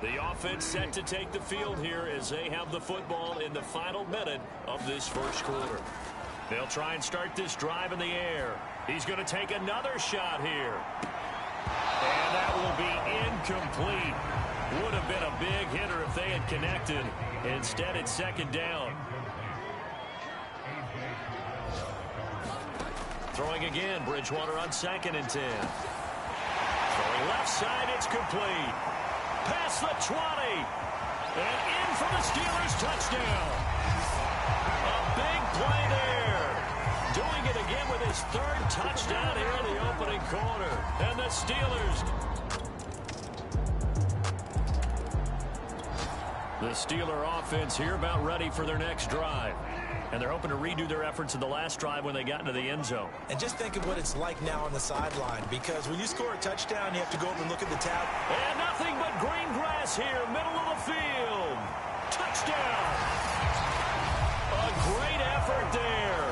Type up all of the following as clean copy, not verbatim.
The offense set to take the field here as they have the football in the final minute of this first quarter. They'll try and start this drive in the air. He's going to take another shot here. And that will be incomplete. Would have been a big hitter if they had connected. Instead, it's second down. Throwing again, Bridgewater on 2nd and 10. Throwing left side, it's complete. Past the 20. And in for the Steelers touchdown. A big play there. Doing it again with his 3rd touchdown here in the opening quarter. And the Steeler offense here about ready for their next drive. And they're hoping to redo their efforts in the last drive when they got into the end zone. And just think of what it's like now on the sideline, because when you score a touchdown, you have to go over and look at the tab. And nothing but green grass here, middle of the field. Touchdown. A great effort there.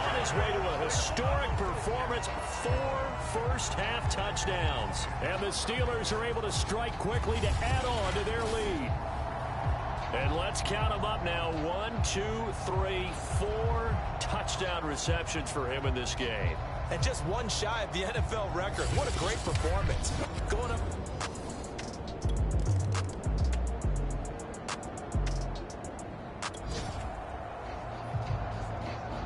On his way to a historic performance, 4 first-half touchdowns. And the Steelers are able to strike quickly to add on to their lead. And let's count them up now. 1, 2, 3, 4 touchdown receptions for him in this game. And just one shy of the NFL record. What a great performance. Going up.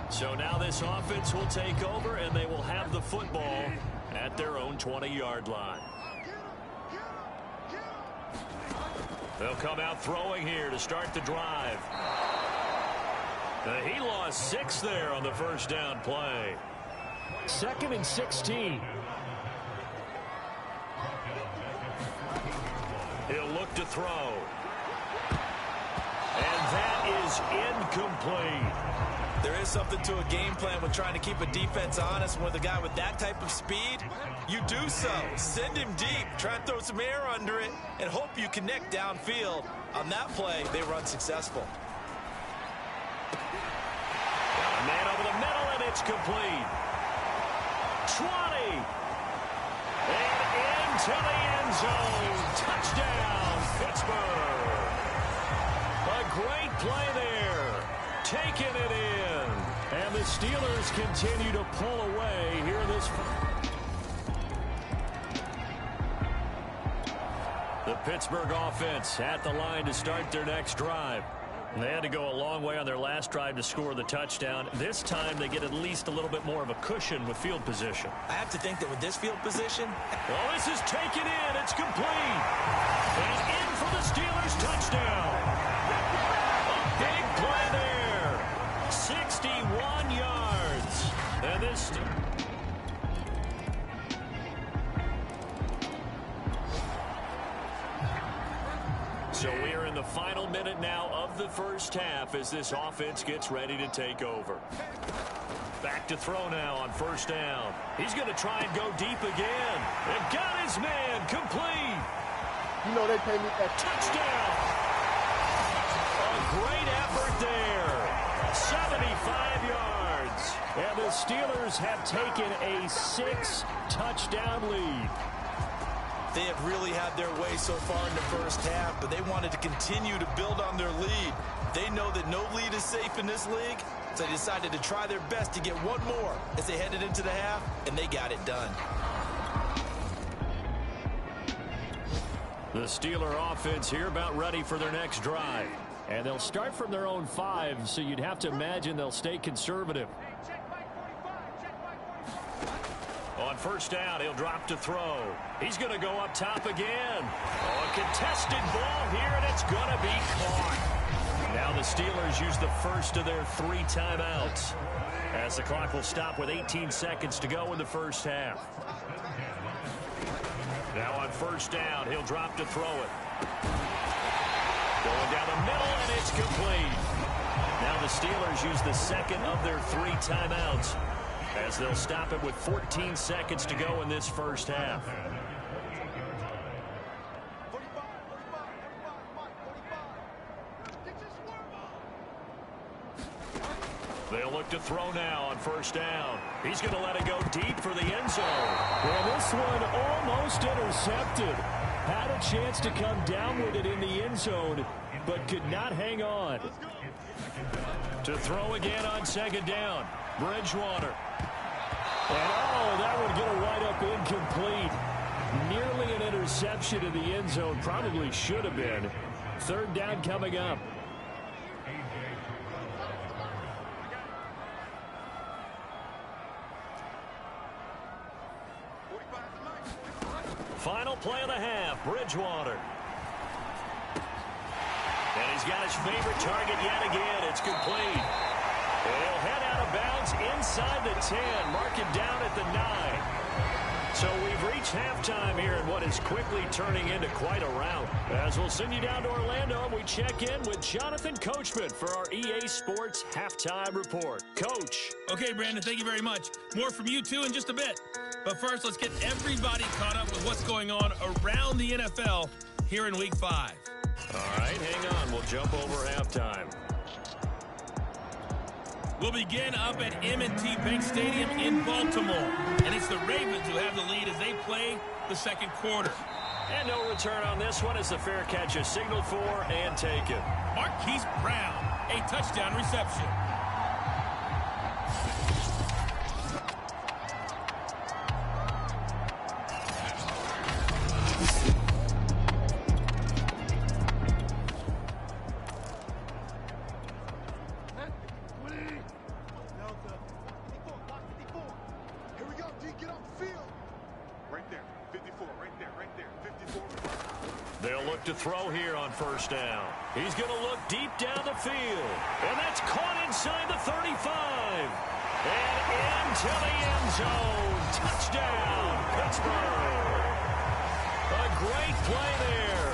So now this offense will take over, and they will have the football at their own 20-yard line. They'll come out throwing here to start the drive. He lost 6 there on the first down play. 2nd and 16. He'll look to throw. And that is incomplete. There is something to a game plan with trying to keep a defense honest. With a guy with that type of speed, you do so. Send him deep. Try and throw some air under it and hope you connect downfield. On that play, they were unsuccessful. Got a man over the middle, and it's complete. 20. And into the end zone. Touchdown, Pittsburgh. A great play there. Taking it in. And the Steelers continue to pull away here in this. The Pittsburgh offense at the line to start their next drive. They had to go a long way on their last drive to score the touchdown. This time they get at least a little bit more of a cushion with field position. I have to think that with this field position. Well, this is taken in. It's complete. And in for the Steelers touchdown. A big play there. 61 yards. And this. So we are in the final minute now of the first half as this offense gets ready to take over. Back to throw now on first down. He's going to try and go deep again. And got his man complete. You know they pay me that. Touchdown. A great effort there. 75 yards. And the Steelers have taken a 6-touchdown lead. They have really had their way so far in the first half, but they wanted to continue to build on their lead. They know that no lead is safe in this league, so they decided to try their best to get one more as they headed into the half, and they got it done. The Steeler offense here about ready for their next drive. And they'll start from their own 5, so you'd have to imagine they'll stay conservative. On first down, he'll drop to throw. He's going to go up top again. Oh, a contested ball here, and it's going to be caught. Now the Steelers use the first of their 3 timeouts, as the clock will stop with 18 seconds to go in the first half. Now on first down, he'll drop to throw it. Going down the middle, and it's complete. Now the Steelers use the second of their 3 timeouts, as they'll stop it with 14 seconds to go in this first half. They'll look to throw now on first down. He's going to let it go deep for the end zone. Well, this one almost intercepted. Had a chance to come down with it in the end zone, but could not hang on. To throw again on second down. Bridgewater. And that would get a wide up incomplete. Nearly an interception in the end zone. Probably should have been. Third down coming up. Final play of the half, Bridgewater. And he's got his favorite target yet again. It's complete. And he'll head out of bounds inside the 10, mark it down at the 9. So we've reached halftime here in what is quickly turning into quite a rout. As we'll send you down to Orlando, we check in with Jonathan Coachman for our EA Sports Halftime Report. Coach. Okay, Brandon, thank you very much. More from you, too, in just a bit. But first, let's get everybody caught up with what's going on around the NFL here in Week 5. All right, hang on. We'll jump over halftime. We'll begin up at M&T Bank Stadium in Baltimore. And it's the Ravens who have the lead as they play the second quarter. And no return on this one as the fair catch is signaled for and taken. Marquise Brown, a touchdown reception. To throw here on first down. He's going to look deep down the field. And that's caught inside the 35. And into the end zone. Touchdown, Pittsburgh. A great play there.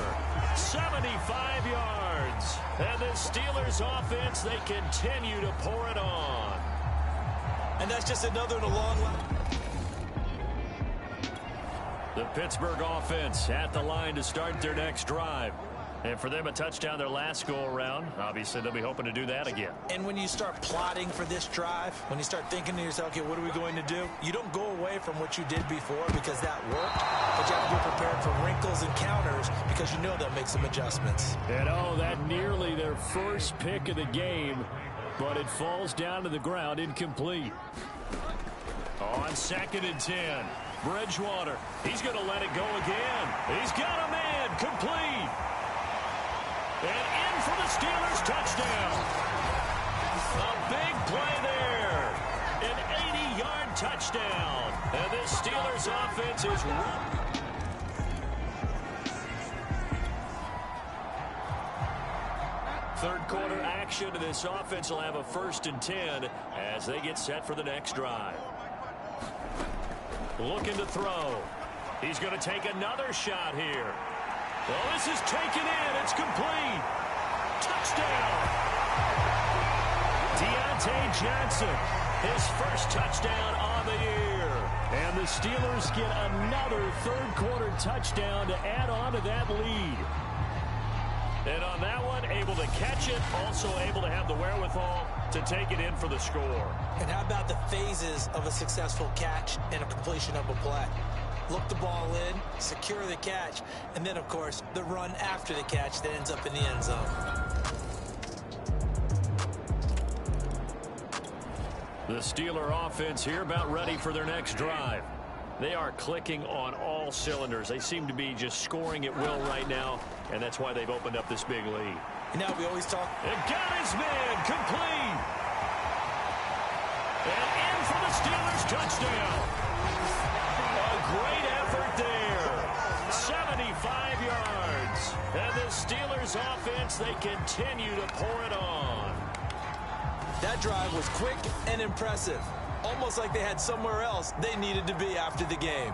75 yards. And the Steelers offense, they continue to pour it on. And that's just another in a long line. The Pittsburgh offense at the line to start their next drive. And for them, a touchdown their last go-around. Obviously, they'll be hoping to do that again. And when you start plotting for this drive, when you start thinking to yourself, okay, what are we going to do? You don't go away from what you did before because that worked. But you have to be prepared for wrinkles and counters because you know they'll make some adjustments. And, that nearly their first pick of the game. But it falls down to the ground incomplete. On second and 10. Bridgewater, he's going to let it go again. He's got a man, complete. And in for the Steelers, touchdown. A big play there. An 80-yard touchdown. And this Steelers offense is third quarter action, and this offense will have a 1st and 10 as they get set for the next drive. Looking to throw. He's going to take another shot here. Well, this is taken in. It's complete. Touchdown. Deontay Johnson, his first touchdown on the year. And the Steelers get another third quarter touchdown to add on to that lead. And on that one, able to catch it, also able to have the wherewithal to take it in for the score. And how about the phases of a successful catch and a completion of a play? Look the ball in, secure the catch, and then, of course, the run after the catch that ends up in the end zone. The Steeler offense here about ready for their next drive. They are clicking on all cylinders. They seem to be just scoring at will right now, and that's why they've opened up this big lead. You know, we always talk. It got his man, complete. And in for the Steelers, touchdown. A great effort there. 75 yards. And the Steelers offense, they continue to pour it on. That drive was quick and impressive. Almost like they had somewhere else they needed to be after the game.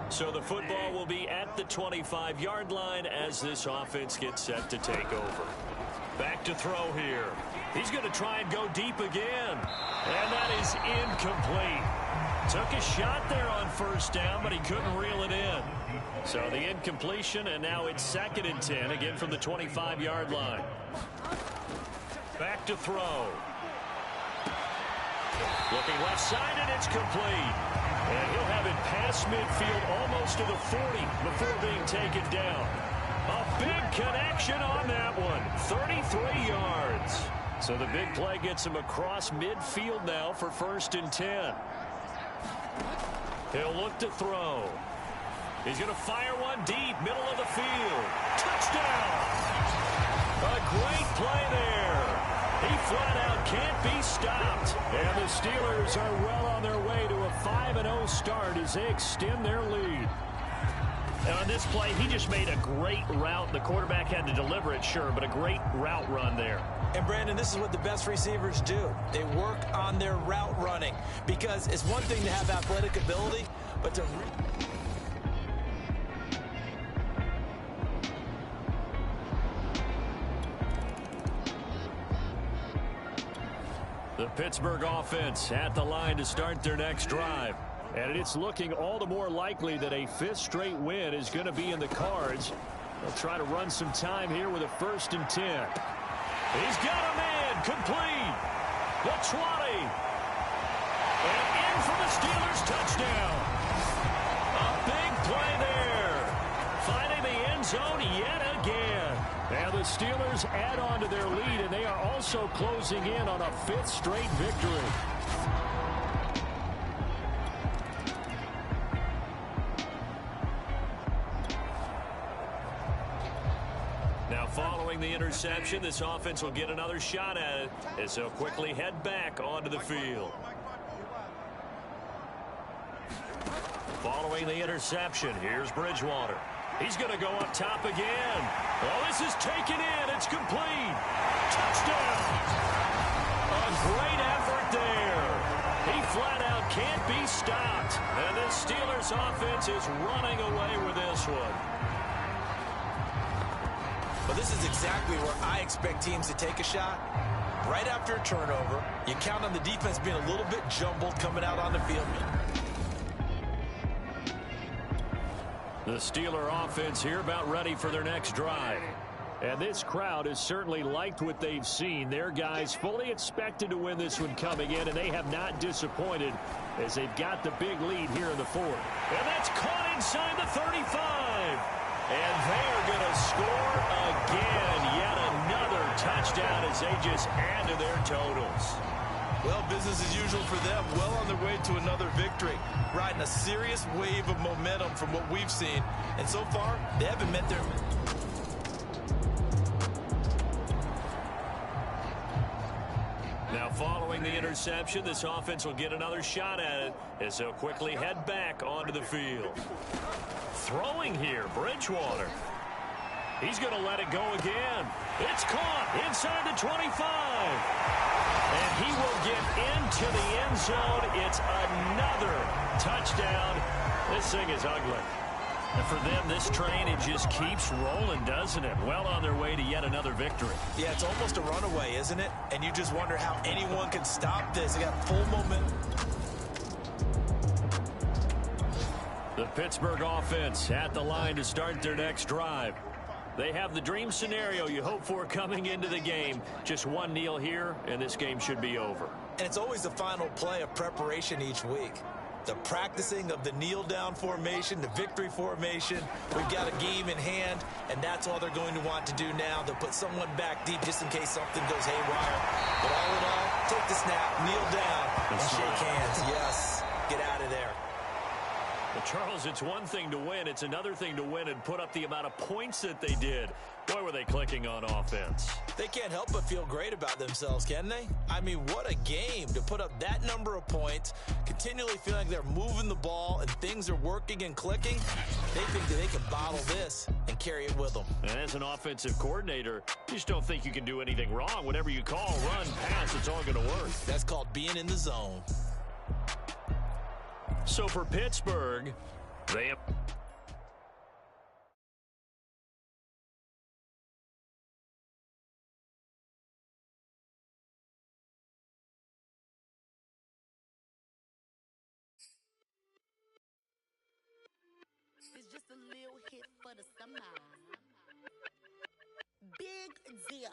So the football will be at the 25-yard line as this offense gets set to take over. Back to throw here. He's going to try and go deep again. And that is incomplete. Took a shot there on first down, but he couldn't reel it in. So the incompletion, and now it's 2nd and 10, again from the 25-yard line. Back to throw. Looking left side, and it's complete. And he'll have it past midfield almost to the 40 before being taken down. A big connection on that one. 33 yards. So the big play gets him across midfield now for 1st and 10. He'll look to throw. He's going to fire one deep, middle of the field. Touchdown! A great play there. He flat out can't be stopped. And the Steelers are well on their way to a 5-0 start as they extend their lead. And on this play, he just made a great route. The quarterback had to deliver it, sure, but a great route run there. And, Brandon, this is what the best receivers do. They work on their route running because it's one thing to have athletic ability, but to... The Pittsburgh offense at the line to start their next drive. And it's looking all the more likely that a 5th straight win is going to be in the cards. They'll try to run some time here with a 1st and 10. He's got a man complete. The 20. And in for the Steelers touchdown. A big play there. Finding the end zone yet again. And the Steelers add on to their lead, and they are also closing in on a 5th straight victory. Now following the interception, this offense will get another shot at it as they'll quickly head back onto the field. Following the interception, here's Bridgewater. He's going to go up top again. Oh, this is taken in. It's complete. Touchdown. A great effort there. He flat out can't be stopped. And the Steelers offense is running away with this one. But this is exactly where I expect teams to take a shot. Right after a turnover, you count on the defense being a little bit jumbled coming out on the field. The Steeler offense here about ready for their next drive. And this crowd has certainly liked what they've seen. Their guys fully expected to win this one coming in, and they have not disappointed as they've got the big lead here in the 4th. And that's caught inside the 35. And they're going to score again. Yet another touchdown as they just add to their totals. Well, business as usual for them. Well on their way to another victory. Riding a serious wave of momentum from what we've seen. And so far, they haven't met their... Now following the interception, this offense will get another shot at it as they'll quickly head back onto the field. Throwing here, Bridgewater. He's going to let it go again. It's caught inside the 25. And he will get into the end zone. It's another touchdown. This thing is ugly. And for them, this train, it just keeps rolling, doesn't it? Well on their way to yet another victory. Yeah, it's almost a runaway, isn't it? And you just wonder how anyone can stop this. They got full momentum. The Pittsburgh offense at the line to start their next drive. They have the dream scenario you hope for coming into the game. Just one kneel here, and this game should be over. And it's always the final play of preparation each week. The practicing of the kneel-down formation, the victory formation. We've got a game in hand, and that's all they're going to want to do now. They'll put someone back deep just in case something goes haywire. But all in all, take the snap, kneel down, and shake hands. Yes, get out of there. Well, Charles, it's one thing to win. It's another thing to win and put up the amount of points that they did. Boy, were they clicking on offense. They can't help but feel great about themselves, can they? I mean, what a game to put up that number of points, continually feeling like they're moving the ball and things are working and clicking. They think that they can bottle this and carry it with them. And as an offensive coordinator, you just don't think you can do anything wrong. Whatever you call, run, pass, it's all going to work. That's called being in the zone. So for Pittsburgh, they have... It's just a little hit for the summer. Big deal.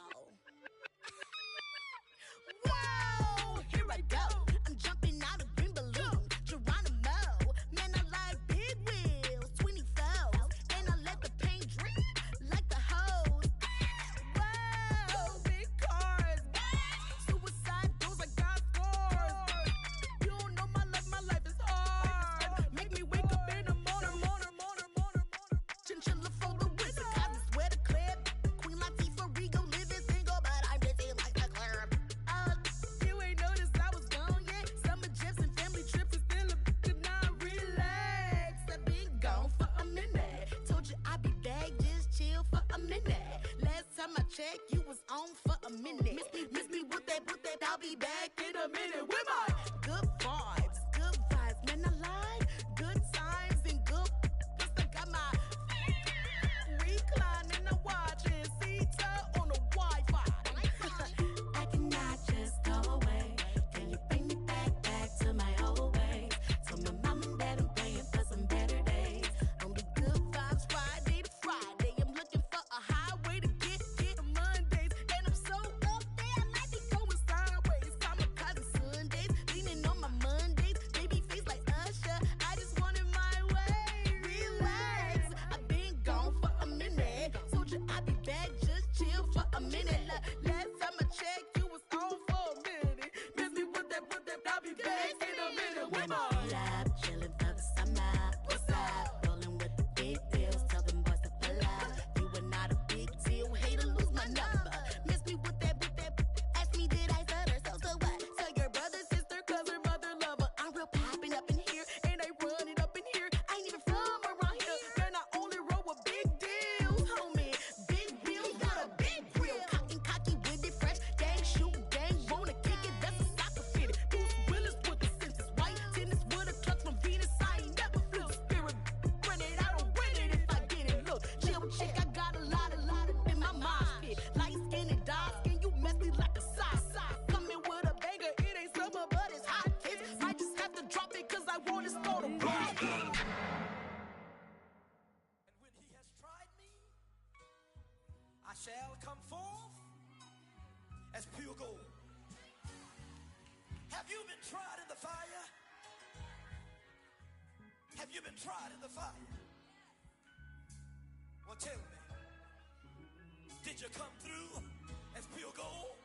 be back in a minute with my good vibes, man, I like good times and good. Plus I got my recline and I'm watching CETA on the Wi-Fi. I cannot just go away. Can you bring me back to my old ways? Tell my mom and dad I'm praying for some better days. Only good vibes Friday to Friday. I'm looking for a highway to get Mondays. And I'm so up there, I might be going sideways. Kamikaze Sundays, leaning on my Mondays. Baby face like Usher, I just wanted my way. Relax, I've been gone for a minute. Told you I'd be back, just chill for a minute. Last time I checked, you was on for a minute. Miss me with that, I'll be back in a minute. When I'm up, chilling for the summer. What's up? Rolling with the big deals. Tell them boys to pull up. You are not a big deal. Hate to lose my number. Miss me with that. Ask me, did I stutter? So what? Tell your brother, sister, cousin, mother, lover. I'm real popping up in here, and I run it up in here. I ain't even from around here. Man, I only roll with big deals, homie. Big wheels, got a big grill. Cocky with it, fresh. Gang shoot, gang wanna kick it. That's a soccer fitted. Bruce Willis with the senses. White tennis with a clutch from Venus. I ain't never feel spirit. Run it, I don't win it if I get it. Look, chill chick, I got a lot in my mind pit. Light skin and dark skin, you mess me like a sock. Coming with a banger, it ain't summer, but it's hot. Kids might just have to drop it, cause I want to start a rock. And when he has tried me, I shall come forth as pure gold. Have you been tried in the fire? Have you been tried in the fire? Well, tell me, did you come through as pure gold?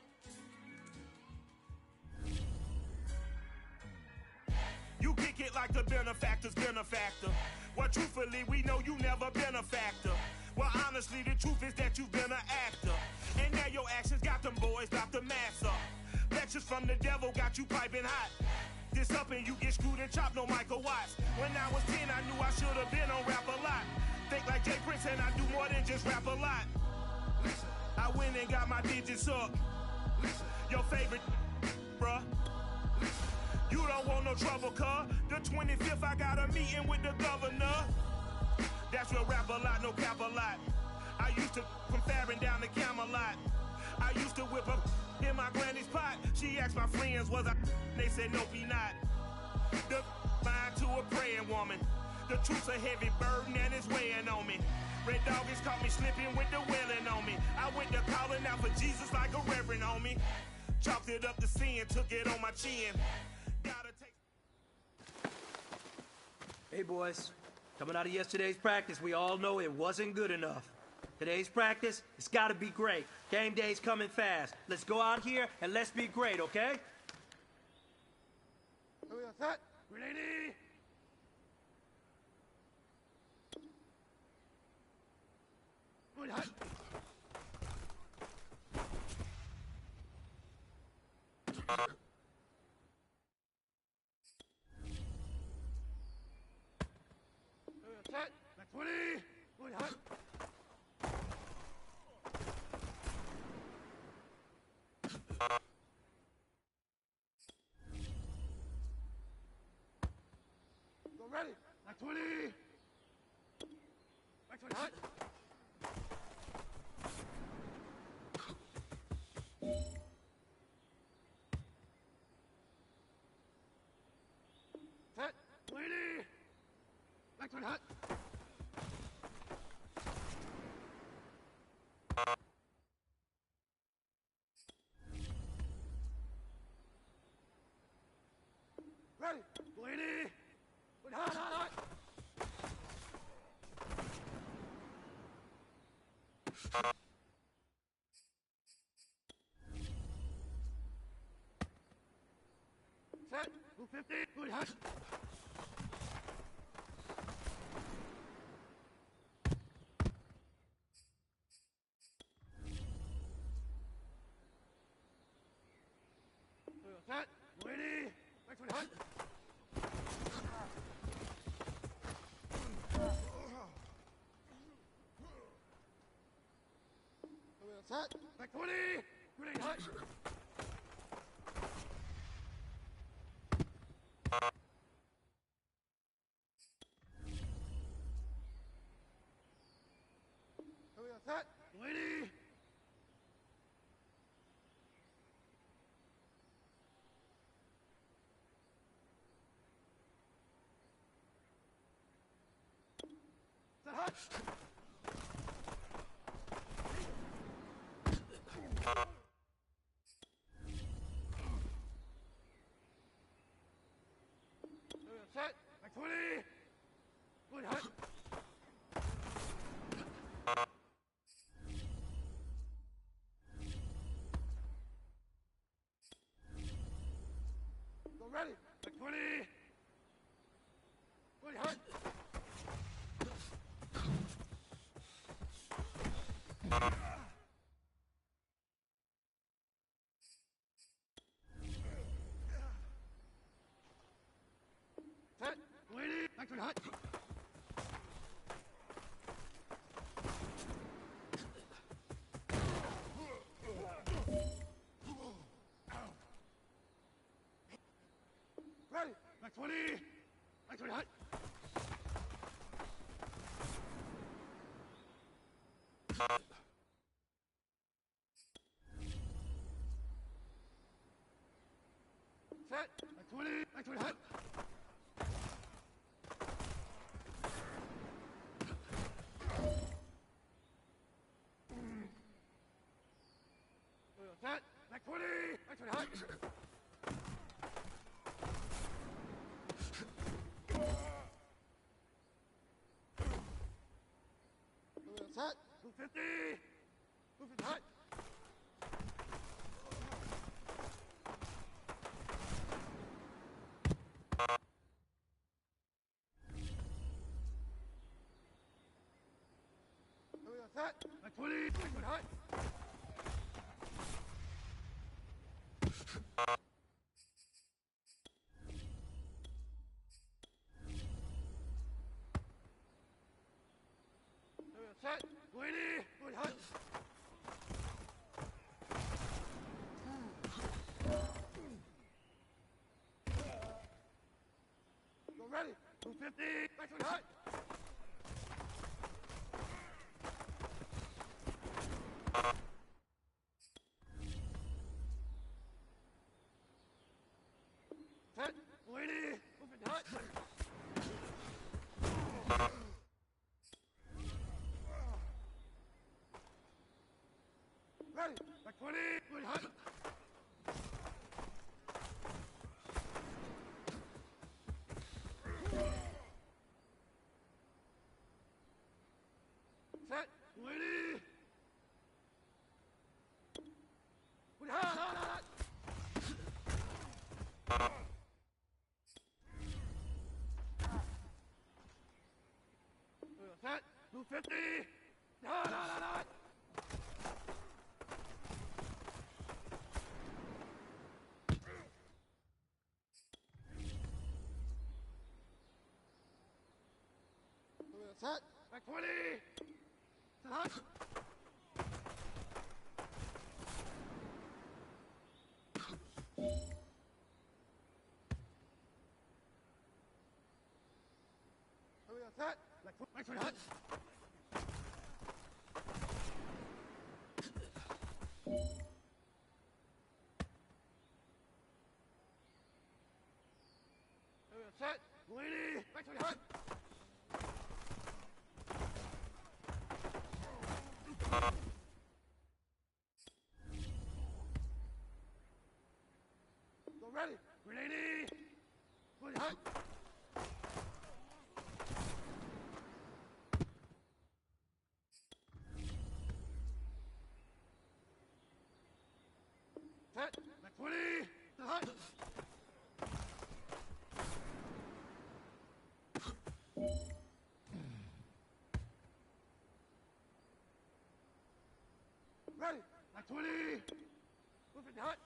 You kick it like the benefactor's benefactor. Well, truthfully, we know you never been a factor. Well, honestly, the truth is that you've been an actor. And now your actions got them boys drop the mask up. Lectures from the devil got you piping hot. This up and you get screwed and chopped, no Michael Watts. When I was 10, I knew I should have been on rap a lot. Think like Jay Prince and I do more than just rap a lot. I went and got my digits up. Your favorite, bruh. You don't want no trouble, cuz. The 25th, I got a meeting with the governor. That's real rap a lot, no cap a lot. I used to from Farron down to Camelot. I used to whip up in my granny's pot. She asked my friends, was I? They said, nope, he not. The mind to a praying woman. The truth's a heavy burden and it's weighing on me. Red Dog has caught me slipping with the wailing on me. I went to calling out for Jesus like a reverend on me. Chalked it up to sin, took it on my chin. Gotta take. Hey, boys. Coming out of yesterday's practice, we all know it wasn't good enough. Today's practice, it's gotta be great. Game day's coming fast. Let's go out here and let's be great, okay? Set. Ready? Set. 20. Go ready. 20. 20. Hut. Set. 20. 20. Hut. Ready. 20. Hut. Set. 250. Hut. Set. 20. 20. Hut. Set. 20. 20. Hut. hot. Set. Back 20. Good hot. Go ready. Back 20. Good hot. Set. Lady. Back to the hut. Ready. Back 20. Back to the hut. Set. Back 20. Back to the hut. Set. Back 20. Back to the hut. Set. 250. Move to the hut. Set. Back 20. Back to the hut. Set. Lady. Good hut. Go ready. 250. Back to the hut. Set. Lady. Move to the hut. Ready. Back 20. Good hut. Set. Lady. Good hut. Hut. Set. 250. Hut. Set. Back 20. Set hut. Set. Back 20 hut. Set. Lady. Back 20 hut. Go ready. Grenade. Good hut. Set. Back 20. The hut. Ready. Back 20. Move in the hut.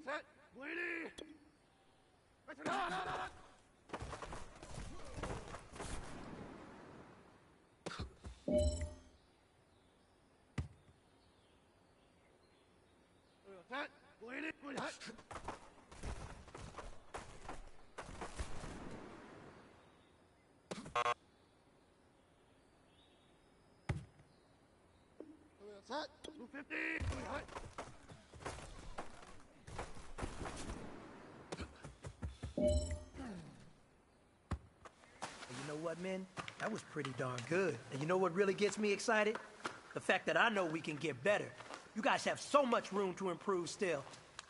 Set. Lady. Back to the hut. Set. Lady. Good hut. Set. 250. Good hut. And you know what, men? That was pretty darn good. And you know what really gets me excited? The fact that I know we can get better. You guys have so much room to improve still.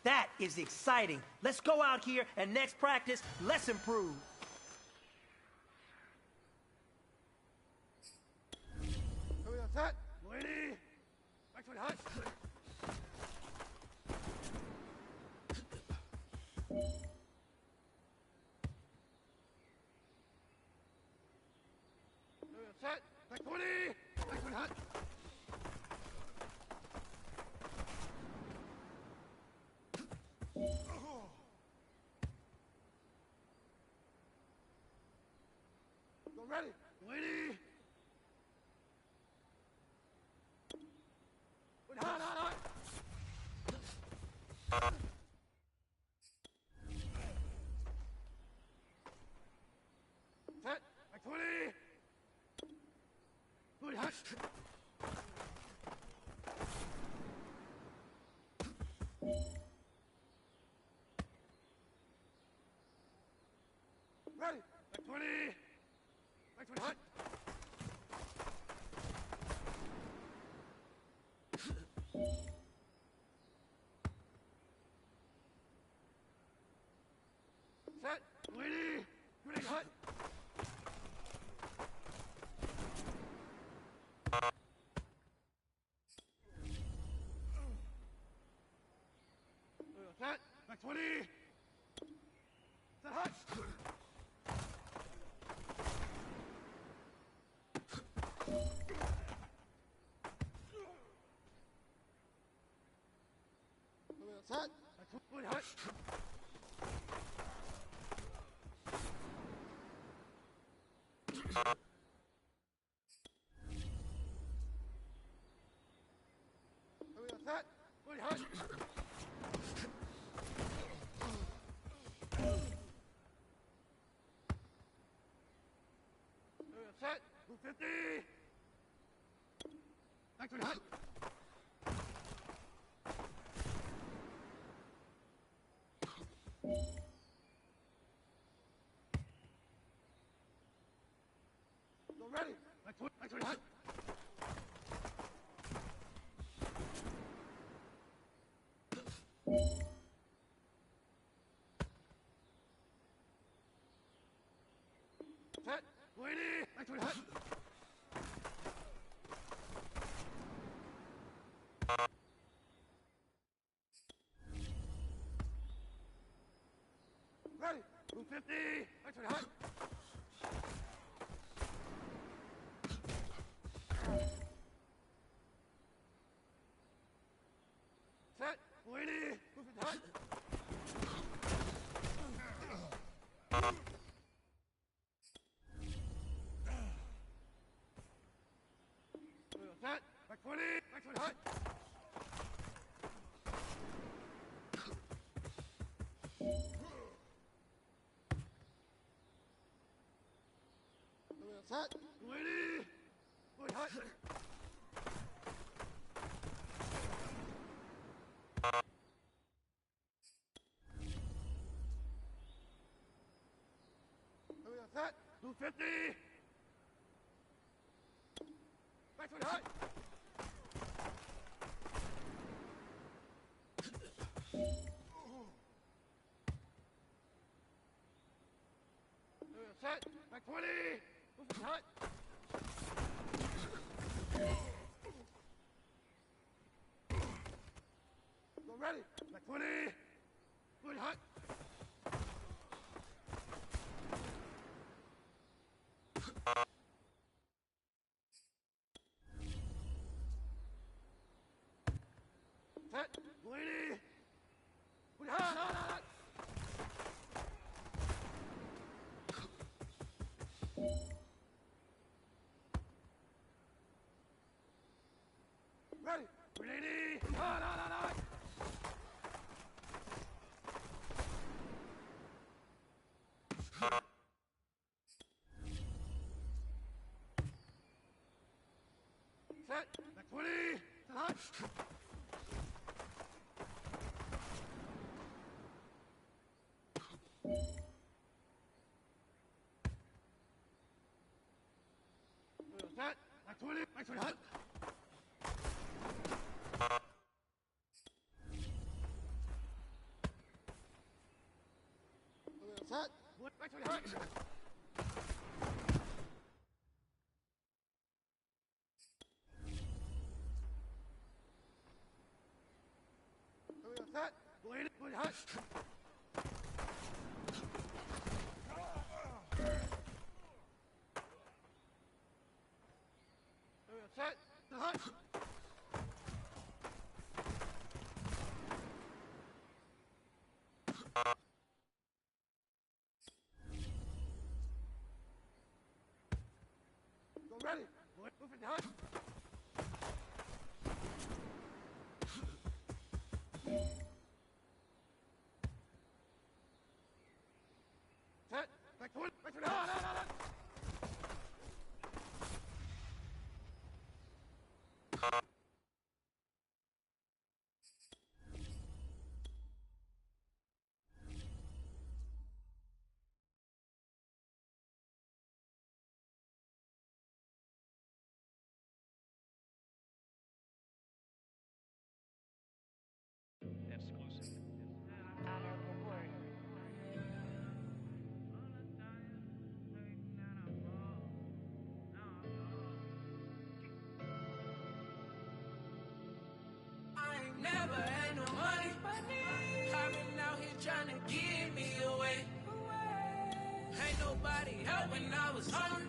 That is exciting. Let's go out here and next practice, let's improve. Set. Lady. Back to the hut. Set. Back 20. Back to the hut. Go ready. Lady. Hot, hot, hot. Set. Back 20. Good, hot. Ready. Back 20. Back 20, hot. Set. Lady. Ready, hot. Set. Back 20. Set, hot. Set. Back 20, hot. Set. Good, hot. Set. 250. Back to the hut. Go ready. Back to the hut. Set. Lady. Back to the hut. Ready. 250. Back to the hut. Set. Lady. Move to the hut. Set. Back 20. Back to the hut. Set. Lady. Good, hut. Set. 250. Back to the hut. Set. Back 20. Move to the hut. Go ready. Back 20. Good, hut. Set. Lady. Good, hut, hut, hut. Ready. Lady. Hut, hut, hut, hut. Set. Back 20. Set, hut. Set. Back 20. Back 20. Hut. Set. Back 20. Hut. Set. Blade. Blade. Hut. Set. The hut. Go ready. Move in the hut. Set. Back to it. Back to the hut. Never had no money. I've been out here trying to get me away. Ain't nobody helping, I was hungry.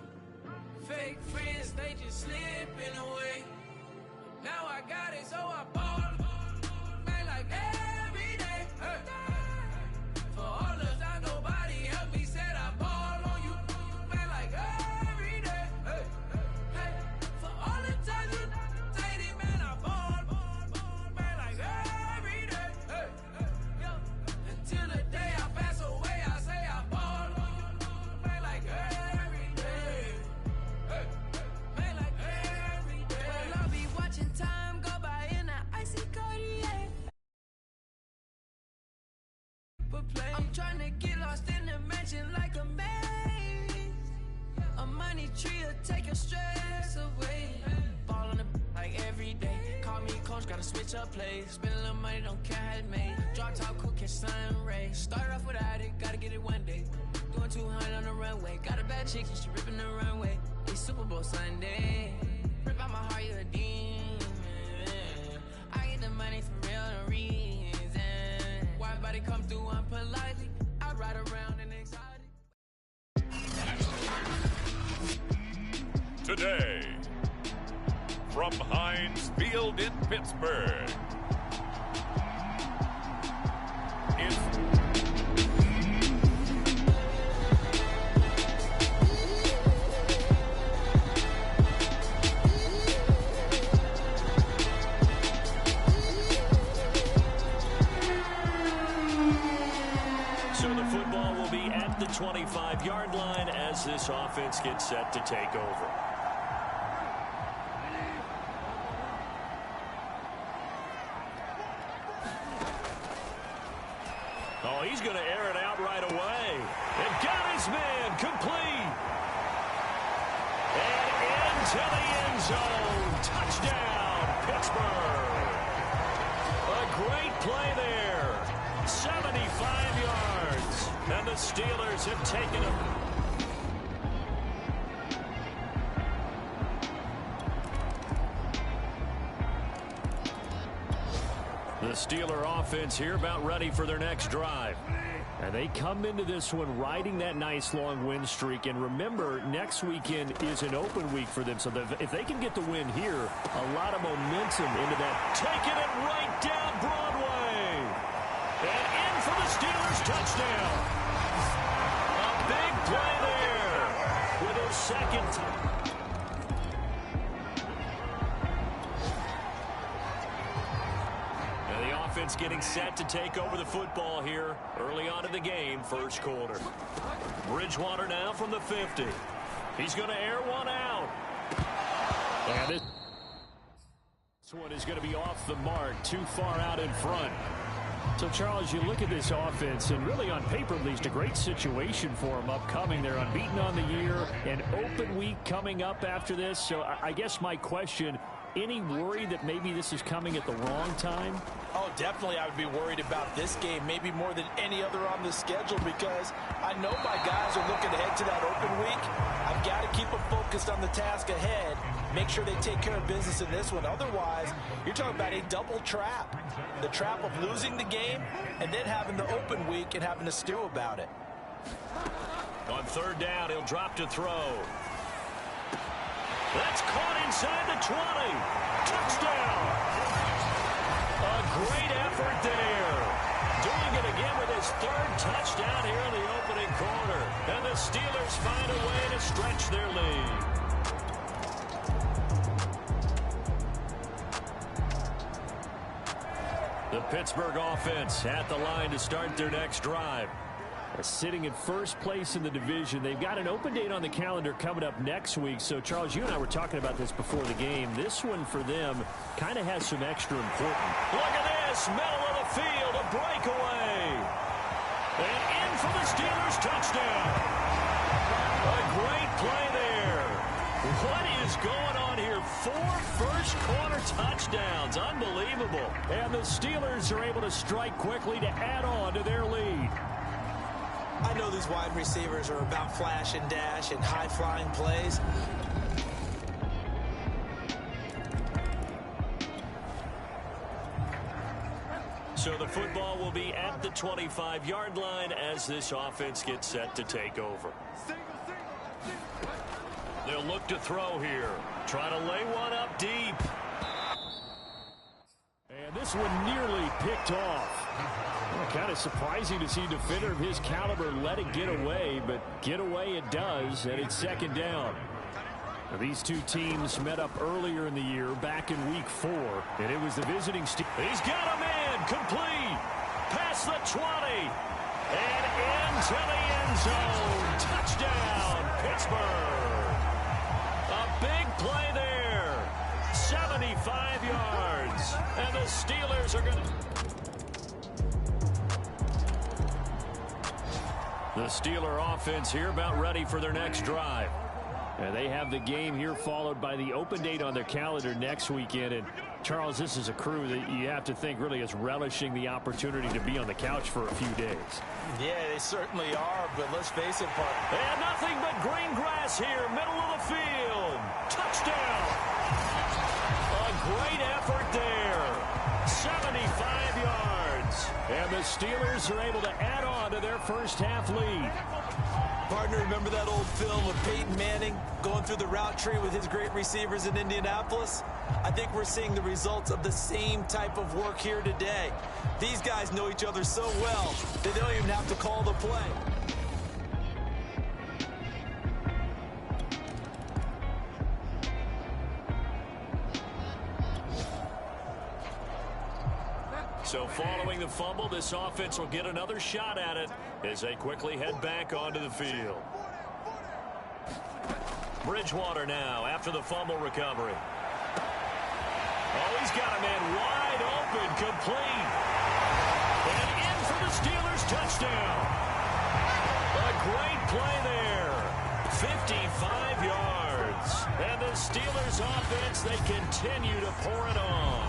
Fake friends, they just slipping away. Now I got it, so I ball. Man, like every day. Hey. For all the time nobody helped me, said I ball on you. Man, like every day. Hey. Hey. For all the times you dated, man, I ball. Until the day I pass away, I say I ball. Man, like every day. Man, like every day. Well, I'll be watching time go by in an icy Cartier. I'm trying to get lost in the mansion like a maze. A money tree will take your stress away. Ball on the like every day. Call me coach, gotta switch up plays. Spend a little money, don't care how it made. Drop top, cool, catch sun rays. Start off without it, gotta get it one day. Doing 200 on the runway. Got a bad chick, and she ripping the runway. It's Super Bowl Sunday. Rip out my heart, you a demon. I get the money for real, no reason. Why everybody come through unpolitely? I ride around in exotic. Today, from Heinz Field in Pittsburgh, it's So the football will be at the 25-yard line as this offense gets set to take over. Oh, he's going to air it out right away. And got his man complete. And into the end zone. Touchdown, Pittsburgh. A great play there. 75 yards. And the Steelers have taken him. The Steeler offense here about ready for their next drive. And they come into this one riding that nice long win streak. And remember, next weekend is an open week for them. So if they can get the win here, a lot of momentum into that. Taking it right down Broadway. And in for the Steelers touchdown. A big play there with his second. Offense getting set to take over the football here early on in the game, first quarter. Bridgewater now from the 50. He's going to air one out. And this one is going to be off the mark, too far out in front. So, Charles, you look at this offense, and really on paper, at least, a great situation for them upcoming. They're unbeaten on the year, an open week coming up after this. So I guess my question, any worry that maybe this is coming at the wrong time? Oh, definitely I would be worried about this game, maybe more than any other on the schedule, because I know my guys are looking ahead to that open week. I've got to keep them focused on the task ahead, make sure they take care of business in this one. Otherwise, you're talking about a double trap. The trap of losing the game and then having the open week and having to stew about it. On third down, he'll drop to throw. That's caught inside the 20. Touchdown. A great effort there. Doing it again with his third touchdown here in the opening quarter. And the Steelers find a way to stretch their lead. The Pittsburgh offense at the line to start their next drive. Sitting in first place in the division. They've got an open date on the calendar coming up next week. So, Charles, you and I were talking about this before the game. This one for them kind of has some extra importance. Look at this. Middle of the field. A breakaway. And in for the Steelers touchdown. A great play there. What is going on here? 4 first-quarter touchdowns. Unbelievable. And the Steelers are able to strike quickly to add on to their lead. I know these wide receivers are about flash and dash and high-flying plays. So the football will be at the 25-yard line as this offense gets set to take over. They'll look to throw here. Try to lay one up deep. And this one nearly picked off. Well, kind of surprising to see a defender of his caliber let it get away, but get away it does, and it's second down. Now, these two teams met up earlier in the year, back in week 4, and it was the visiting Steelers. He's got a man, complete, past the 20, and into the end zone. Touchdown, Pittsburgh. A big play there, 75 yards, and the Steelers are going to... The Steeler offense here about ready for their next drive. And they have the game here followed by the open date on their calendar next weekend. And, Charles, this is a crew that you have to think really is relishing the opportunity to be on the couch for a few days. Yeah, they certainly are, but let's face it, Park. And nothing but green grass here, middle of the field. Touchdown. A great effort there. 75 yards. And the Steelers are able to add on to their first half lead. Partner, remember that old film of Peyton Manning going through the route tree with his great receivers in Indianapolis? I think we're seeing the results of the same type of work here today. These guys know each other so well that they don't even have to call the play. So following the fumble, this offense will get another shot at it as they quickly head back onto the field. Bridgewater now after the fumble recovery. Oh, he's got a man wide open, complete. And in for the Steelers touchdown. A great play there. 55 yards. And the Steelers offense, they continue to pour it on.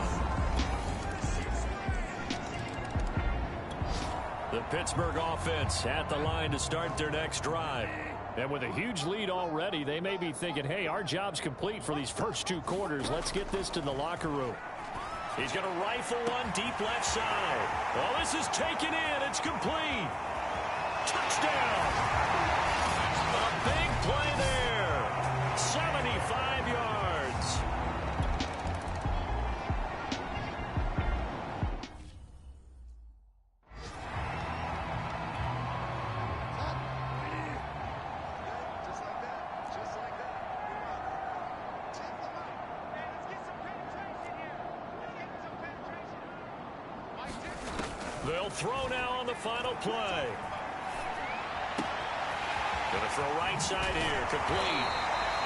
The Pittsburgh offense at the line to start their next drive. And with a huge lead already, they may be thinking, hey, our job's complete for these first 2 quarters. Let's get this to the locker room. He's going to rifle one deep left side. Oh, this is taken in. It's complete. Touchdown. A big play there. 75 yards. They'll throw now on the final play. Going to throw right side here, complete.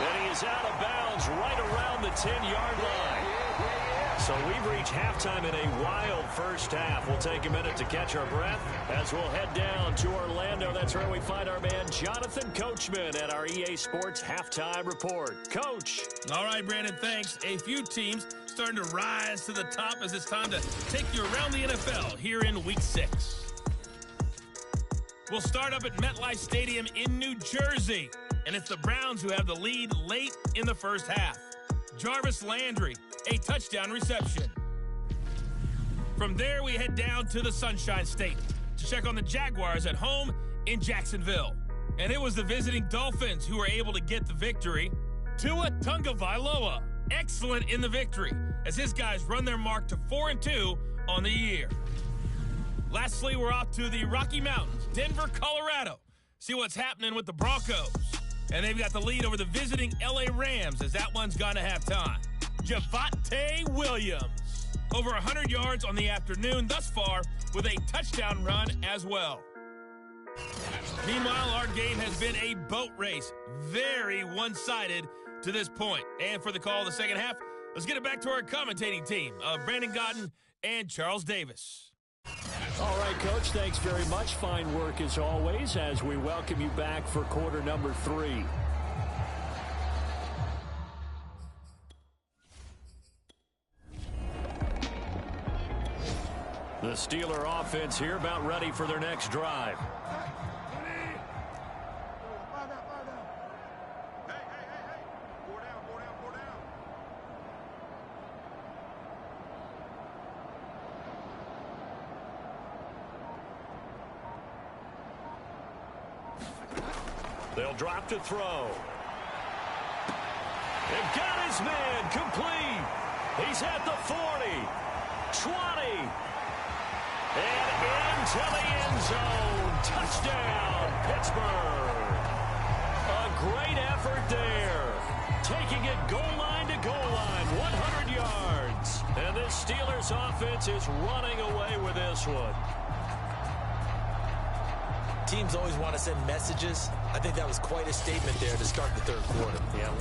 And he is out of bounds right around the 10-yard line. So we've reached halftime in a wild first half. We'll take a minute to catch our breath as we'll head down to Orlando. That's where we find our man Jonathan Coachman at our EA Sports Halftime Report. Coach. All right, Brandon, thanks. A few teams starting to rise to the top as it's time to take you around the NFL here in Week 6. We'll start up at MetLife Stadium in New Jersey, and it's the Browns who have the lead late in the first half. Jarvis Landry, a touchdown reception. From there, we head down to the Sunshine State to check on the Jaguars at home in Jacksonville. And it was the visiting Dolphins who were able to get the victory. Tua Tagovailoa, excellent in the victory, as his guys run their mark to 4-2 on the year. Lastly, we're off to the Rocky Mountains, Denver, Colorado. See what's happening with the Broncos. And they've got the lead over the visiting LA Rams as that one's gone to halftime. Javonte Williams, over 100 yards on the afternoon thus far with a touchdown run as well. Meanwhile, our game has been a boat race, very one-sided to this point. And for the call of the second half, let's get it back to our commentating team of Brandon Godden and Charles Davis. All right, Coach, thanks very much. Fine work as always as we welcome you back for quarter number 3. The Steeler offense here about ready for their next drive. They'll drop to throw. They've got his man complete. He's at the 40, 20, and into the end zone. Touchdown, Pittsburgh. A great effort there. Taking it goal line to goal line, 100 yards. And this Steelers offense is running away with this one. Teams always want to send messages. I think that was quite a statement there to start the third quarter. Yeah.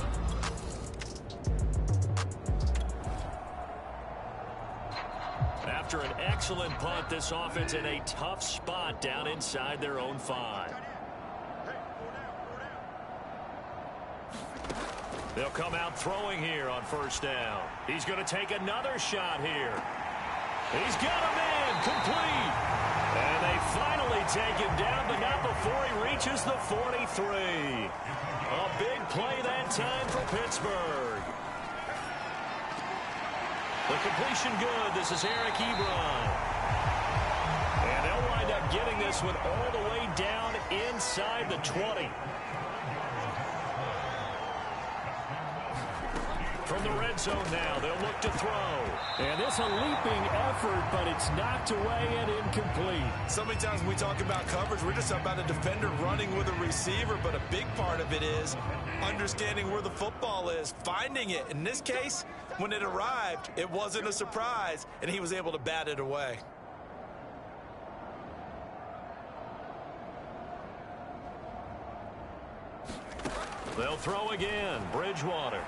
After an excellent punt, this offense in a tough spot down inside their own 5. They'll come out throwing here on first down. He's going to take another shot here. He's got a man complete. And they finally take him down, but not before he reaches the 43. A big play that time for Pittsburgh. The completion good. This is Eric Ebron. And they'll wind up getting this one all the way down inside the 20. From the red zone now, they'll look to throw. And this a leaping effort, but it's knocked away and incomplete. So many times when we talk about coverage, we're just about a defender running with a receiver, but a big part of it is understanding where the football is, finding it. In this case, when it arrived, it wasn't a surprise, and he was able to bat it away. They'll throw again. Bridgewater.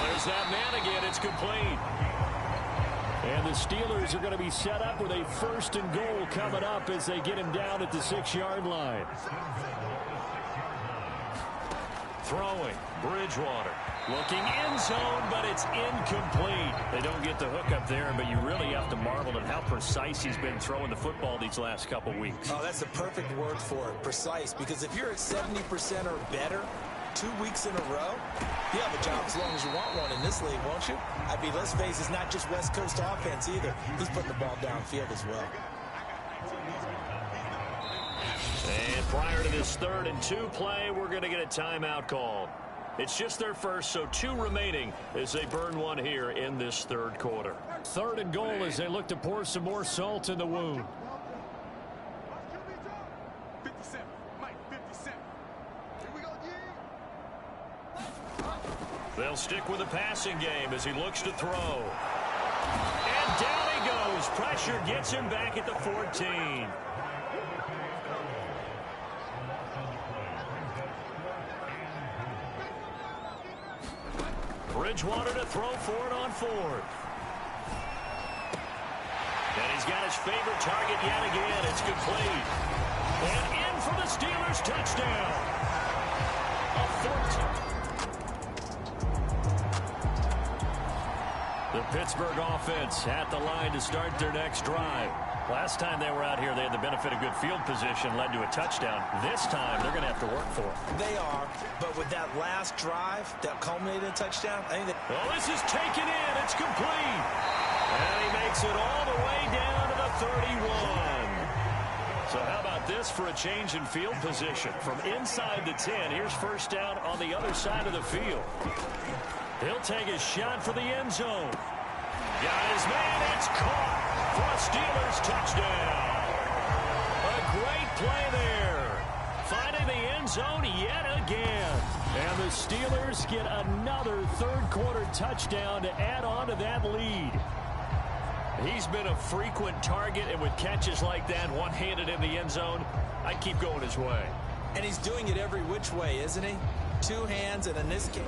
There's that man again. It's complete. And the Steelers are going to be set up with a 1st and goal coming up as they get him down at the 6-yard line. Throwing. Bridgewater. Looking end zone, but it's incomplete. They don't get the hook up there, but you really have to marvel at how precise he's been throwing the football these last couple weeks. Oh, that's the perfect word for it, precise, because if you're at 70% or better 2 weeks in a row, you have a job as long as you want one in this league, won't you? I mean, let's face it, it's not just West Coast offense either. He's putting the ball downfield as well. And prior to this 3rd and 2 play, we're going to get a timeout called. It's just their first, so 2 remaining as they burn one here in this 3rd quarter. 3rd and goal as they look to pour some more salt in the wound. 57, Mike, 57. Here we go, They'll stick with the passing game as he looks to throw. And down he goes. Pressure gets him back at the 14. Bridgewater to throw for it on fourth. And he's got his favorite target yet again. It's complete. And in for the Steelers touchdown. A 14. The Pittsburgh offense at the line to start their next drive. Last time they were out here, they had the benefit of good field position, led to a touchdown. This time, they're going to have to work for it. They are, but with that last drive that culminated in a touchdown, I think that... Well, this is taken in. It's complete. And he makes it all the way down to the 31. So how about this for a change in field position? From inside the 10, here's first down on the other side of the field. He'll take his shot for the end zone. Got his man. It's caught for a Steelers touchdown. A great play there. Finding the end zone yet again. And the Steelers get another third-quarter touchdown to add on to that lead. He's been a frequent target, and with catches like that, one-handed in the end zone, I keep going his way. And he's doing it every which way, isn't he? Two hands, and in this case...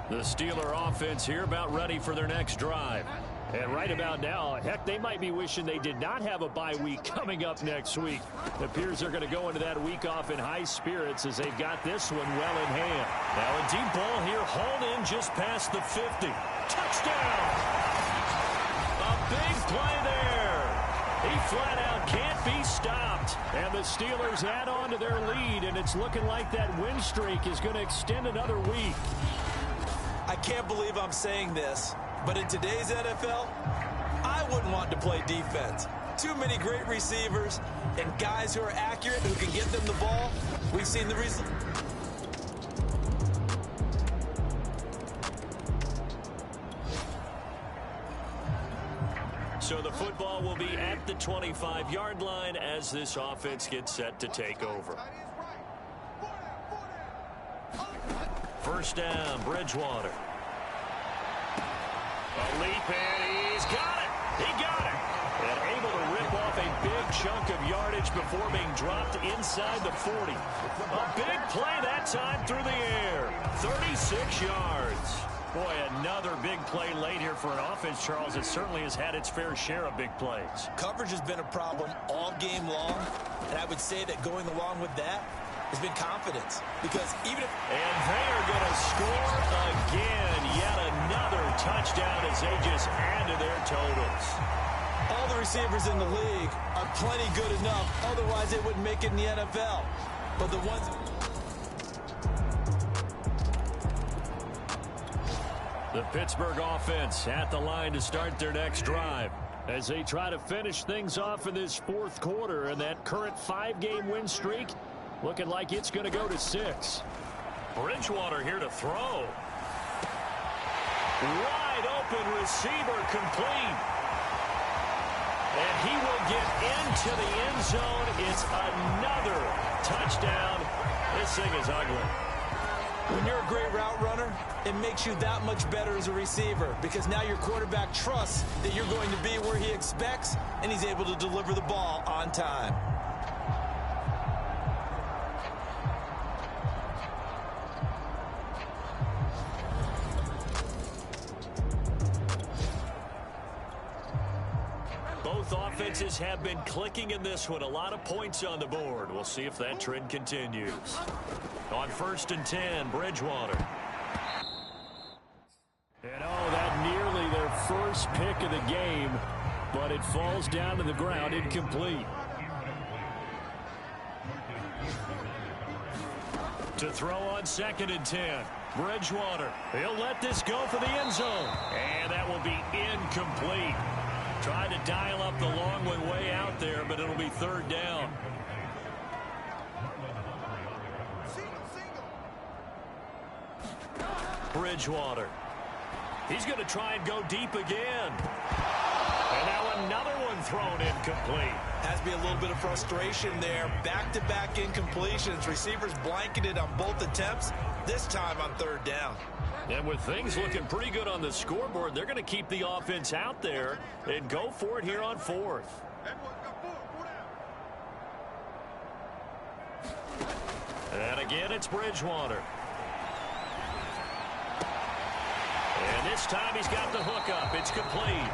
The Steeler offense here about ready for their next drive. And right about now, heck, they might be wishing they did not have a bye week coming up next week. It appears they're going to go into that week off in high spirits as they've got this one well in hand. Now a deep ball here, hauled in just past the 50. Touchdown! A big play there. He flat out can't be stopped. And the Steelers add on to their lead, and it's looking like that win streak is going to extend another week. I can't believe I'm saying this, but in today's NFL, I wouldn't want to play defense. Too many great receivers and guys who are accurate, who can get them the ball. We've seen the result. So the football will be at the 25-yard line as this offense gets set to take over. First down, Bridgewater. A leap, and he's got it. He got it. And able to rip off a big chunk of yardage before being dropped inside the 40. A big play that time through the air. 36 yards. Boy, another big play late here for an offense, Charles, that certainly has had its fair share of big plays. Coverage has been a problem all game long, and I would say that going along with that has been confidence, because even if... And they are going to score again. Yet another touchdown as they just add to their totals. All the receivers in the league are plenty good enough, otherwise they wouldn't make it in the NFL. But the ones... The Pittsburgh offense at the line to start their next drive as they try to finish things off in this fourth quarter, and that current 5-game win streak looking like it's going to go to 6. Bridgewater here to throw. Wide open receiver complete. And he will get into the end zone. It's another touchdown. This thing is ugly. When you're a great route runner, it makes you that much better as a receiver, because now your quarterback trusts that you're going to be where he expects, and he's able to deliver the ball on time. Both offenses have been clicking in this one. A lot of points on the board. We'll see if that trend continues. On 1st and 10, Bridgewater. And that nearly their first pick of the game, but it falls down to the ground incomplete. To throw on 2nd and 10, Bridgewater. He'll let this go for the end zone. And that will be incomplete. Tried to dial up the long one way out there, but it'll be 3rd down. Bridgewater. He's going to try and go deep again. And now another one thrown incomplete. Has to be a little bit of frustration there. Back-to-back incompletions. Receivers blanketed on both attempts, this time on 3rd down. And with things looking pretty good on the scoreboard, they're going to keep the offense out there and go for it here on 4th. And a Again, it's Bridgewater. And this time he's got the hook up. It's complete.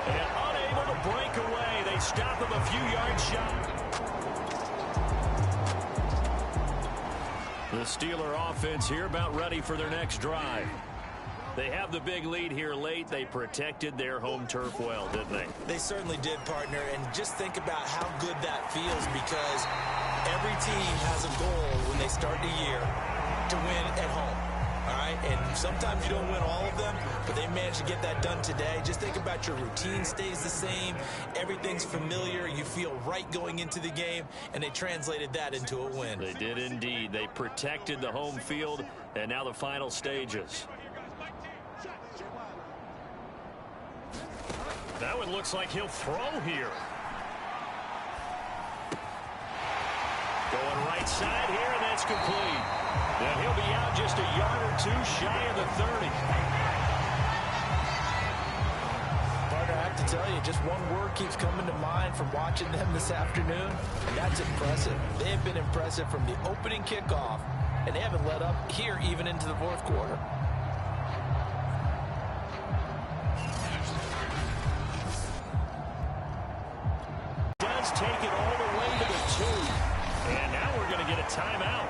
And unable to break away. They stop him a few yards shy. The Steeler offense here about ready for their next drive. They have the big lead here late. They protected their home turf well, didn't they? They certainly did, partner. And just think about how good that feels, because every team has a goal when they start the year to win at home. All right, and sometimes you don't win all of them, but they managed to get that done today. Just think about your routine stays the same. Everything's familiar. You feel right going into the game, and they translated that into a win. They did indeed. They protected the home field, and now the final stages. That one looks like he'll throw here. Going right side here, and that's complete. And he'll be out just a yard or two shy of the 30. Partner, I have to tell you, just one word keeps coming to mind from watching them this afternoon, and that's impressive. They have been impressive from the opening kickoff, and they haven't let up here even into the fourth quarter. Does take it all the way to the 2. And now we're going to get a timeout.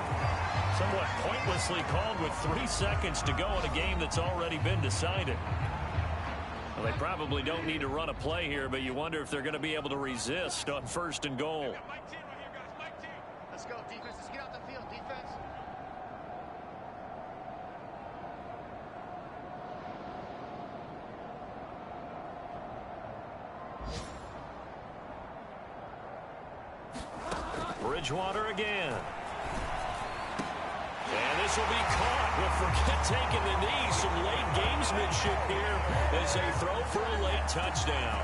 Somewhat pointlessly called with 3 seconds to go in a game that's already been decided. Well, they probably don't need to run a play here, but you wonder if they're going to be able to resist on 1st and goal. Let's go, defense. Let's get out the field, defense. Bridgewater again. And this will be caught. Well, forget taking the knee. Some late gamesmanship here as they throw for a late touchdown.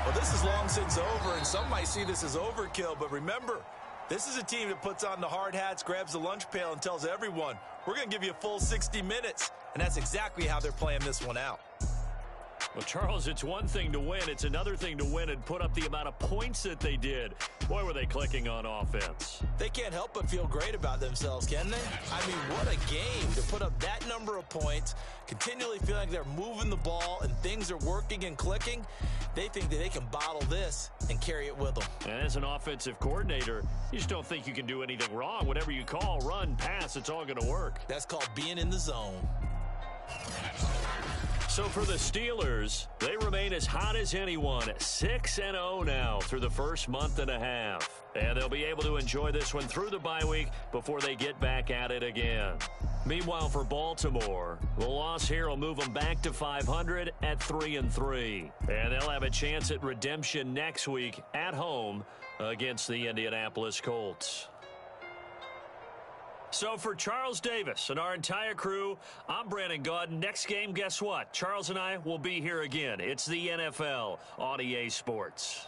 Well, this is long since over, and some might see this as overkill. But remember, this is a team that puts on the hard hats, grabs the lunch pail, and tells everyone, we're going to give you a full 60 minutes. And that's exactly how they're playing this one out. Well, Charles, it's one thing to win. It's another thing to win and put up the amount of points that they did. Boy, were they clicking on offense. They can't help but feel great about themselves, can they? I mean, what a game to put up that number of points, continually feeling like they're moving the ball and things are working and clicking. They think that they can bottle this and carry it with them. And as an offensive coordinator, you just don't think you can do anything wrong. Whatever you call, run, pass, it's all going to work. That's called being in the zone. So for the Steelers, they remain as hot as anyone, 6-0 now through the first month and a half. And they'll be able to enjoy this one through the bye week before they get back at it again. Meanwhile, for Baltimore, the loss here will move them back to 500 at 3-3. And they'll have a chance at redemption next week at home against the Indianapolis Colts. So for Charles Davis and our entire crew, I'm Brandon Gaudin. Next game, guess what? Charles and I will be here again. It's the NFL on EA Sports.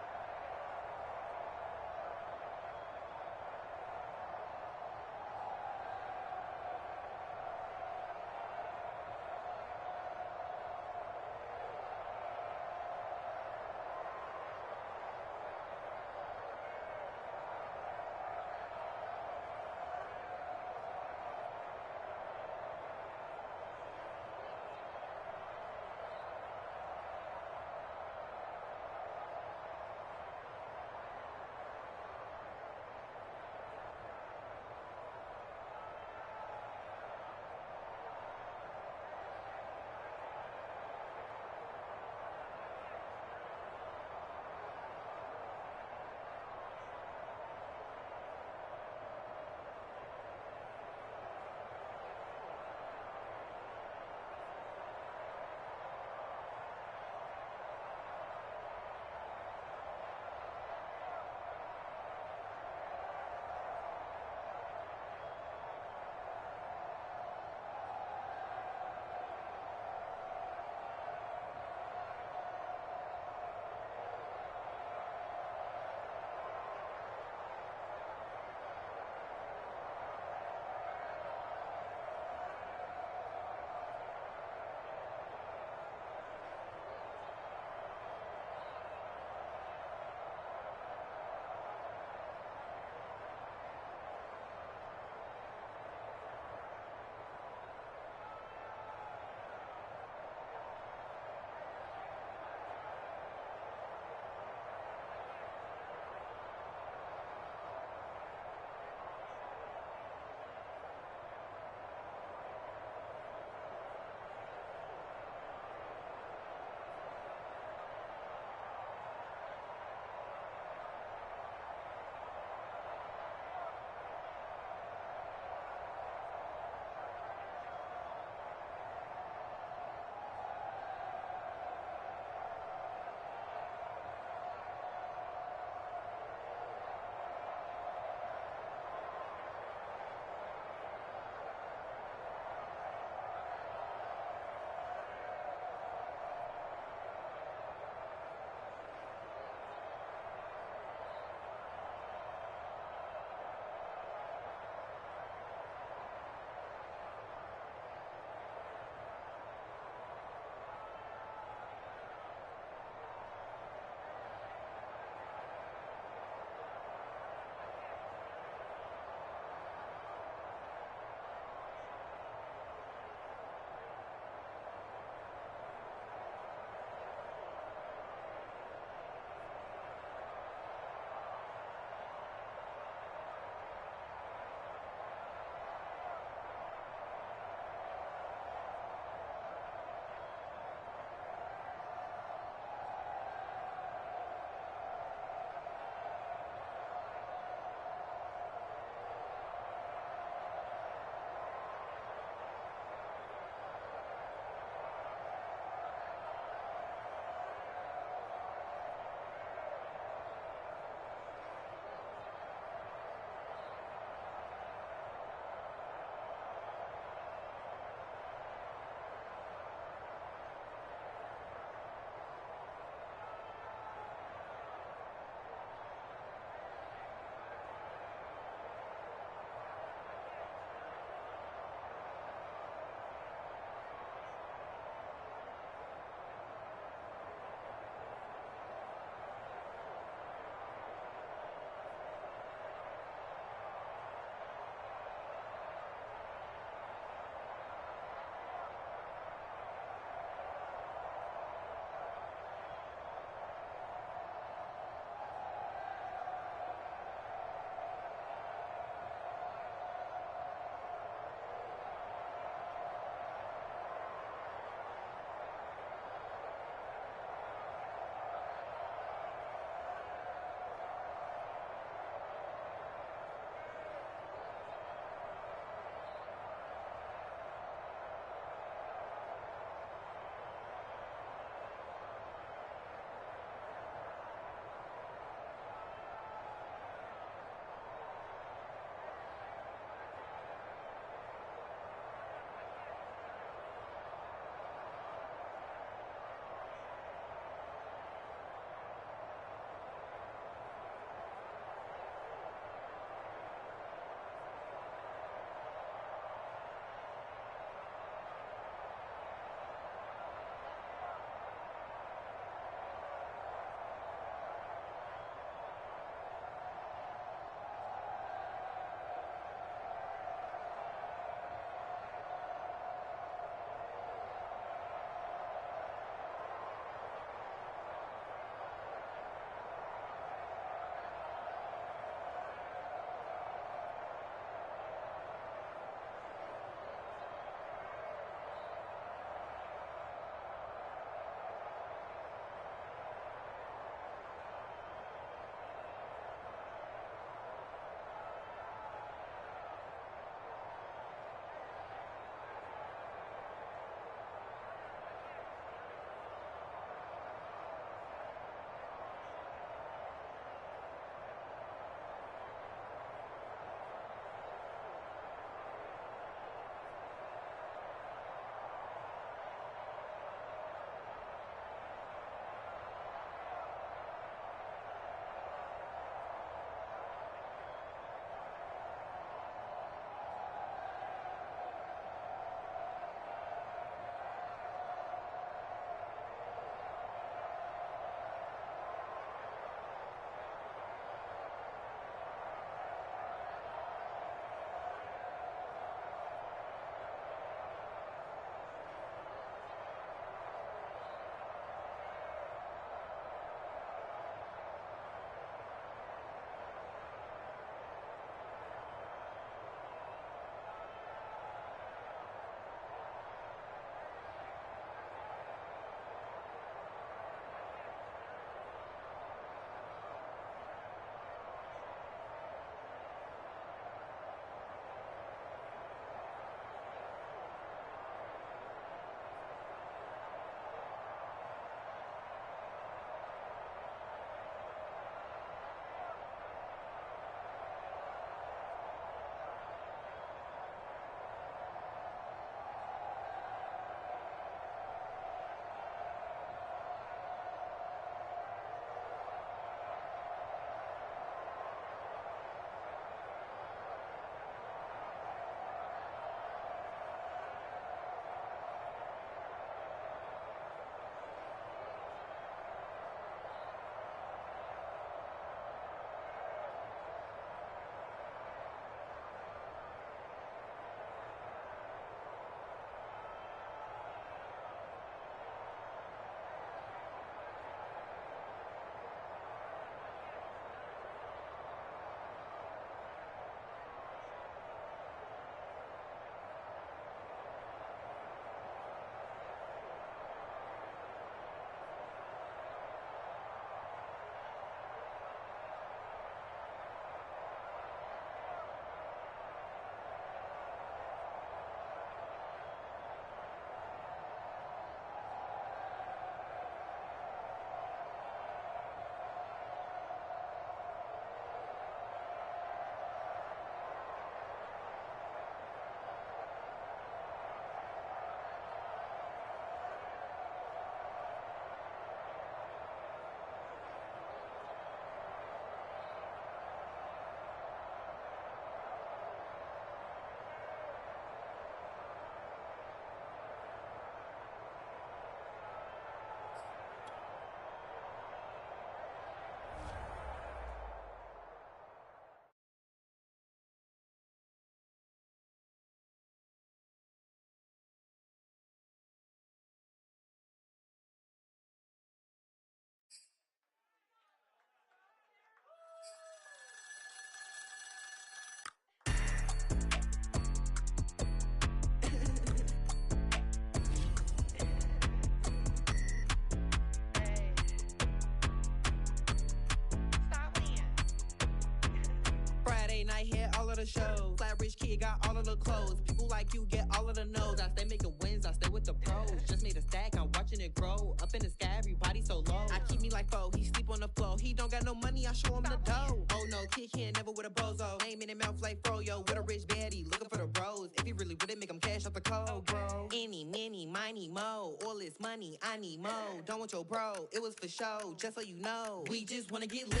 late night, hit all of the shows. Flat rich kid got all of the clothes. People like you get all of the no's. I stay making wins, I stay with the pros. Just made a stack, I'm watching it grow. Up in the sky, everybody so low. I keep me like foe, he sleep on the floor. He don't got no money, I show him the dough. Oh no, kid can't never with a bozo. Aim in the mouth like froyo. With a rich baddie, looking for the bros. If he really would it make him cash out the cold, bro. Any, many, miny, mo. All this money, I need mo. Don't want your bro, it was for show. Just so you know, we just wanna get lit.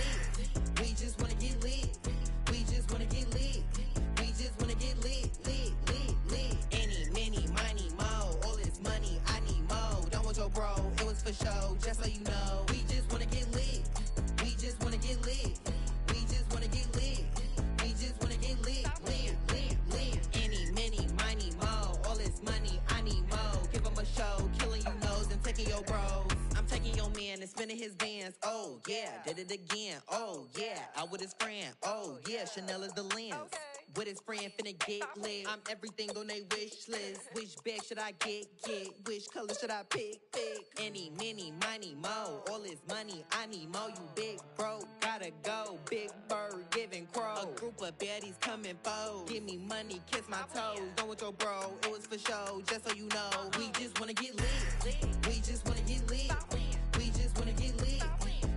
We just wanna get lit. We just wanna get lit. We just wanna get lit, lit, lit, lit. Any, many, miny, mo. All this money, I need mo. Don't want your bro, it was for show. Just so you know, we just wanna get lit. We just wanna get lit. We just wanna get lit. We just wanna get lit, lit, lit, lit. Any, many, miny, mo. All this money, I need mo. Give him a show, killing you nose and taking your bros. I'm taking your man and spinning his bands. Oh yeah, did it again. Oh yeah, out with his friend. Oh yeah, Chanel is the lens. With his friend finna get lit. I'm everything on they wish list. Which bag should I get? Which color should I pick? Any, many, miny, mo. All this money, I need mo. You big bro, gotta go. Big bird giving crow. A group of baddies coming foes. Give me money, kiss my toes. Don't want your bro, it was for show. Just so you know, we just wanna get lit. We just wanna get lit. We just wanna get lit.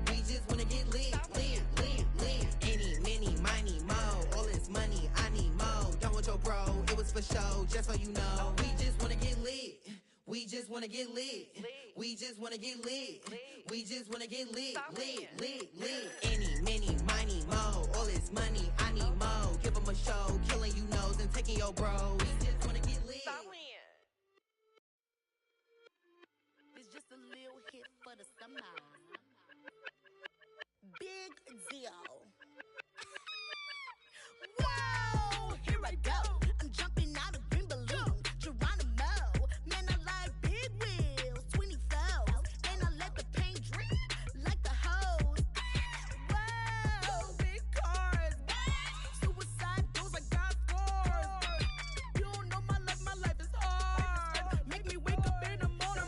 We just wanna get lit, lit, lit, lit. Any, many, miny, mo. All this money, I need mo. Don't want your bro, it was for show. Just so you know, we just wanna get lit. We just wanna get lit. We just wanna get lit. We just wanna get lit, lit, lit, lit. Any, many, miny, mo. All this money, I need mo. Give him a show, killing you nose and taking your bro. We just wanna get lit. It's just a little hit for the summer. Big deal. Whoa, here I go. I'm jumping out of green balloon. Geronimo, man, I like big wheels, 24s, and I let the paint drip like the hose. Whoa, big cars, suicide doors, I got scores. You don't know my life is hard. Make me wake up in the morning.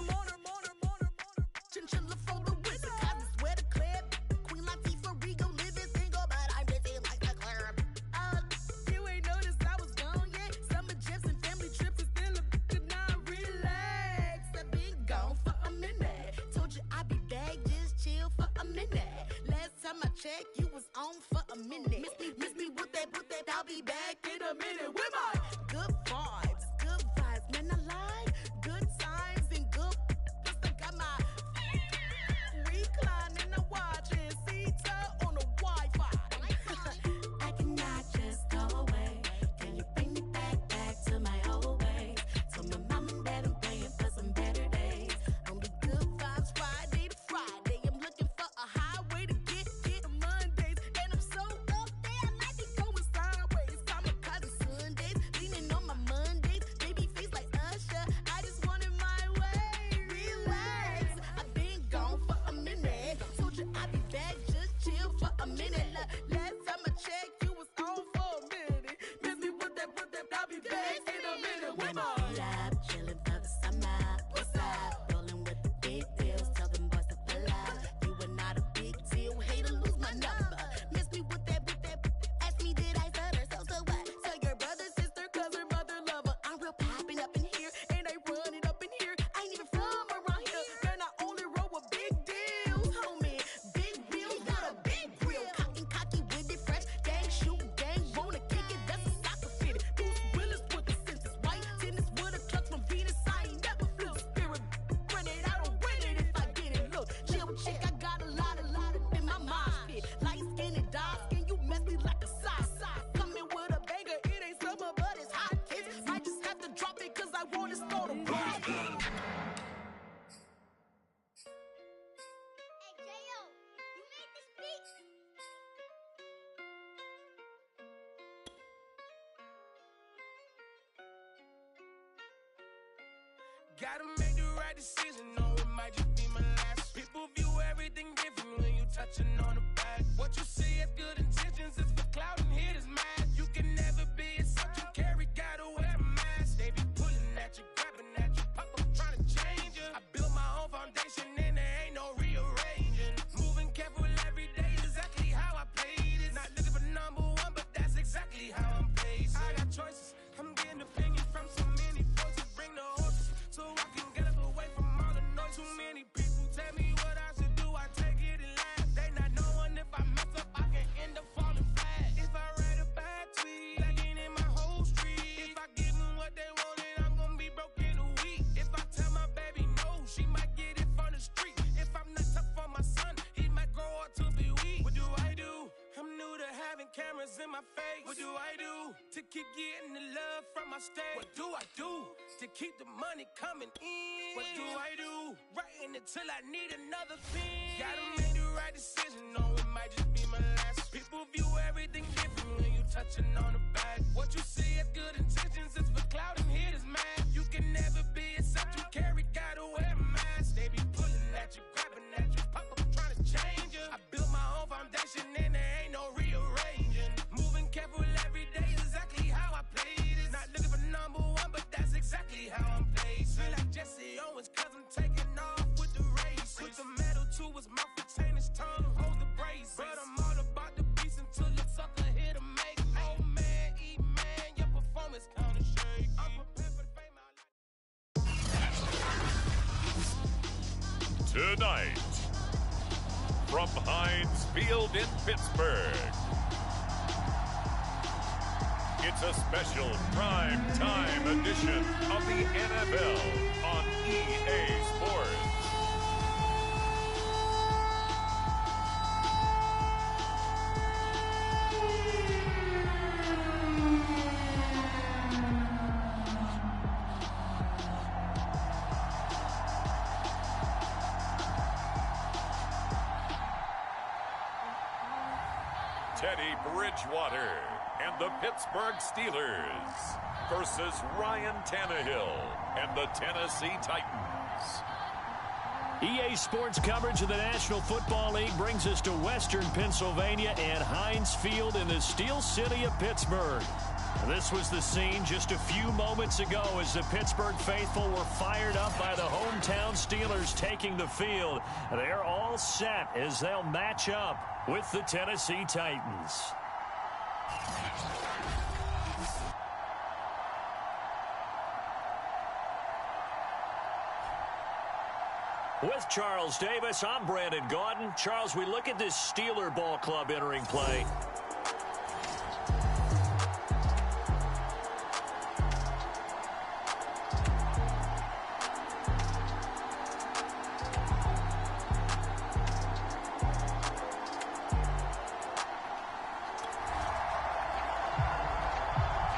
Chinchilla for the winter, cause I swear to clip. Queen Latifah, Rigo, living single, but I'm busy like the club. You ain't noticed I was gone yet. Summer jets and family trips is still a could not relax. I've been gone for a minute. Told you I'd be back, just chill for a minute. Last time I checked, you was on for a minute. Miss me with that, I'll be back in a minute. With my good vibes, man, I like good times and good. Plus I got my reclining and watching Sita on the Wi-Fi. I cannot just go away. Can you bring me back to my old ways? Told my mom and dad I'm praying for some better days. Only good vibes Friday to Friday. I'm looking for a highway to get to Mondays. And I'm so up there, I might be going sideways. Kamikaze Sundays, leaning on my Mondays. Baby face like Usher, I just want it my way. Relax, I've been gone for a minute. Told you I'd be back, just chill for a minute. Last time I checked, you was on for a minute. Miss me with that, I'll be back in a minute. With my up, chilling for the summer. What's up? Rolling with the big deals. Tell them boys to pull up. You are not a big deal. Hate to lose my number. Miss me with that. Ask me, did I stutter? So what? Tell your brother, sister, cousin, mother, lover. I'm real popping up in here, and I run it up in here. I ain't even from around here. Man, I only roll with big deals, homie. Big wheels, got a big grill. Cocky with it, fresh. Gang shoot, gang wanna kick it. That's a soccer fitted. Bruce Willis with the senses. White tennis with a clutch from Venus. I ain't never flew spirit. Run it, I don't win it if I get it. Look, chill chick, I got a lot in my mind pit. Light skin and dark skin, you messy like a sock. Coming with a banger, it ain't summer, but it's hot. Kids might just have to drop it, cause I wanna start a block. Hey, J.O., you made this beat? Gotta make the right decision, or it might just be my last. People view everything different when you touching on the back. What you see as good intentions is for clout and haters mad. You can never be a subject carry, gotta wear a mask. They be pulling at you, grabbing at you, pop up trying to change you. I built my own foundation and there ain't no rearranging. Moving careful every day, exactly how I play this. Not looking for number one, but that's exactly cameras in my face. What do I do to keep getting the love from my state? What do I do to keep the money coming in? What do I do? Writing it till I need another pen. Gotta make the right decision, no, it might just be my last. People view everything different when you touching on the back. What you see as good intentions is for cloud and hitters, man. You can never be except you carry, gotta wear a mask. They be pulling at you, grabbing at you, pop up trying to change you. I built my own foundation and there ain't no rearranging. Moving careful every day, exactly how I played it. Not looking for number one, but that's exactly how I'm placed. Feel like Jesse Owens, cause I'm taking off with the race. Put the metal to his mouth, retain his tongue, hold the brace. But I'm all about the beast until the sucker hit a make. Oh man, eat man, your performance kinda shake. I'm prepared for the fame I like. Tonight, from Heinz Field in Pittsburgh, it's a special prime time edition of the NFL on EA Sports. Teddy Bridgewater and the Pittsburgh Steelers versus Ryan Tannehill and the Tennessee Titans. EA Sports coverage of the National Football League brings us to Western Pennsylvania and Heinz Field in the Steel City of Pittsburgh. This was the scene just a few moments ago as the Pittsburgh faithful were fired up by the hometown Steelers taking the field. They're all set as they'll match up with the Tennessee Titans. With Charles Davis, I'm Brandon Gaudin. Charles, we look at this Steeler ball club entering play.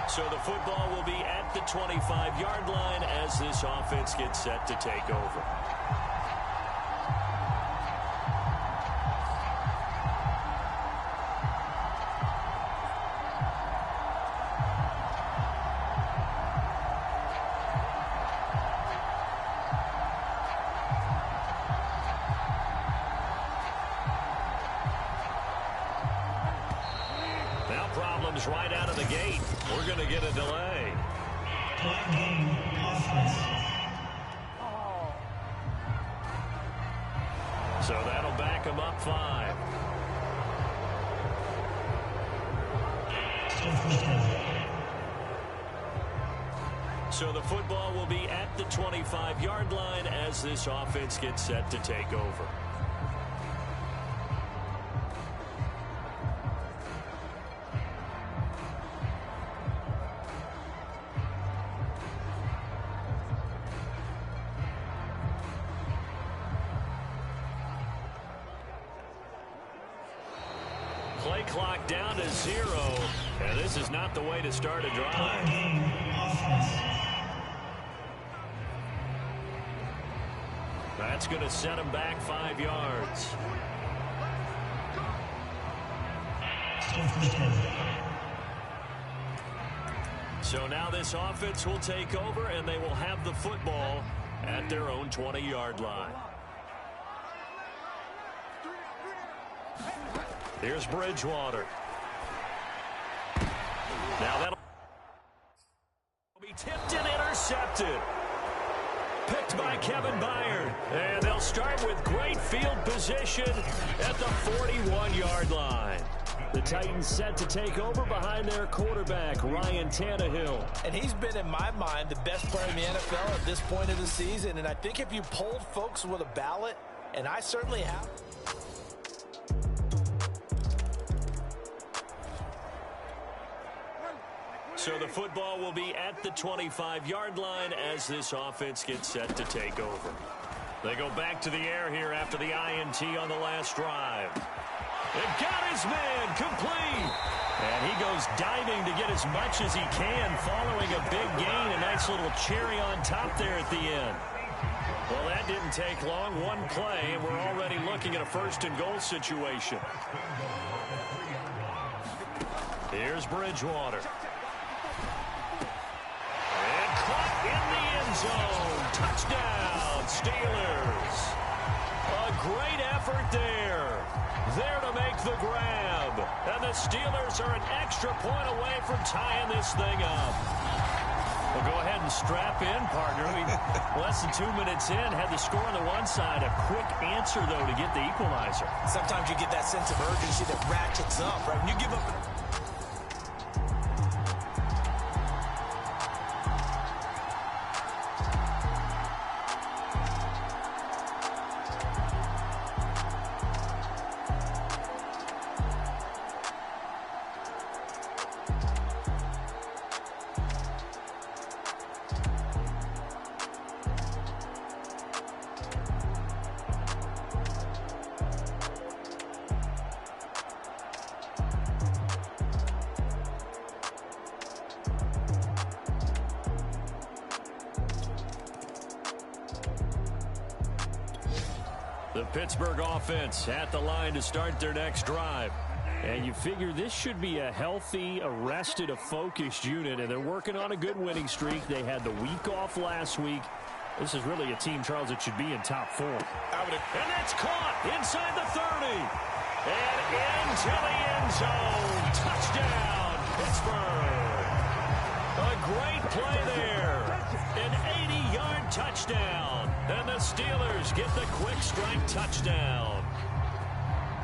So the football will be at the 25-yard line as this offense gets set to take over. Now problems right out of the gate. We're going to get a delay. So that'll back him up 5. So the football will be at the 25-yard line as this offense gets set to take over. Play clock down to 0, and this is not the way to start a drive. That's going to set him back 5 yards. So now this offense will take over, and they will have the football at their own 20-yard line. Here's Bridgewater. Now that'll be tipped and intercepted. Picked by Kevin Byard. And they'll start with great field position at the 41-yard line. The Titans set to take over behind their quarterback, Ryan Tannehill. And he's been, in my mind, the best player in the NFL at this point of the season. And I think if you polled folks with a ballot, and I certainly have. So the football will be at the 25-yard line as this offense gets set to take over. They go back to the air here after the INT on the last drive. It got his man complete. And he goes diving to get as much as he can following a big gain. A nice little cherry on top there at the end. Well, that didn't take long. One play, and we're already looking at a first-and-goal situation. Here's Bridgewater. And caught in the end zone. Touchdown, Steelers. A great effort there. There to make the grab. And the Steelers are an extra point away from tying this thing up. Well, go ahead and strap in, partner. Less than 2 minutes in, had the score on the one side. A quick answer, though, to get the equalizer. Sometimes you get that sense of urgency that ratchets up, right? When you give up... The Pittsburgh offense at the line to start their next drive. And you figure this should be a healthy, arrested, a focused unit, and they're working on a good winning streak. They had the week off last week. This is really a team, Charles, that should be in top form. And that's caught inside the 30. And into the end zone. Touchdown, Pittsburgh. A great play there. An 80-yard touchdown. And the Steelers get the quick strike touchdown.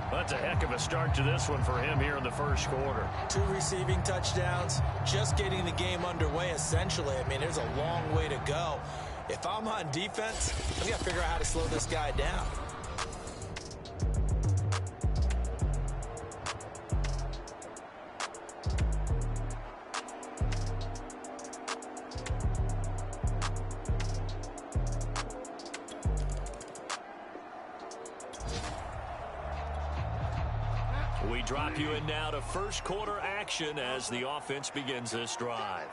That's a heck of a start to this one for him here in the first quarter. 2 receiving touchdowns, just getting the game underway, essentially. I mean, there's a long way to go. If I'm on defense, I've got to figure out how to slow this guy down. We drop you in now to first quarter action as the offense begins this drive.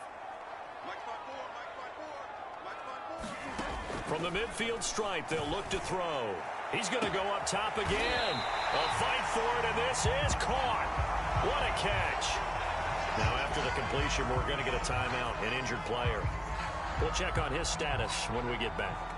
From the midfield stripe, they'll look to throw. He's going to go up top again. A fight for it, and this is caught. What a catch. Now, after the completion, we're going to get a timeout, an injured player. We'll check on his status when we get back.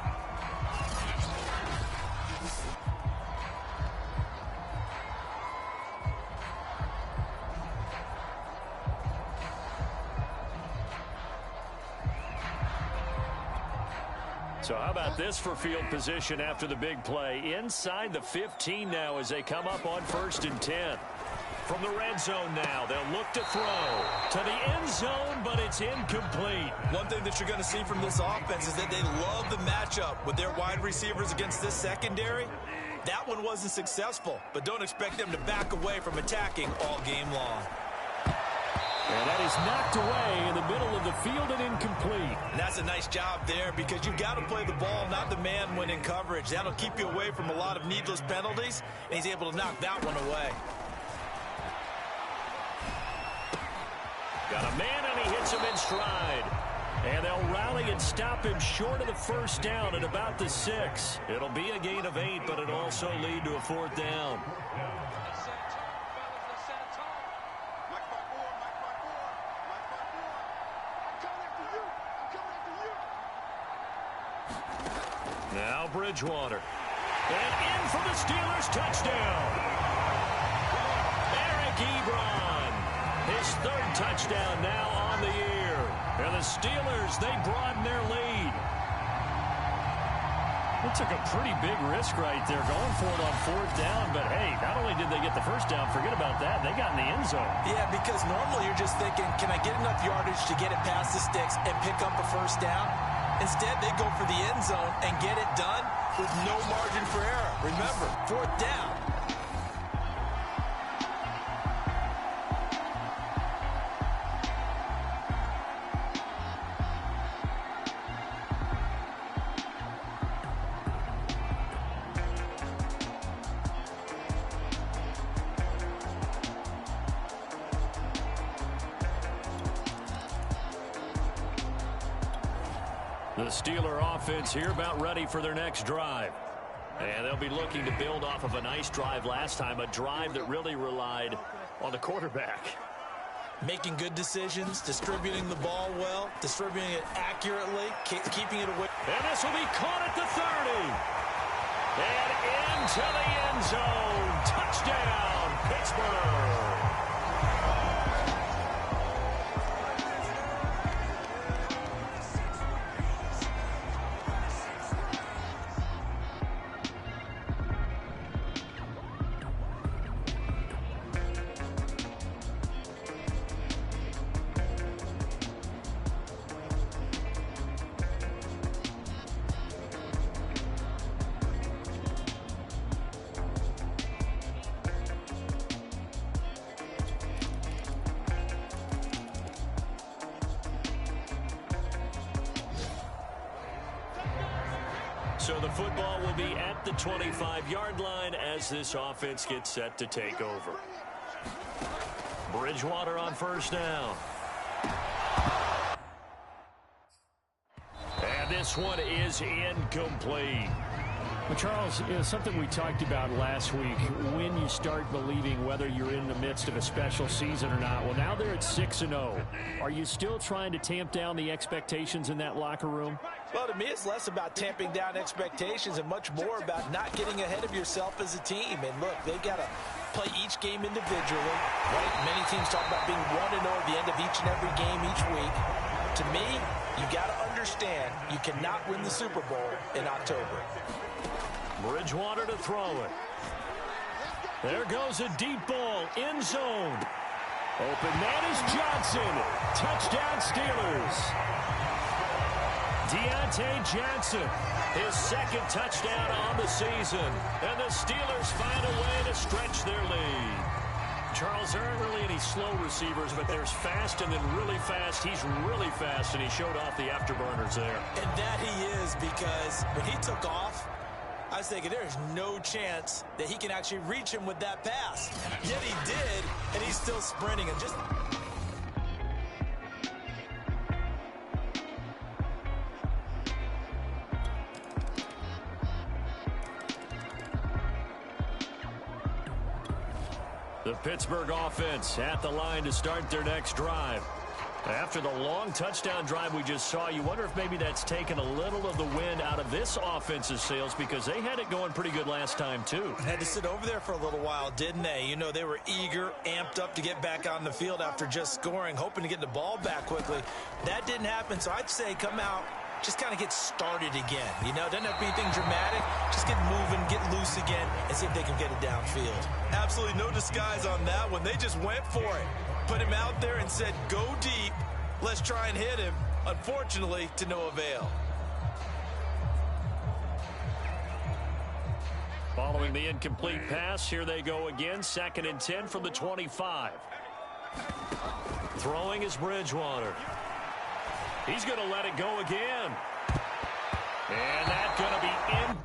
So how about this for field position after the big play? Inside the 15 now as they come up on 1st and 10. From the red zone now, they'll look to throw to the end zone, but it's incomplete. One thing that you're going to see from this offense is that they love the matchup with their wide receivers against this secondary. That one wasn't successful, but don't expect them to back away from attacking all game long. And that is knocked away in the middle of the field and incomplete. And that's a nice job there because you've got to play the ball, not the man when in coverage. That'll keep you away from a lot of needless penalties, and he's able to knock that one away. Got a man, and he hits him in stride. And they'll rally and stop him short of the first down at about the 6. It'll be a gain of 8, but it'll also lead to a 4th down. Now Bridgewater. And in for the Steelers touchdown. Eric Ebron. His 3rd touchdown now on the year. And the Steelers, they broaden their lead. They took a pretty big risk right there going for it on 4th down. But, hey, not only did they get the first down, forget about that, they got in the end zone. Yeah, because normally you're just thinking, can I get enough yardage to get it past the sticks and pick up a first down? Instead, they go for the end zone and get it done with no margin for error. Remember, 4th down. The Steeler offense here about ready for their next drive. And they'll be looking to build off of a nice drive last time, a drive that really relied on the quarterback. Making good decisions, distributing the ball well, distributing it accurately, keeping it away. And this will be caught at the 30. And into the end zone. Touchdown, Pittsburgh. So the football will be at the 25-yard line as this offense gets set to take over. Bridgewater on first down. And this one is incomplete. Well, Charles, something we talked about last week, when you start believing whether you're in the midst of a special season or not. Well, now they're at 6-0. Are you still trying to tamp down the expectations in that locker room? Well, to me, it's less about tamping down expectations and much more about not getting ahead of yourself as a team. And look, they've got to play each game individually, right? Many teams talk about being 1-0 at the end of each and every game each week. To me, you got to understand you cannot win the Super Bowl in October. Bridgewater to throw it. There goes a deep ball, end zone. Open man is Johnson. Touchdown Steelers. Deontay Johnson, his second touchdown on the season. And the Steelers find a way to stretch their lead. Charles, there aren't really any slow receivers, but there's fast and then really fast. He's really fast, and he showed off the afterburners there. And that he is, because when he took off, I was thinking there's no chance that he can actually reach him with that pass. Yet he did, and he's still sprinting. And just the Pittsburgh offense at the line to start their next drive. After the long touchdown drive we just saw, you wonder if maybe that's taken a little of the wind out of this offense's sails, because they had it going pretty good last time, too. Had to sit over there for a little while, didn't they? You know, they were eager, amped up to get back on the field after just scoring, hoping to get the ball back quickly. That didn't happen, so I'd say come out, just kind of get started again. You know, doesn't have to be anything dramatic. Just get moving, get loose again, and see if they can get it downfield. Absolutely no disguise on that one. They just went for it. Put him out there and said, go deep. Let's try and hit him. Unfortunately, to no avail. Following the incomplete pass, here they go again. 2nd and 10 from the 25. Throwing is Bridgewater. He's going to let it go again. And that's going to be in.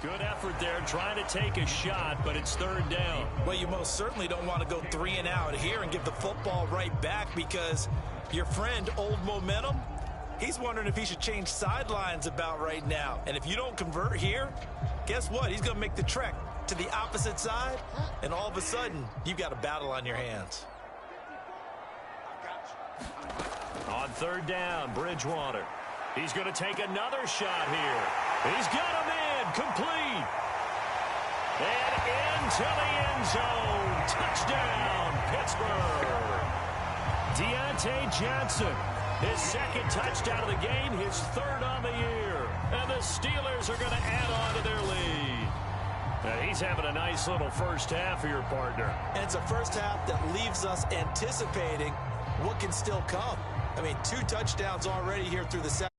Good effort there, trying to take a shot, but it's third down. Well, you most certainly don't want to go 3 and out here and give the football right back, because your friend, Old Momentum, he's wondering if he should change sidelines about right now. And if you don't convert here, guess what? He's going to make the trek to the opposite side, and all of a sudden, you've got a battle on your hands. On third down, Bridgewater. He's going to take another shot here. He's got him in, complete. And into the end zone. Touchdown, Pittsburgh. Deontay Johnson, his second touchdown of the game, his third on the year. And the Steelers are going to add on to their lead. Now, he's having a nice little first half for your partner. And it's a first half that leaves us anticipating what can still come. I mean, 2 touchdowns already here through the second.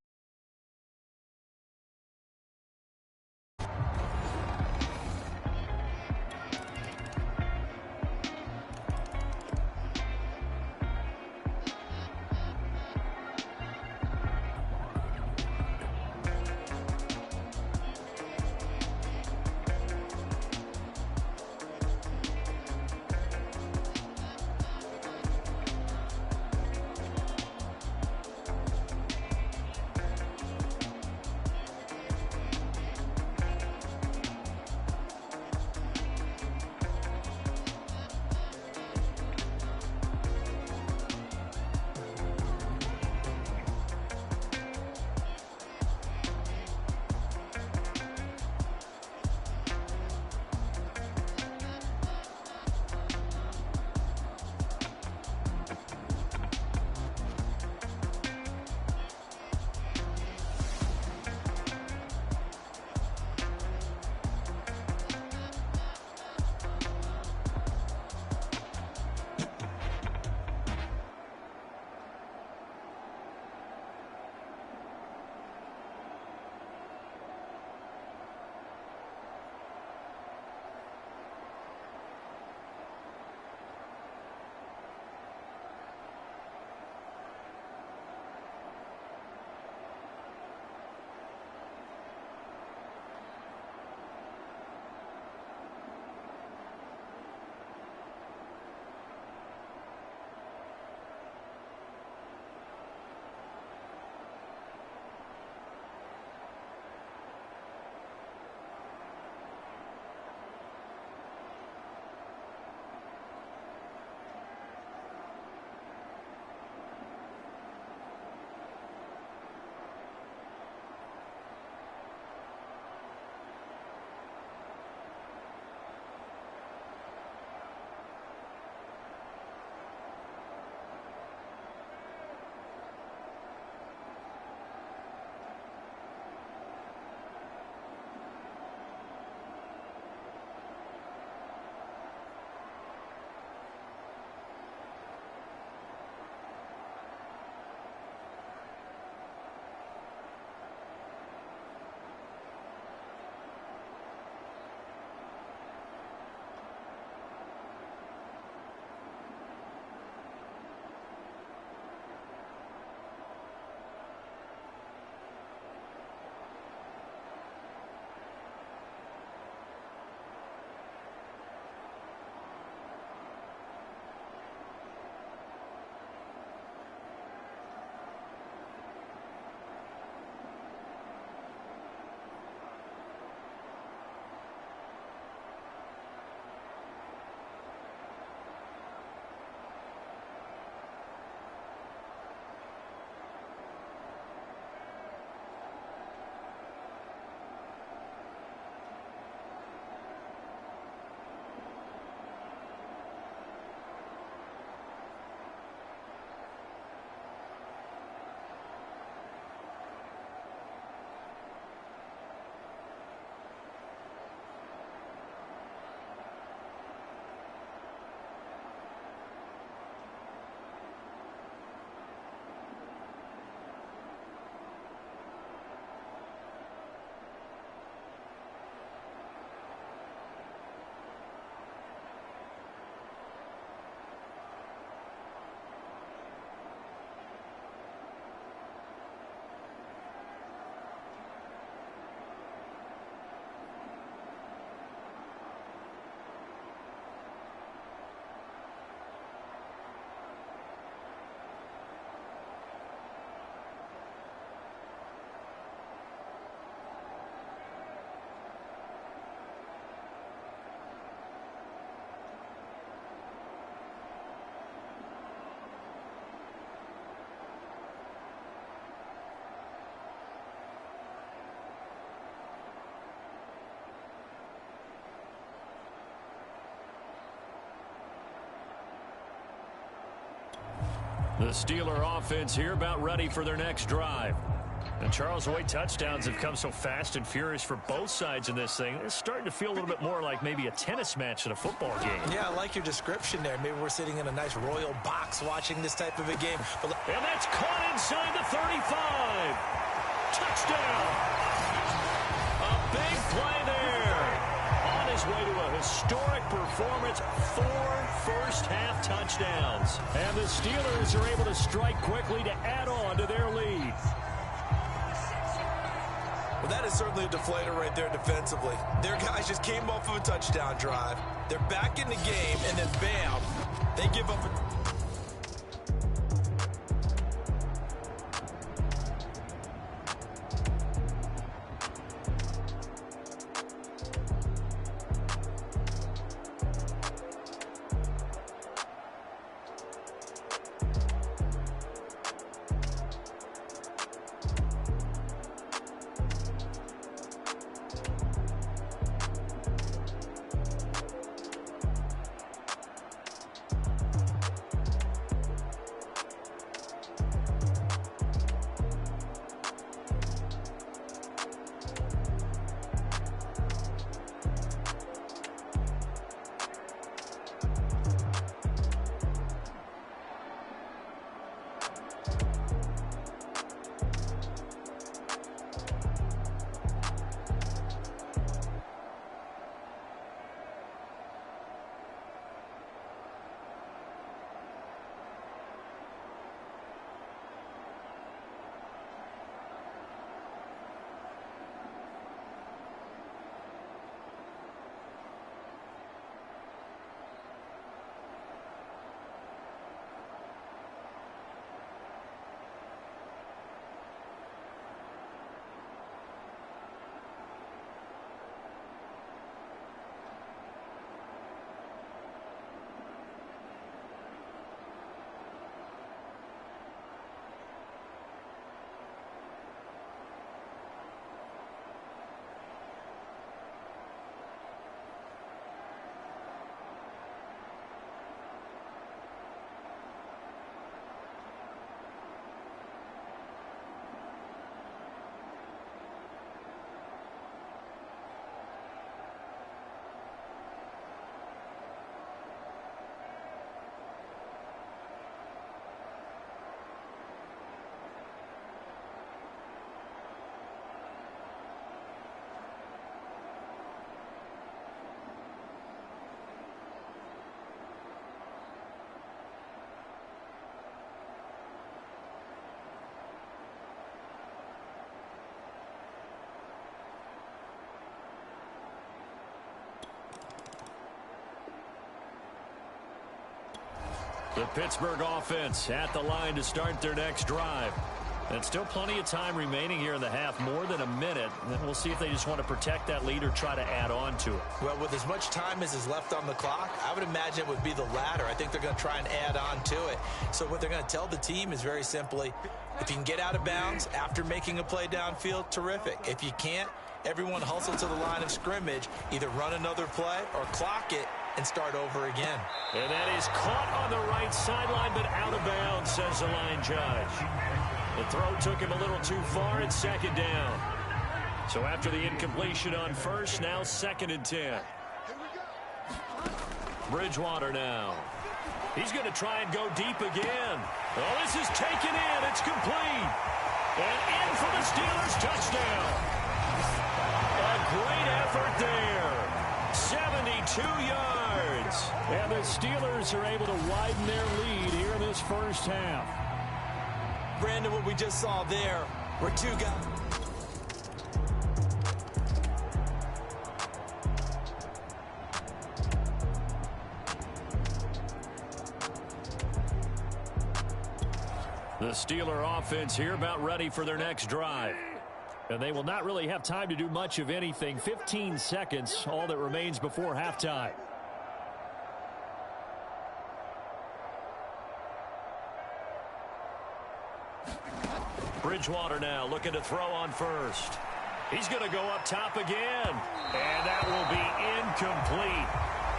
The Steeler offense here about ready for their next drive. And Charles, the way touchdowns have come so fast and furious for both sides in this thing, it's starting to feel a little bit more like maybe a tennis match than a football game. Yeah, I like your description there. Maybe we're sitting in a nice royal box watching this type of a game. And that's caught inside the 35. Touchdown. A big play there. On his way to a historic performance, 4 first-half touchdowns. And the Steelers are able to strike quickly to add on to their lead. Well, that is certainly a deflator right there defensively. Their guys just came off of a touchdown drive. They're back in the game, and then bam, they give up a... The Pittsburgh offense at the line to start their next drive. And still plenty of time remaining here in the half, more than a minute. And then we'll see if they just want to protect that lead or try to add on to it. Well, with as much time as is left on the clock, I would imagine it would be the latter. I think they're going to try and add on to it. So what they're going to tell the team is very simply, if you can get out of bounds after making a play downfield, terrific. If you can't, everyone hustle to the line of scrimmage, either run another play or clock it and start over again. And that is caught on the right sideline, but out of bounds, says the line judge. The throw took him a little too far. It's second down. So after the incompletion on first, now 2nd and 10. Bridgewater now. He's going to try and go deep again. Oh, this is taken in. It's complete. And in for the Steelers touchdown. A great effort there. 72 yards. And the Steelers are able to widen their lead here in this first half. Brandon, what we just saw there were two guys. The Steeler offense here about ready for their next drive. And they will not really have time to do much of anything. 15 seconds, all that remains before halftime. Bridgewater now looking to throw on first. He's going to go up top again. And that will be incomplete.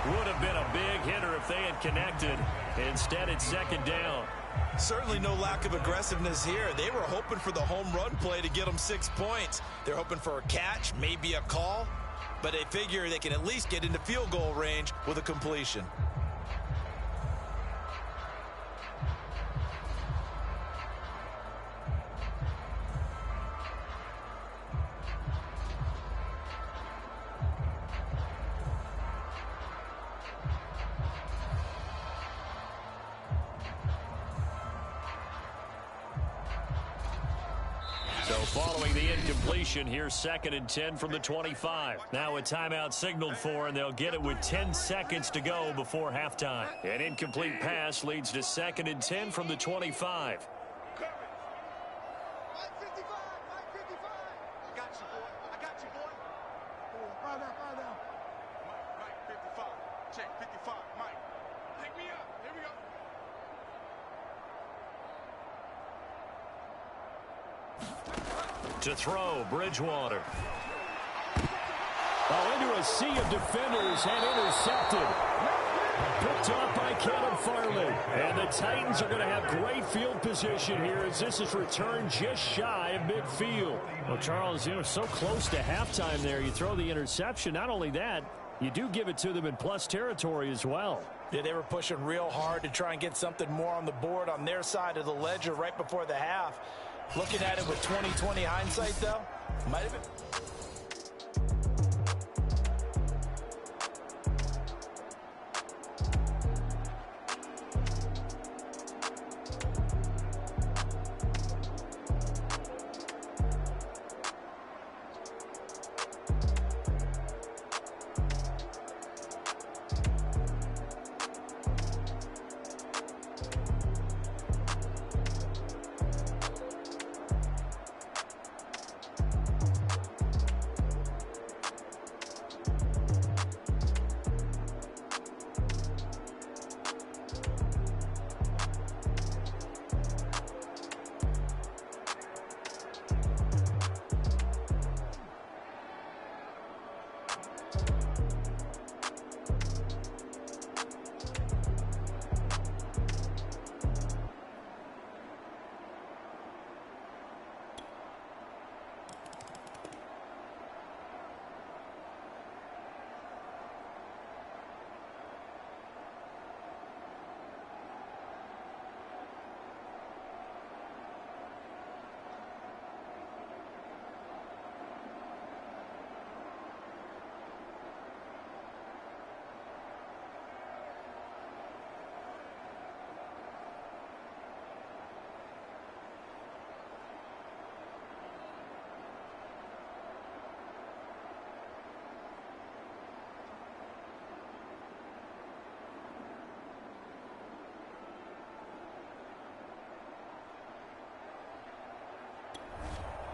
Would have been a big hitter if they had connected. Instead, it's second down. Certainly no lack of aggressiveness here. They were hoping for the home run play to get them 6 points. They're hoping for a catch, maybe a call, but they figure they can at least get into field goal range with a completion. So following the incompletion, here's 2nd and 10 from the 25. Now a timeout signaled for, and they'll get it with 10 seconds to go before halftime. An incomplete pass leads to 2nd and 10 from the 25. To throw, Bridgewater. Into a sea of defenders and intercepted. Picked off by Caleb Farley. And the Titans are going to have great field position here as this is returned just shy of midfield. Well, Charles, you were so close to halftime there. You throw the interception. Not only that, you do give it to them in plus territory as well. Yeah, they were pushing real hard to try and get something more on the board on their side of the ledger right before the half. Looking at it with 20/20 hindsight, though, might have been.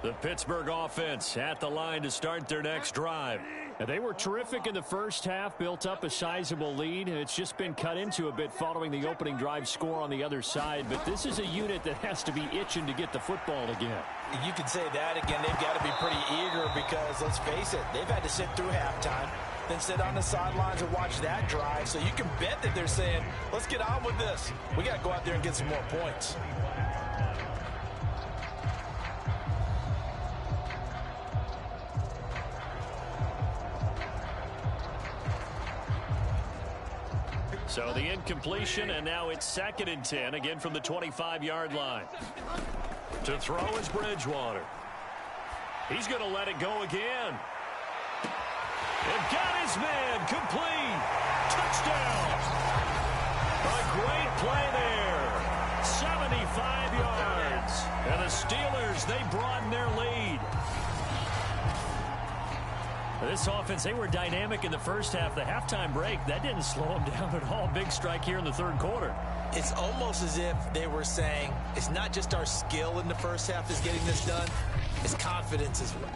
The Pittsburgh offense at the line to start their next drive. And they were terrific in the first half, built up a sizable lead, and it's just been cut into a bit following the opening drive score on the other side. But this is a unit that has to be itching to get the football again. You can say that again. They've got to be pretty eager because, let's face it, they've had to sit through halftime, then sit on the sidelines and watch that drive. So you can bet that they're saying, let's get on with this. We got to go out there and get some more points. So the incompletion, and now it's 2nd and 10, again from the 25-yard line. To throw is Bridgewater. He's going to let it go again. And got his man complete. Touchdown. A great play there. 75 yards. And the Steelers, they broaden their lead. This offense, they were dynamic in the first half. The halftime break, that didn't slow them down at all. Big strike here in the third quarter. It's almost as if they were saying, it's not just our skill in the first half that's getting this done, it's confidence as well.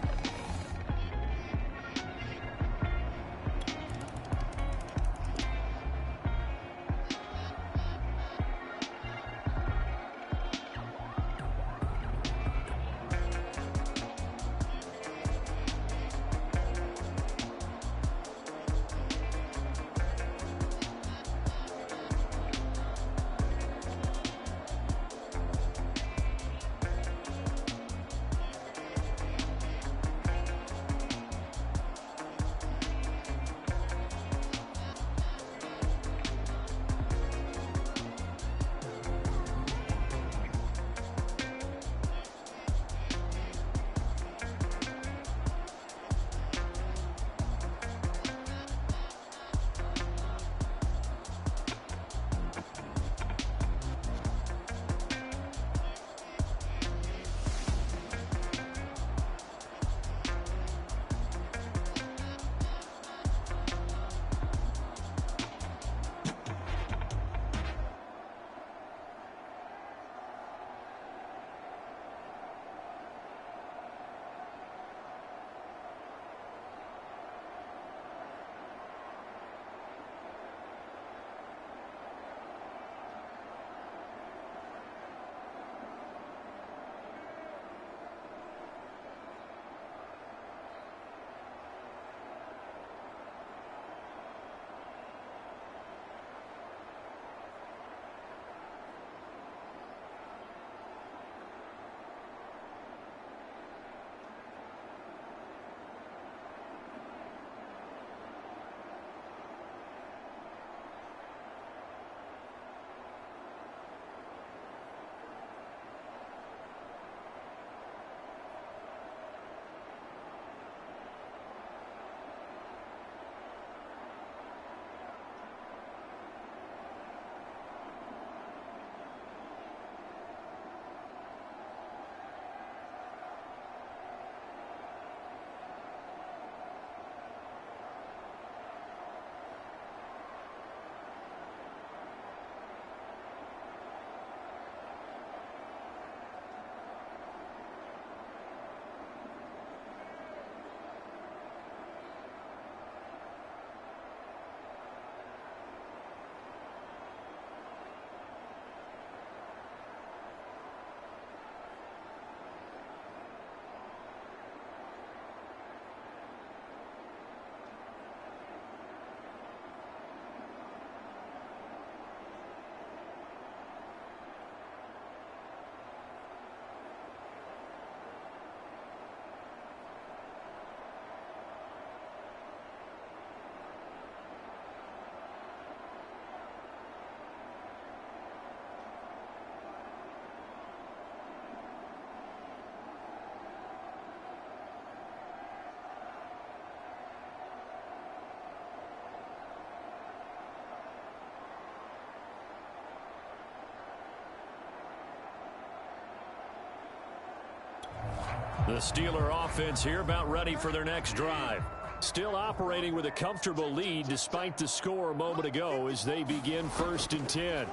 The Steeler offense here about ready for their next drive. Still operating with a comfortable lead despite the score a moment ago as they begin 1st and 10.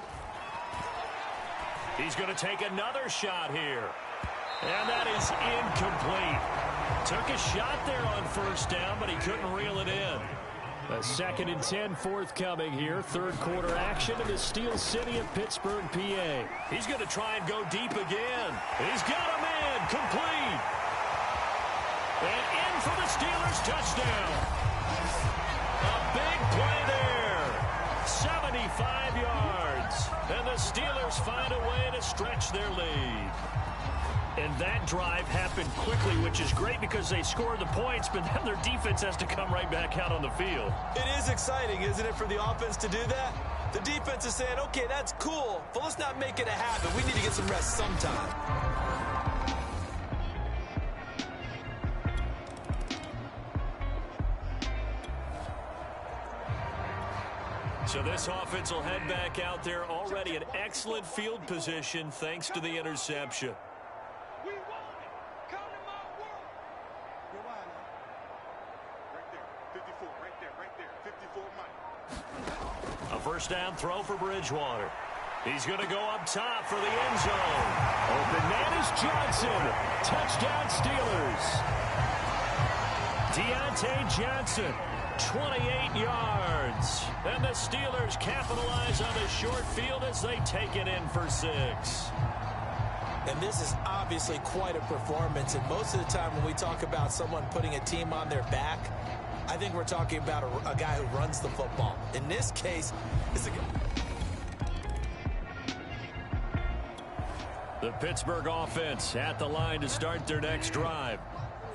He's going to take another shot here. And that is incomplete. Took a shot there on 1st down, but he couldn't reel it in. A 2nd and 10 forthcoming here. 3rd quarter action in the Steel City of Pittsburgh, PA. He's going to try and go deep again. He's got him in. Complete. And in for the Steelers touchdown. A big play there. 75 yards. And the Steelers find a way to stretch their lead. And that drive happened quickly, which is great because they scored the points, but then their defense has to come right back out on the field. It is exciting, isn't it, for the offense to do that? The defense is saying, okay, that's cool, but let's not make it a habit. We need to get some rest sometime. So this offense will head back out there already in excellent field position thanks to the interception. A 1st down throw for Bridgewater. He's going to go up top for the end zone. Open man is Johnson. Touchdown Steelers. Deontay Johnson, 28 yards. And the Steelers capitalize on the short field as they take it in for 6. And this is obviously quite a performance. And most of the time when we talk about someone putting a team on their back, I think we're talking about a guy who runs the football. In this case, it's the Pittsburgh offense at the line to start their next drive.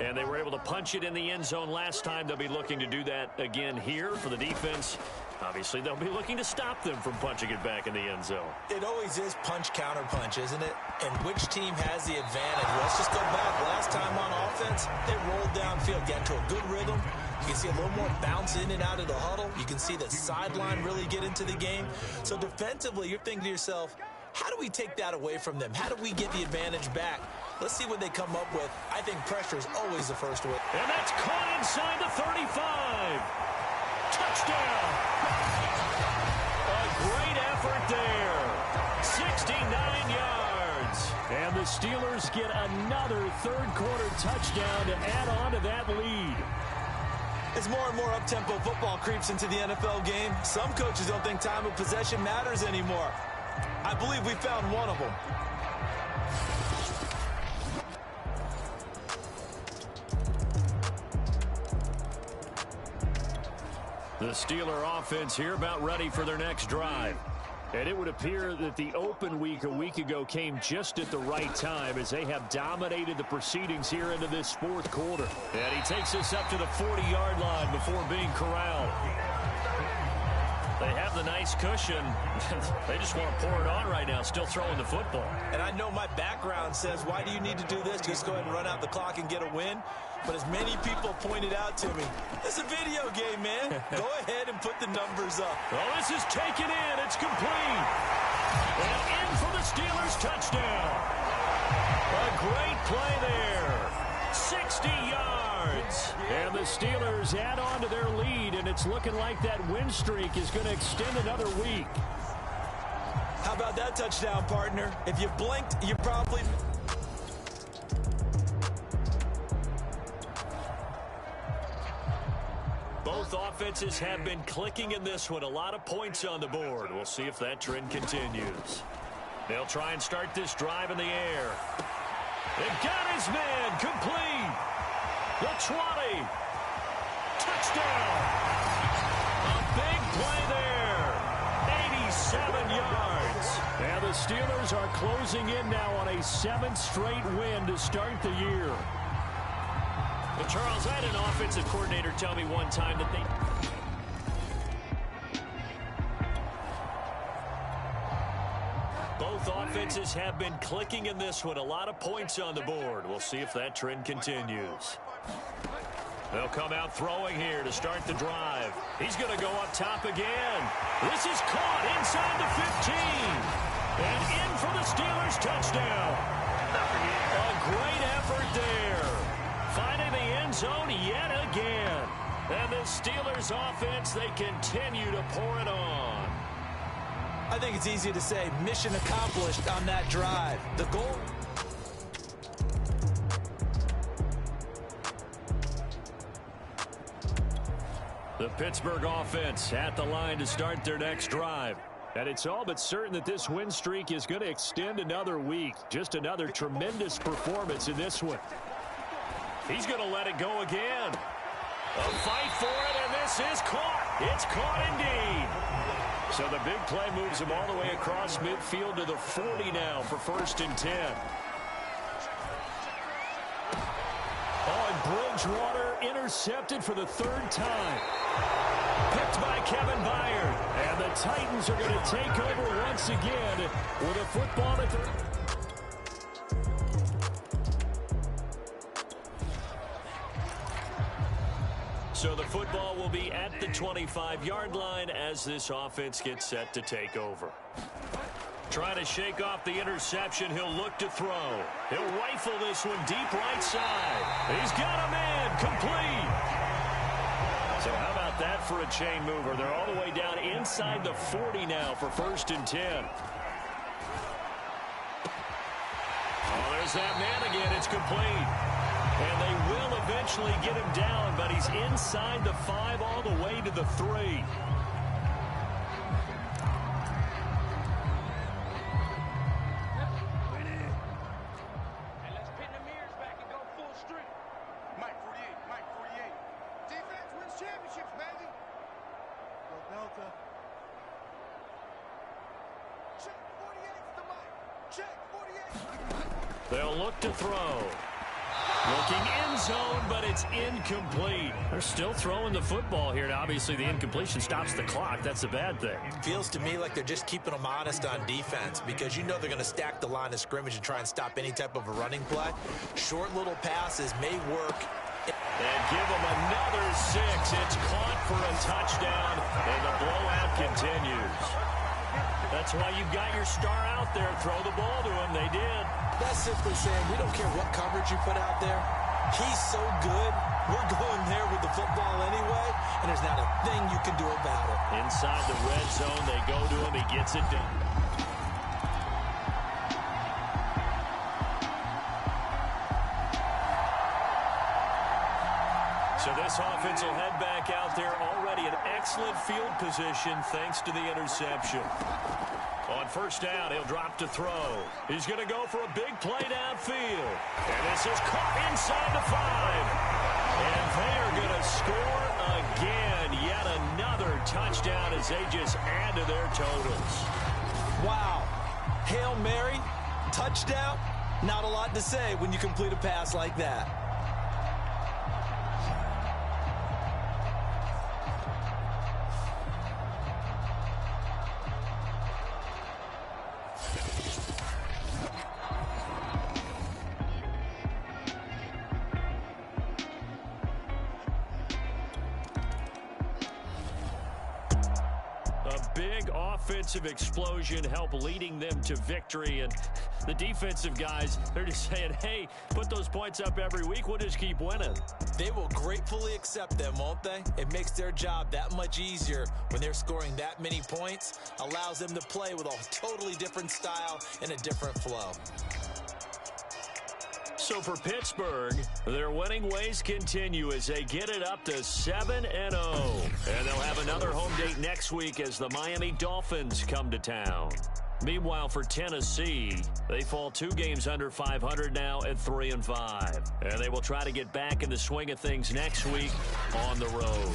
And they were able to punch it in the end zone last time. They'll be looking to do that again here for the defense. Obviously, they'll be looking to stop them from punching it back in the end zone. It always is punch, counter punch, isn't it? And which team has the advantage? Let's just go back. Last time on offense, they rolled downfield, got into a good rhythm. You can see a little more bounce in and out of the huddle. You can see the sideline really get into the game. So defensively, you're thinking to yourself, how do we take that away from them? How do we get the advantage back? Let's see what they come up with. I think pressure is always the first way. And that's caught inside the 35. Touchdown. A great effort there. 69 yards. And the Steelers get another 3rd quarter touchdown to add on to that lead. As more and more up-tempo football creeps into the NFL game, some coaches don't think time of possession matters anymore. I believe we found one of them. The Steeler offense here about ready for their next drive. And it would appear that the open week a week ago came just at the right time as they have dominated the proceedings here into this 4th quarter. And he takes us up to the 40-yard line before being corralled. They have the nice cushion. They just want to pour it on right now, still throwing the football. And I know my background says, why do you need to do this? Just go ahead and run out the clock and get a win. But as many people pointed out to me, it's a video game, man. Go ahead and put the numbers up. Oh, this is taken in. It's complete. And in for the Steelers touchdown. A great play there. 60 yards. And the Steelers add on to their lead, and it's looking like that win streak is going to extend another week. How about that touchdown, partner? If you blinked, you probably... Both offenses have been clicking in this one. A lot of points on the board. We'll see if that trend continues. They'll try and start this drive in the air. They've got his man complete. The 20. Touchdown. A big play there. 87 yards. And the Steelers are closing in now on a 7th straight win to start the year. Well, Charles, I had an offensive coordinator tell me one time that both offenses have been clicking in this one. A lot of points on the board. We'll see if that trend continues. They'll come out throwing here to start the drive. He's going to go up top again. This is caught inside the 15. And in for the Steelers touchdown. A great effort there. zone yet again. And the Steelers offense, they continue to pour it on. I think it's easy to say mission accomplished on that drive. The goal... The Pittsburgh offense at the line to start their next drive. And it's all but certain that this win streak is going to extend another week. Just another tremendous performance in this one. He's going to let it go again. A fight for it, and this is caught. It's caught indeed. So the big play moves him all the way across midfield to the 40 now for 1st and 10. Oh, and Bridgewater intercepted for the 3rd time. Picked by Kevin Byard. And the Titans are going to take over once again with a football at the... So the football will be at the 25-yard line as this offense gets set to take over. Trying to shake off the interception. He'll look to throw. He'll rifle this one deep right side. He's got him in. Complete. So how about that for a chain mover? They're all the way down inside the 40 now for 1st and 10. Oh, there's that man again. It's complete. And they will eventually get him down, but he's inside the 5 all the way to the 3. They'll look to throw. Looking end zone, but it's incomplete. They're still throwing the football here. Now, obviously, the incompletion stops the clock. That's a bad thing. Feels to me like they're just keeping them honest on defense because you know they're going to stack the line of scrimmage and try and stop any type of a running play. Short little passes may work. And give them another 6. It's caught for a touchdown, and the blowout continues. That's why you've got your star out there. Throw the ball to him. They did. That's simply saying we don't care what coverage you put out there. He's so good. We're going there with the football anyway, and there's not a thing you can do about it. Inside the red zone, they go to him. He gets it done. So this offense will head back out there already in excellent field position thanks to the interception. On 1st down, he'll drop to throw. He's going to go for a big play downfield. And this is caught inside the 5. And they are going to score again. Yet another touchdown as they just add to their totals. Wow. Hail Mary, touchdown. Not a lot to say when you complete a pass like that. Offensive explosion help leading them to victory, and the defensive guys, they're just saying, hey, put those points up every week, we'll just keep winning. They will gratefully accept them, won't they? It makes their job that much easier when they're scoring that many points, allows them to play with a totally different style and a different flow. So for Pittsburgh, their winning ways continue as they get it up to 7-0. And they'll have another home date next week as the Miami Dolphins come to town. Meanwhile, for Tennessee, they fall 2 games under 500 now at 3-5. And they will try to get back in the swing of things next week on the road.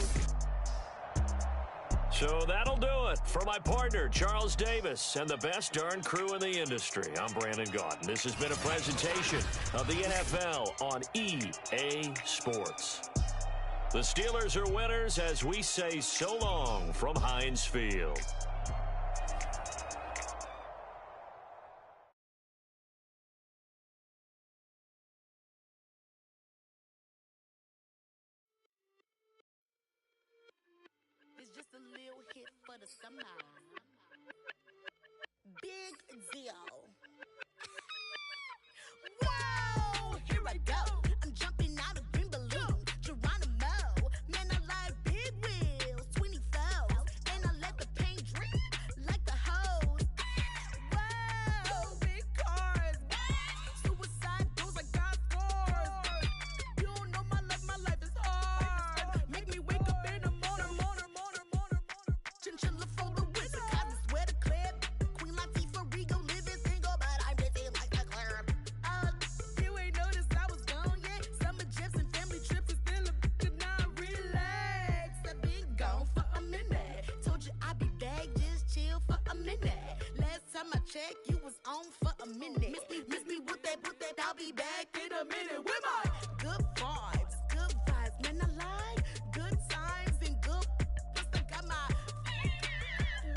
So that'll do it for my partner, Charles Davis, and the best darn crew in the industry. I'm Brandon Gaudin. This has been a presentation of the NFL on EA Sports. The Steelers are winners as we say so long from Heinz Field. Just a little hit for the summer. Big deal. Whoa, here I go. I'm jumping out of green balloon. check, you was on for a minute. Miss me with that, I'll be back in a minute with my good vibes, man, I like good times and good. Plus I got my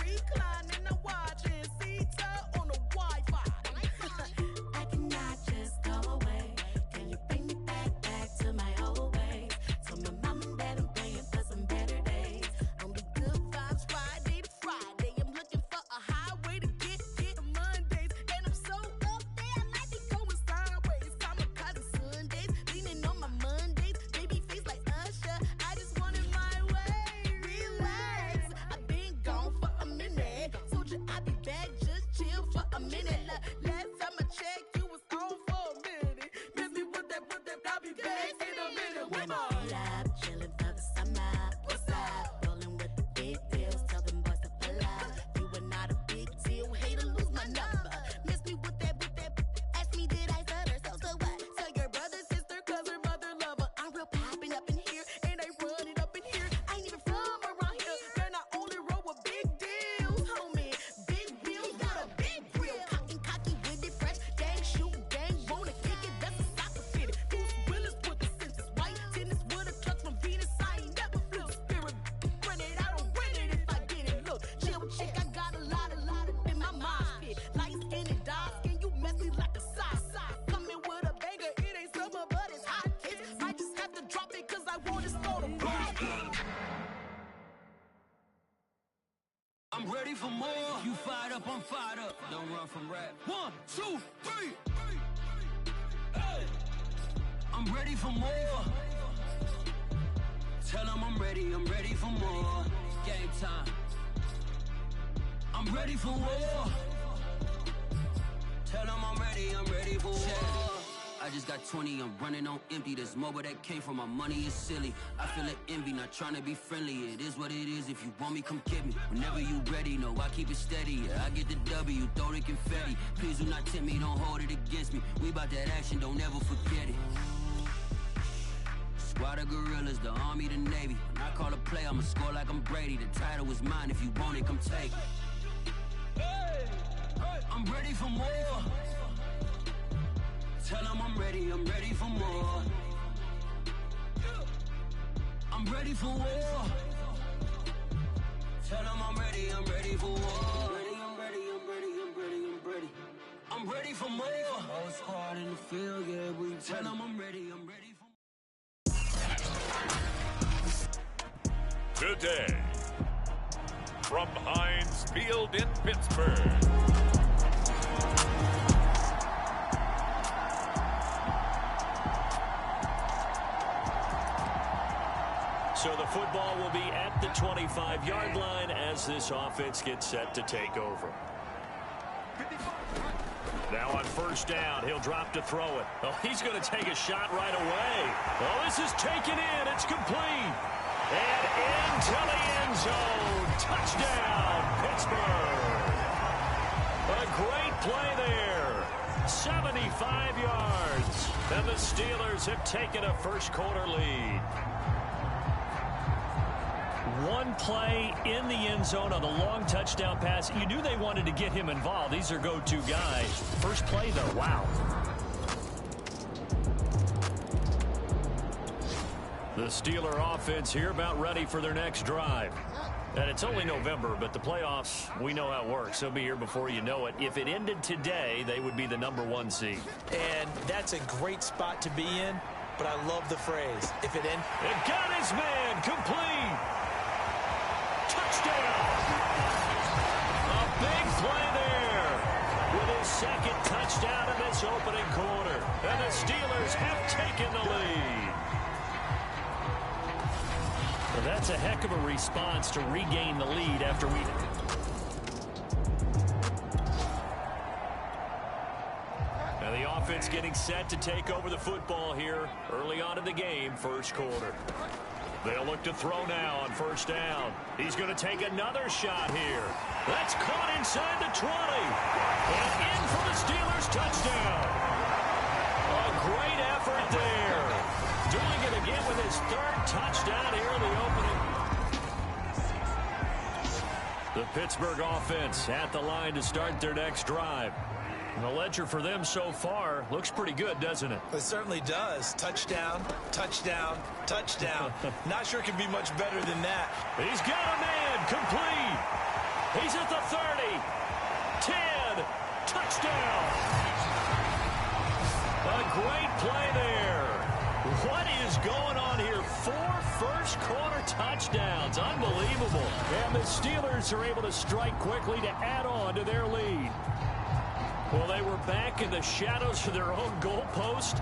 recline and I'm watching Sita on the Wi-Fi. I cannot just go away. Can you bring me back to my old ways? Told my mom and dad I'm praying for some better days. Only good vibes Friday to Friday. I'm looking for a highway to get Mondays. And I'm so up there, I might be going sideways. Kamikaze Sundays, leaning on my Mondays. Baby face like Usher, I just want it my way. Relax, I've been gone for a minute. Told you I'd be back, just chill for a minute. Last time I checked, you was on for a minute. Miss me with that, I'll be back in a minute. When I pull up, chillin' for the summer. What's up? Rollin' with the big deals, tell them boys to pull up. You are not a big deal, hate to lose my number. Miss me with that, ask me did I stutter, so what? Tell your brother, sister, cousin, mother, lover. I'm real poppin' up in here, and I run it up in here. I ain't even from around here, and I only roll with big deals, homie. Big wheels, got a big grill. Cocky with it, fresh, gang shoot, gang wanna kick it, that's a soccer fitted. Bruce Willis with the senses, white tennis with a clutch from Venus. I ain't never flip spirit. Run it, I don't win it if I get it. Look, chill chick, I got a lot in my mind pit. Light skin and dark skin, you messy like a sock. Coming with a banger, it ain't summer, but it's hot kids. Might just have to drop it, cause I want it so to block. I'm ready for more. You fired up, I'm fired up. Don't run from rap. 1, 2, 3. Hey. I'm ready for more. Tell them I'm ready for more. Game time. I'm ready for war. Tell them I'm ready for war. I just got 20, I'm running on empty. This mobile that came from my money is silly. I feel it envy, not trying to be friendly. It is what it is, if you want me, come get me. Whenever you ready, no, I keep it steady. Yeah, I get the W, throw the confetti. Please do not tempt me, don't hold it against me. We about that action, don't ever forget it. Squad of gorillas, the army, the navy. When I call a play, I'ma score like I'm Brady. The title is mine, if you want it, come take it. I'm ready for more. Tell them I'm ready for more. I'm ready for war. Tell them I'm ready for war. I'm ready. I'm ready for more. Whole squad in the field, yeah, we tell them I'm ready for more. Today, from Heinz Field in Pittsburgh. So the football will be at the 25-yard line as this offense gets set to take over. Now on first down, he'll drop to throw it. Oh, he's going to take a shot right away. Oh, this is taken in. It's complete. And into the end zone. Touchdown, Pittsburgh. A great play there. 75 yards. And the Steelers have taken a first-quarter lead. One play in the end zone on the long touchdown pass. You knew they wanted to get him involved. These are go-to guys. First play, though, wow. The Steeler offense here about ready for their next drive. And it's only November, but the playoffs, we know how it works. They'll be here before you know it. If it ended today, they would be the #1 seed. And that's a great spot to be in, but I love the phrase. If it ends... It got his man complete. Touchdown! A big play there with his second touchdown in this opening quarter. And the Steelers have taken the lead. Well, that's a heck of a response to regain the lead after we... And the offense getting set to take over the football here early on in the game, first quarter. They'll look to throw now on first down. He's going to take another shot here. That's caught inside the 20. And in for the Steelers touchdown. A great effort there. Doing it again with his third touchdown here in the opening. The Pittsburgh offense at the line to start their next drive. And the ledger for them so far looks pretty good, doesn't it? It certainly does. Touchdown, touchdown, touchdown. Not sure it can be much better than that. He's got a man, complete. He's at the 30, 10, touchdown. A great play there. What is going on here? 4 first-quarter touchdowns. Unbelievable. And the Steelers are able to strike quickly to add on to their lead. Well, they were back in the shadows of their own goalpost,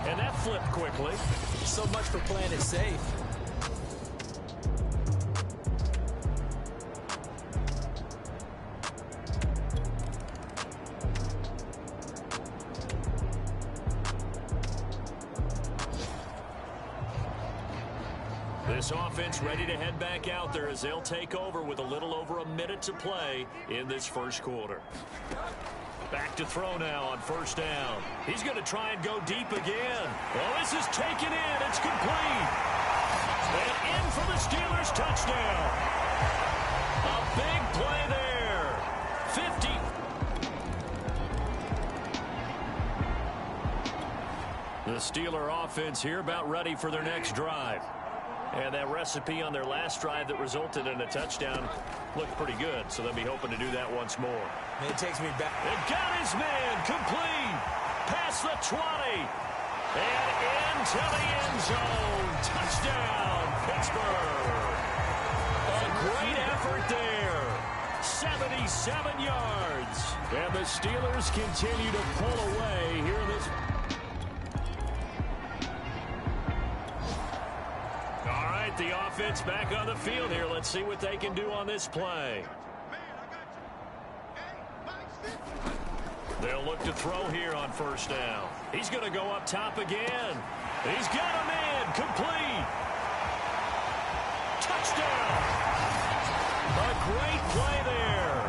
and that flipped quickly. So much for playing it safe. This offense ready to head back out there as they'll take over with a little over a minute to play in this first quarter. Back to throw now on first down. He's going to try and go deep again. Well, this is taken in. It's complete. And in for the Steelers touchdown. A big play there. 50. The Steeler offense here about ready for their next drive. And that recipe on their last drive that resulted in a touchdown looked pretty good, so they'll be hoping to do that once more. It takes me back. It got his man complete. Past the 20. And into the end zone. Touchdown, Pittsburgh. A great effort there. 77 yards. And the Steelers continue to pull away here in this. The offense back on the field here. Let's see what they can do on this play. They'll look to throw here on first down. He's going to go up top again. He's got a man complete. Touchdown. A great play there.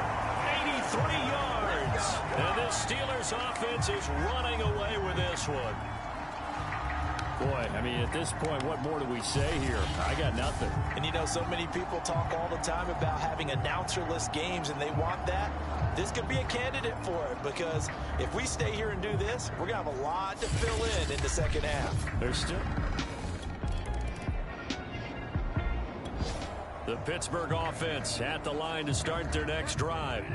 83 yards. And this Steelers offense is running away with this one. Boy, I mean, at this point, what more do we say here? I got nothing. And, you know, so many people talk all the time about having announcer-less games, and they want that. This could be a candidate for it, because if we stay here and do this, we're going to have a lot to fill in the second half. There's still... The Pittsburgh offense at the line to start their next drive.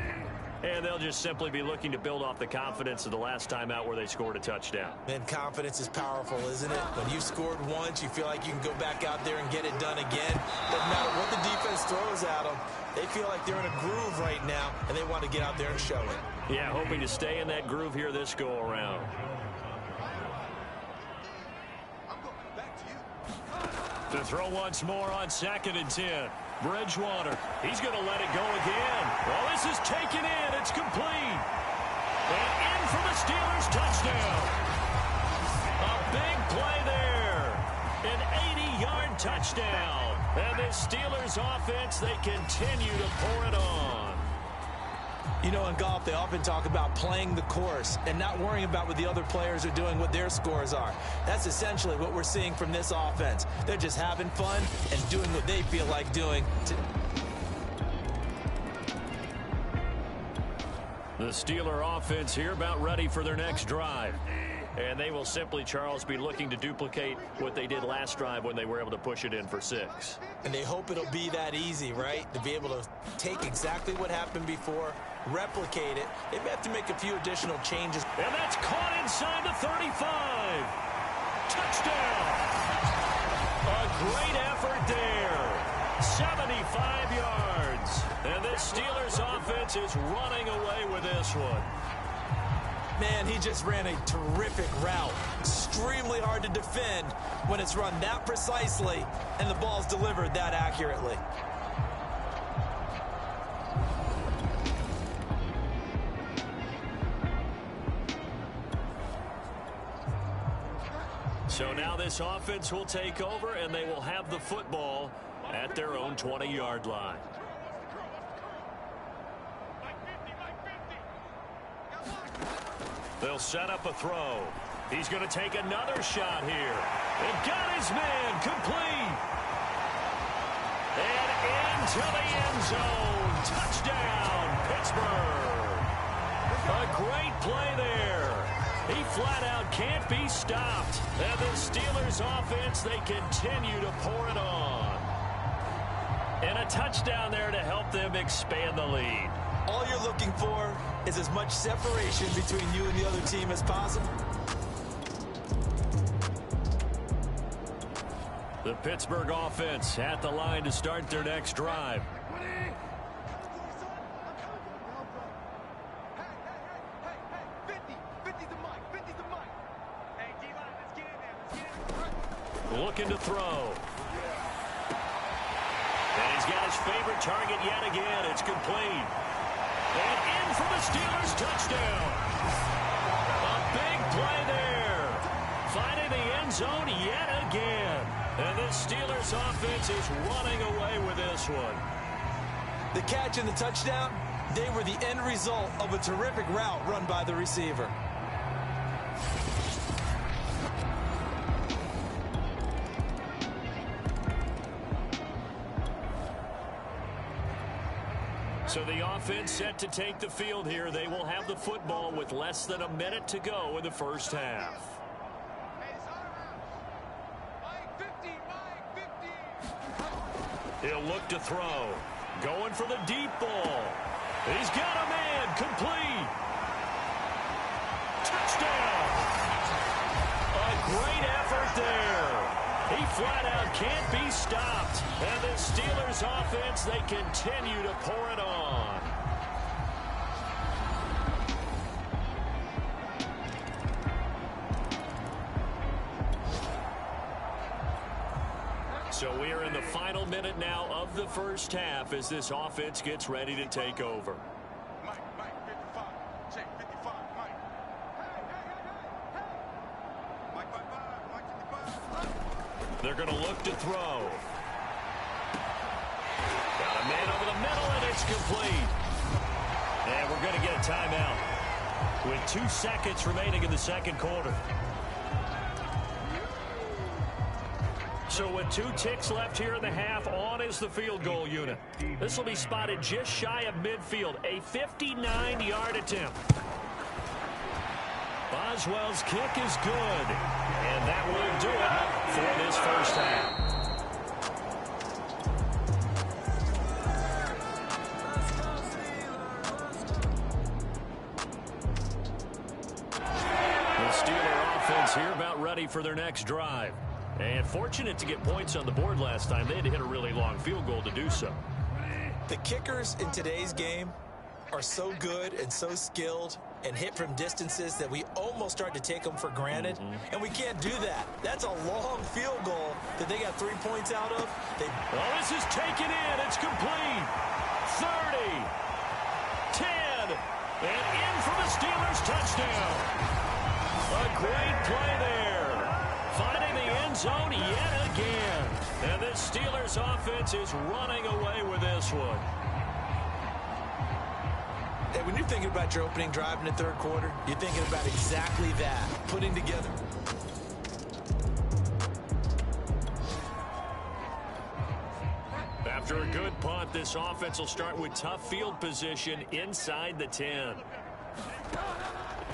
And they'll just simply be looking to build off the confidence of the last time out where they scored a touchdown. And confidence is powerful, isn't it? When you've scored once, you feel like you can go back out there and get it done again. Doesn't matter what the defense throws at them. They feel like they're in a groove right now, and they want to get out there and show it. Yeah, hoping to stay in that groove here this go-around. To throw once more on 2nd and 10. Bridgewater, he's going to let it go again. Well, this is taken in. It's complete. And in for the Steelers touchdown. A big play there. An 80-yard touchdown. And this Steelers offense, they continue to pour it on. You know, in golf, they often talk about playing the course and not worrying about what the other players are doing, what their scores are. That's essentially what we're seeing from this offense. They're just having fun and doing what they feel like doing. The Steeler offense here about ready for their next drive. And they will simply, Charles, be looking to duplicate what they did last drive when they were able to push it in for 6. And they hope it'll be that easy, right? To be able to take exactly what happened before, replicate it. They may have to make a few additional changes. And that's caught inside the 35. Touchdown. A great effort there. 75 yards. And this Steelers offense is running away with this one. Man, he just ran a terrific route. Extremely hard to defend when it's run that precisely and the ball's delivered that accurately. So now this offense will take over, and they will have the football at their own 20-yard line. They'll set up a throw. He's going to take another shot here. And got his man complete. And in into the end zone. Touchdown, Pittsburgh. A great play there. He flat out can't be stopped. And the Steelers offense, they continue to pour it on. And a touchdown there to help them expand the lead. All you're looking for is as much separation between you and the other team as possible. The Pittsburgh offense at the line to start their next drive. Looking to throw. And he's got his favorite target yet again. It's complete. And in for the Steelers touchdown. A big play there. Finding the end zone yet again. And the Steelers offense is running away with this one. The catch and the touchdown, they were the end result of a terrific route run by the receiver. So the offense set to take the field here. They will have the football with less than a minute to go in the first half. He'll look to throw. Going for the deep ball. He's got a man. Complete. Touchdown. A great effort there. He flat out can't be stopped. And the Steelers offense, they continue to pour it on. So we are in the final minute now of the first half as this offense gets ready to take over. Mike, 55. Check, 55, Mike. Mike 55. They're going to look to throw. Got a man over the middle, and it's complete. And we're going to get a timeout with 2 seconds remaining in the second quarter. So with 2 ticks left here in the half, on is the field goal unit. This will be spotted just shy of midfield, a 59-yard attempt. Boswell's kick is good, and that will do it for this first half. The Steeler offense here about ready for their next drive. And fortunate to get points on the board last time. They had to hit a really long field goal to do so. The kickers in today's game are so good and so skilled and hit from distances that we almost start to take them for granted. And we can't do that. That's a long field goal that they got 3 points out of. Well, this is taken in. It's complete. 30. 10. And in for the Steelers touchdown. A great play there. Finding the end zone yet again. And the Steelers offense is running away with this one. Hey, when you're thinking about your opening drive in the third quarter, you're thinking about exactly that, putting together. After a good punt, this offense will start with tough field position inside the 10.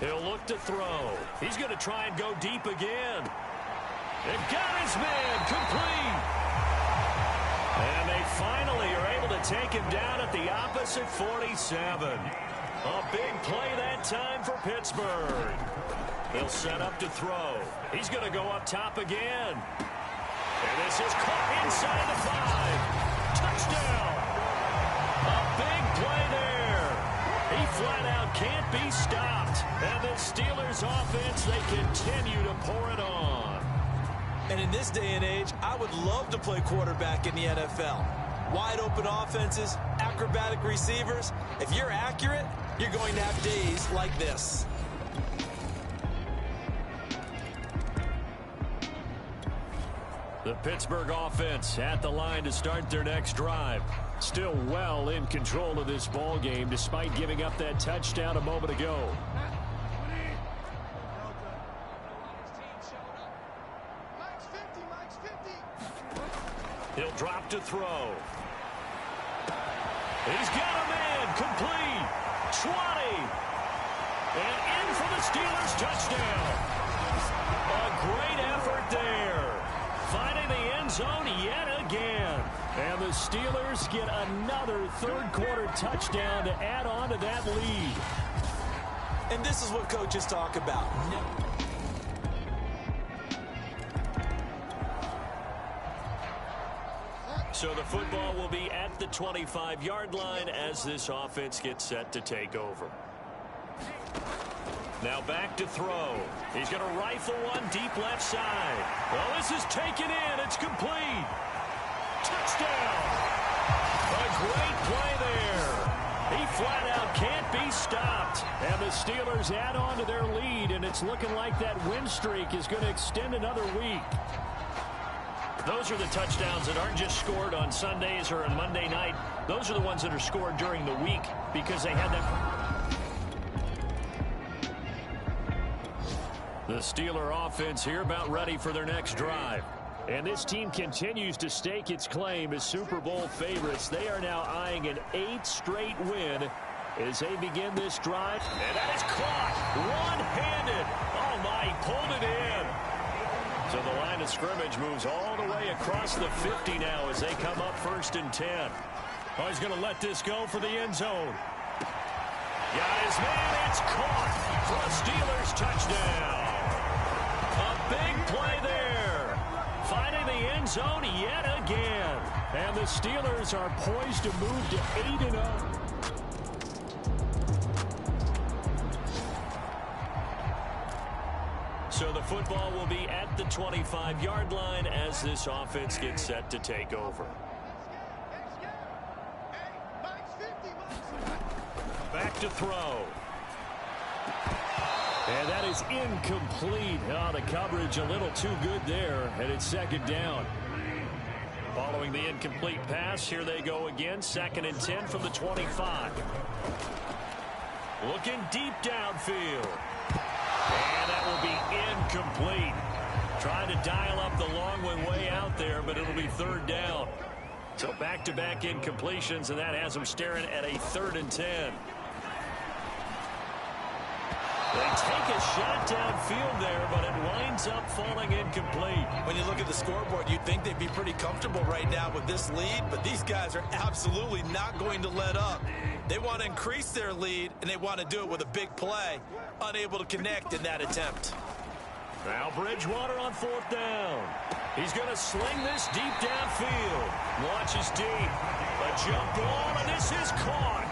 He'll look to throw. He's going to try and go deep again. They've got his man complete. And they finally are able to take him down at the opposite 47. A big play that time for Pittsburgh. They'll set up to throw. He's going to go up top again. And this is caught inside the 5. Touchdown. A big play there. He flat out can't be stopped. And the Steelers offense, they continue to pour it on. And in this day and age, I would love to play quarterback in the NFL. Wide open offenses, acrobatic receivers. If you're accurate, you're going to have days like this. The Pittsburgh offense at the line to start their next drive. Still well in control of this ball game despite giving up that touchdown a moment ago. He'll drop to throw. He's got a man, complete, 20, and in for the Steelers touchdown. A great effort there, finding the end zone yet again. And the Steelers get another third-quarter touchdown to add on to that lead. And this is what coaches talk about. So the football will be at the 25-yard line as this offense gets set to take over. Now back to throw. He's going to rifle one deep left side. Well, this is taken in. It's complete. Touchdown. A great play there. He flat out can't be stopped. And the Steelers add on to their lead, and it's looking like that win streak is going to extend another week. Those are the touchdowns that aren't just scored on Sundays or on Monday night. Those are the ones that are scored during the week because they had that. The Steeler offense here about ready for their next drive. And this team continues to stake its claim as Super Bowl favorites. They are now eyeing an 8th straight win as they begin this drive. And that is caught one-handed. Oh, my, he pulled it in. So the line of scrimmage moves all the way across the 50 now as they come up 1st and 10. Oh, he's going to let this go for the end zone. Got his man. It's caught for a Steelers touchdown. A big play there. Finding the end zone yet again. And the Steelers are poised to move to 8-0. So the football will be at the 25-yard line as this offense gets set to take over. Back to throw. And that is incomplete. Oh, the coverage a little too good there, and it's 2nd down. Following the incomplete pass, here they go again. 2nd and 10 from the 25. Looking deep downfield. And that will be incomplete. Trying to dial up the long one way out there, but it'll be 3rd down. So back-to-back incompletions, and that has them staring at a 3rd and 10. They take a shot downfield there, but it winds up falling incomplete. When you look at the scoreboard, you'd think they'd be pretty comfortable right now with this lead, but these guys are absolutely not going to let up. They want to increase their lead, and they want to do it with a big play. Unable to connect in that attempt. Now Bridgewater on 4th down. He's going to sling this deep downfield. Launches deep. A jump ball, and this is caught.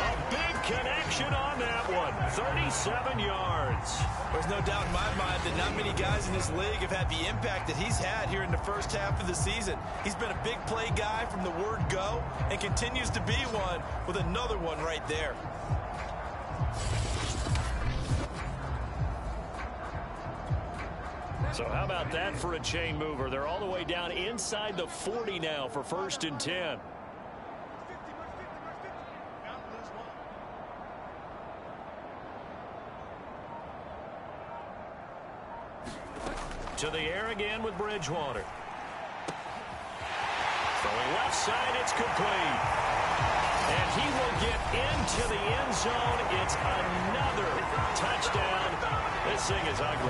A big connection on that one. 37 yards. There's no doubt in my mind that not many guys in this league have had the impact that he's had here in the first half of the season. He's been a big play guy from the word go and continues to be one with another one right there. So how about that for a chain mover? They're all the way down inside the 40 now for 1st and 10. To the air again with Bridgewater. Throwing left side, it's complete. And he will get into the end zone. It's another touchdown. This thing is ugly.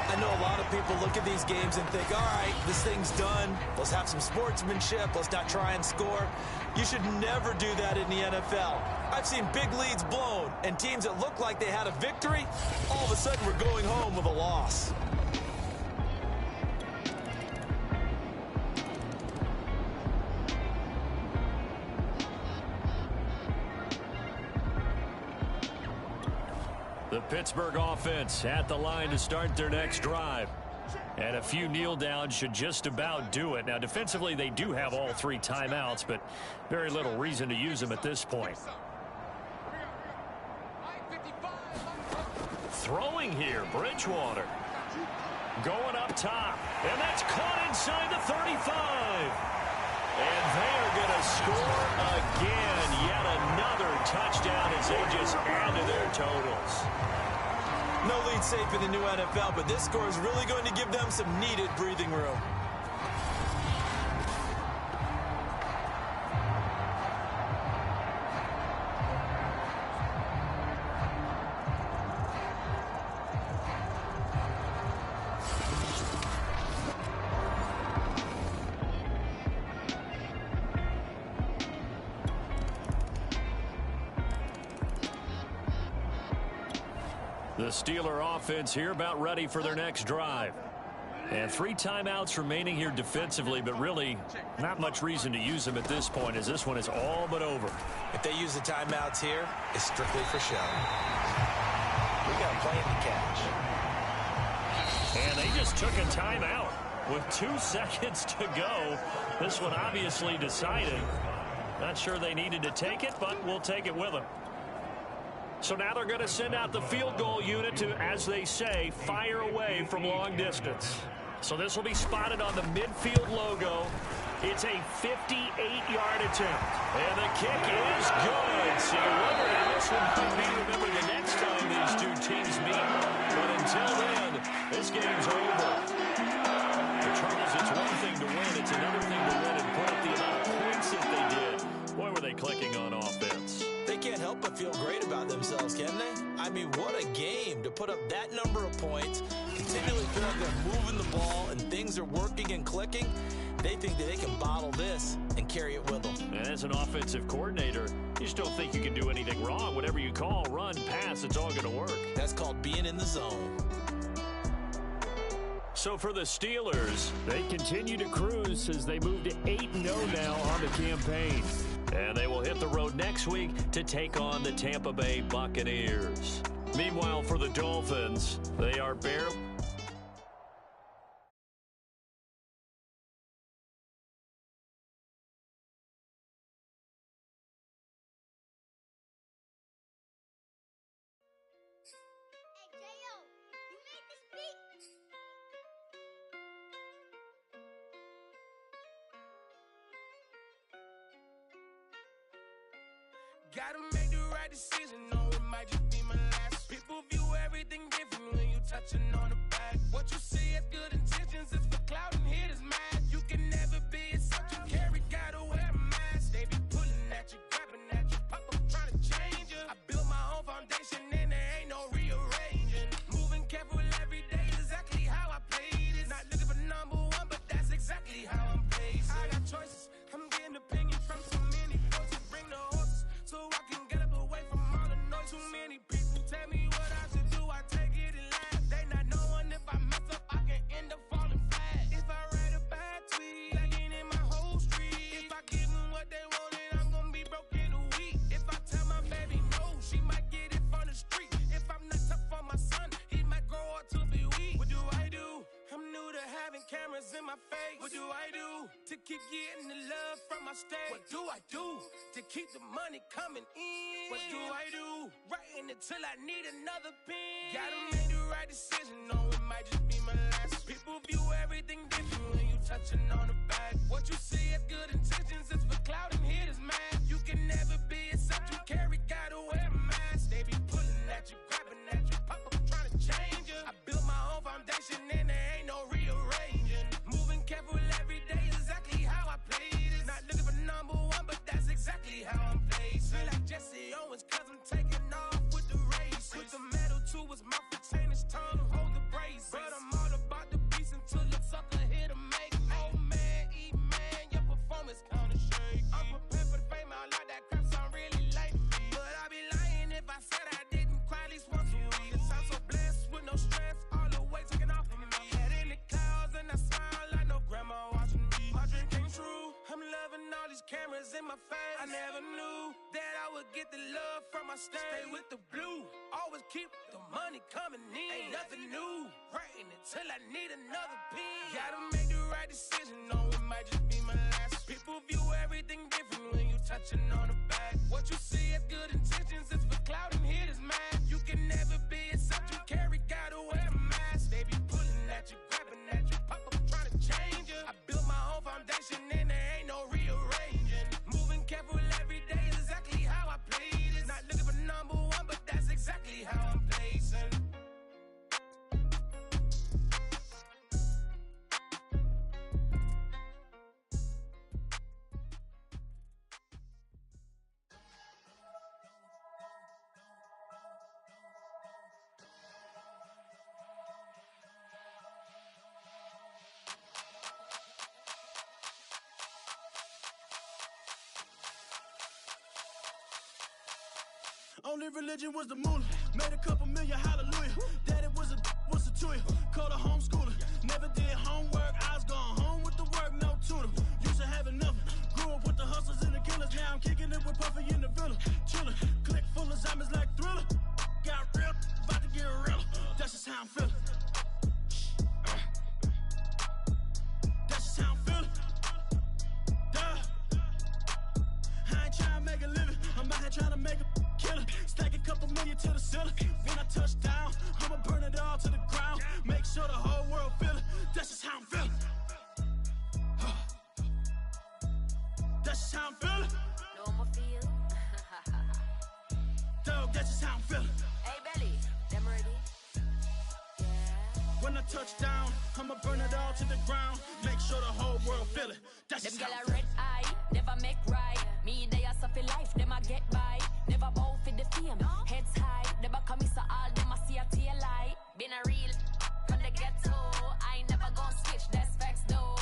I know a lot of people look at these games and think, all right, this thing's done. Let's have some sportsmanship. Let's not try and score. You should never do that in the NFL. I've seen big leads blown, and teams that look like they had a victory, all of a sudden we're going home with a loss. The Pittsburgh offense at the line to start their next drive. And a few kneel downs should just about do it. Now, defensively, they do have all 3 timeouts, but very little reason to use them at this point. Throwing here, Bridgewater. Going up top. And that's caught inside the 35. And they are going to score again. Yet another touchdown as they just add to their totals. No lead safe in the new NFL, but this score is really going to give them some needed breathing room. The Steeler offense here about ready for their next drive. And 3 timeouts remaining here defensively, but really not much reason to use them at this point as this one is all but over. If they use the timeouts here, it's strictly for show. We got plenty to catch. And they just took a timeout with 2 seconds to go. This one obviously decided. Not sure they needed to take it, but we'll take it with them. So now they're going to send out the field goal unit to, as they say, fire away from long distance. So this will be spotted on the midfield logo. It's a 58-yard attempt. And the kick is good. So you wonder how this one could be remembered the next time these 2 teams meet. But until then, this game's over. For Charles, it's one thing to win. It's another thing to win and put up the amount of points that they did. Boy, were they clicking on offense. They can't help but feel great about themselves, can they? I mean, what a game to put up that number of points, continually feel like they're moving the ball and things are working and clicking. They think that they can bottle this and carry it with them. And as an offensive coordinator, you just don't think you can do anything wrong. Whatever you call, run, pass, it's all going to work. That's called being in the zone. So for the Steelers, they continue to cruise as they move to 8-0 now on the campaign. And they will hit the road next week to take on the Tampa Bay Buccaneers. Meanwhile, for the Dolphins, they are barely... Gotta make the right decision, no, it might just be my last. People view everything different when you touching on the back. What you see as good intentions is for clout and haters mad. You can never be yourself, you carry, gotta wear a mask. They be pulling at you, grabbing at you, pop up trying to change you. I built my own foundation and there ain't no rearranging. Moving careful every day is exactly how I play this. Not looking for number 1, but that's exactly how I'm placed. I got choices, I'm getting opinions from so many folks who bring the horses. So I can get up away from all the noise. Too many people tell me what I should do. I take it and laugh. They not knowing if I mess up, I can end up falling flat. If I write a bad tweet, lagging in my whole street. If I give them what they wanted, I'm gonna be broke in a week. If I tell my baby no, she might get it from the street. If I'm not tough for my son, he might grow up to be weak. What do I do? I'm new to having cameras in my face. What do I do to keep getting the love from my state? What do I do to keep the money coming in? What do I do? Writing until I need another pen. Gotta make the right decision, no, it might just be my last. People view everything different when you touching on the back. What you see as good intentions is for clout and haters mad. You can never be yourself, you carry, gotta wear a mask. They be pulling at you, grabbing at you, pop up trying to change you. I built my own foundation and there ain't no rearranging. Moving careful every day is exactly how I play this. Not looking for number 1, but that's exactly how I'm placed. Feel like Jesse Owens, cause I'm taking off with the race. Put the metal to his mouth, retain his tongue, hold the brace. But I'm all about the beast until the sucker hit a make. Oh man, eat man, your performance kinda shake. I'm prepared for the fame, I like that crap sound really like me. But I'd be lying if I said I didn't cry at least once a week. It sounds so blessed with no stress, all the weight taken off of me. Head in the clouds and I smile like no grandma watching me. My dream came true, I'm loving all these cameras in my face. I never knew that I would get the love from my state. Stay with the blue, always keep the money coming in. Ain't nothing new, writing until I need another pen. Gotta make the right decision, no, it might just be my last. People view everything different when you touching on the back. What you see as good intentions is for clout and haters mad. You can never be yourself, you carry, gotta wear a mask. They be pulling at you, grabbing at you, pop up trying to change you. I built my own foundation and there ain't no rearranging. Moving careful every day is exactly how I play this. Not looking for number 1, but that's exactly how I'm placing. Only religion was the moolah. Made a couple million, hallelujah. Daddy was a to you. Called a homeschooler. Never did homework. I was going home with the work, no tutor. Used to have enough. Grew up with the hustlers and the killers. Now I'm kicking it with Puffy in the villa. Chillin'. Click full of zombies like Thriller. Got real. About to get real. That's just how I'm feeling. That's just how I'm feeling. I ain't trying to make a living. I'm out here trying to make a killer. Stack a couple million to the ceiling. When I touch down, I'ma burn it all to the ground. Make sure the whole world feel it. That's just how I'm feeling. That's just how I'm feeling. No, I'ma feel. Dog, that's just how I'm feeling. Hey, Belly, them ready? Yeah. When I touch down, I'ma burn it all to the ground. Make sure the whole world feel it. That's Them just gyal how I'm a feeling. red eye, never make right. Me, they are suffer life, them a get by. Never bow for the fame, heads high. Never come so all them a see a tail light. Been a real from the ghetto. I ain't never gon' switch, that's facts though.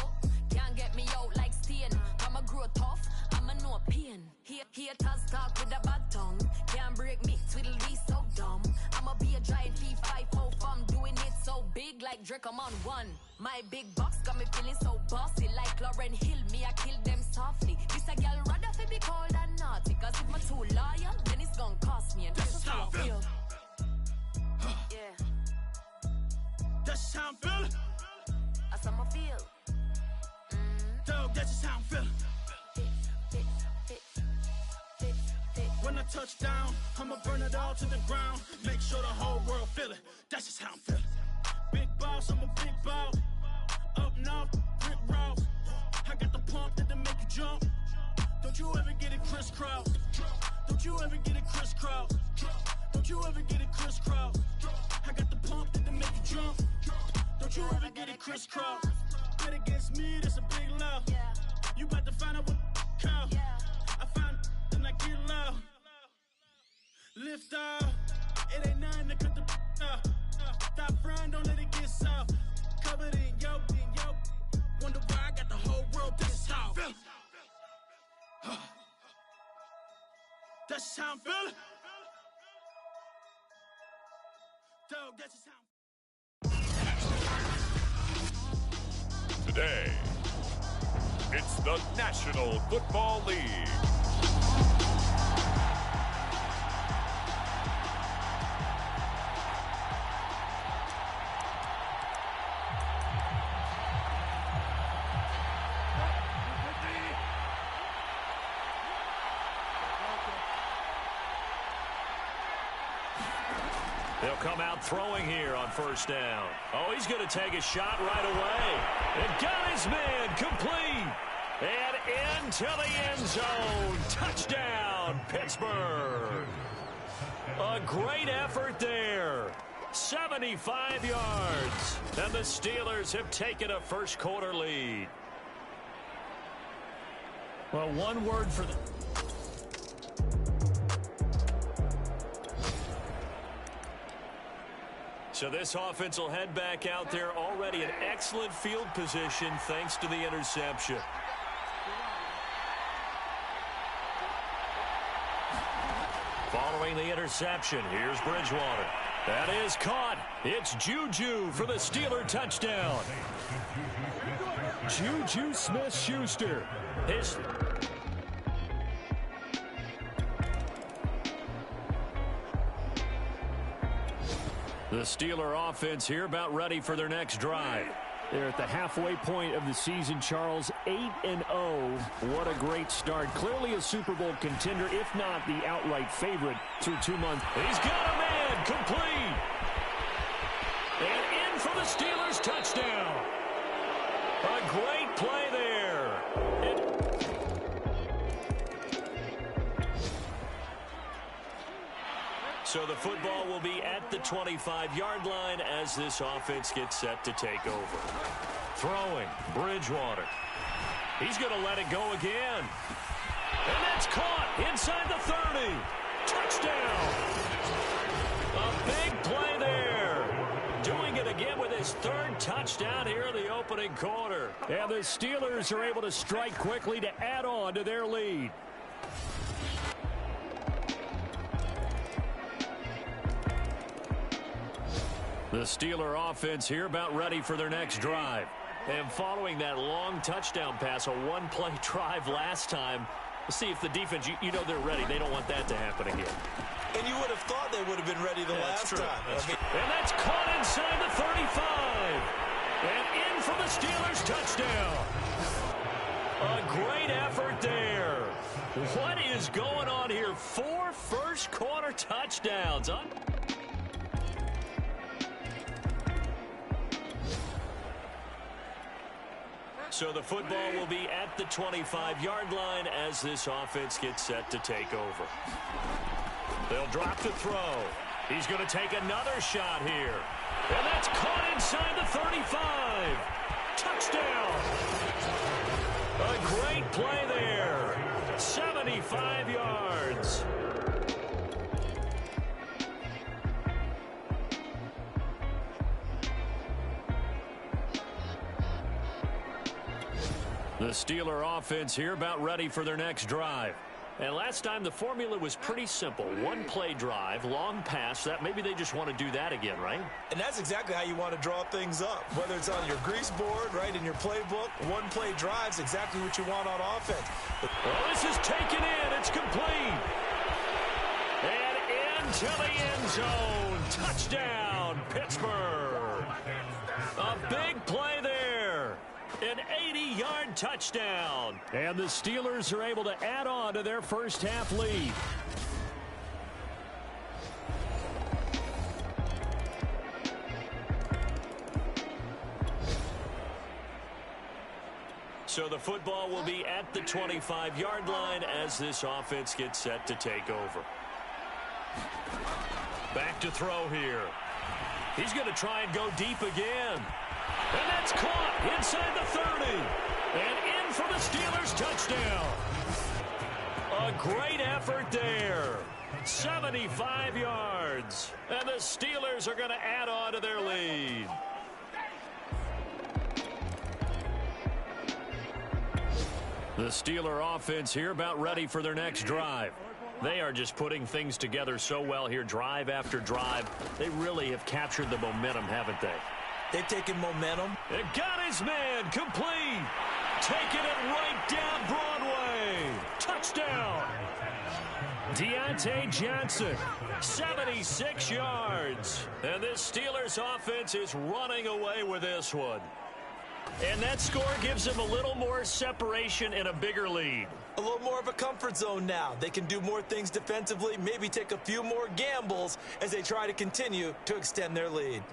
Can't get me out like stain. I'ma grow tough, I'ma know pain. Haters talk with a bad tongue. Can't break me, twiddle be so dumb. I'ma be a giant P5 from doing it so big like Drake, I'm on one. My big box got me feeling so bossy like Lauren Hill. Me, I kill them softly. This a girl rather fi be cold than naughty. Cause if I'm too loyal, then it's gonna cost me. And that's just how I feel. Yeah. That's just how I'm feeling. That's how I feel. Dog, that's just how I'm feeling. When I touch down, I'ma burn it all to the ground. Make sure the whole world feel it. That's just how I'm feeling. Big boss, I'm a big boss. Up north, Rick Ross. I got the pump that'll make you jump. Don't you ever get it crisscross. Don't you ever get it crisscross. Don't you ever get it crisscross. I got the pump that'll make you jump. Don't you ever get it crisscross. Bet against me, that's a big love. You about to find out what call. I find then I get low. Lift off. It ain't nothing to cut the off. Stop frying, don't let it get soft. Covered in yo. Wonder why I got the whole world. That's just how I'm feeling. That's just how I'm feeling. Dog, that's just how I'm Today, it's the National Football League. They'll come out throwing here on first down. Oh, he's going to take a shot right away. And got his man complete. And into the end zone. Touchdown, Pittsburgh. A great effort there. 75 yards. And the Steelers have taken a first quarter lead. Well, one word for them. So this offense will head back out there, already in excellent field position thanks to the interception. Following the interception, here's Bridgewater. That is caught. It's Juju for the Steeler touchdown. Juju Smith-Schuster. The Steeler offense here about ready for their next drive. They're at the halfway point of the season, Charles. 8-0. What a great start. Clearly a Super Bowl contender, if not the outright favorite through 2 months. He's got a man complete. And in for the Steelers touchdown. A great play there. So the football will be at the 25-yard line as this offense gets set to take over. Throwing, Bridgewater. He's going to let it go again. And that's caught inside the 30. Touchdown. A big play there. Doing it again with his third touchdown here in the opening quarter. And the Steelers are able to strike quickly to add on to their lead. The Steeler offense here about ready for their next drive. And following that long touchdown pass, a one-play drive last time, we'll see if the defense, you know they're ready. They don't want that to happen again. And you would have thought they would have been ready the last time. And that's caught inside the 35. And in for the Steelers touchdown. A great effort there. What is going on here? 4 first-quarter touchdowns. So the football will be at the 25-yard line as this offense gets set to take over. They'll drop to throw. He's going to take another shot here. And that's caught inside the 35. Touchdown. A great play there. 75 yards. The Steeler offense here about ready for their next drive. And last time the formula was pretty simple. One-play drive, long pass. That maybe they just want to do that again, right? And that's exactly how you want to draw things up. Whether it's on your grease board, right, in your playbook, one-play drive's exactly what you want on offense. Well, this is taken in. It's complete. And into the end zone. Touchdown, Pittsburgh. A big play there. An 80-yard touchdown. And the Steelers are able to add on to their first-half lead. So the football will be at the 25-yard line as this offense gets set to take over. Back to throw here. He's going to try and go deep again. And that's caught inside the 30. And in for the Steelers touchdown. A great effort there. 75 yards. And the Steelers are going to add on to their lead. The Steeler offense here about ready for their next drive. They are just putting things together so well here, drive after drive. They really have captured the momentum, haven't they? They've taken momentum. It got his man complete. Taking it right down Broadway. Touchdown. Deontay Johnson, 76 yards. And this Steelers offense is running away with this one. And that score gives them a little more separation and a bigger lead. A little more of a comfort zone now. They can do more things defensively, maybe take a few more gambles as they try to continue to extend their lead.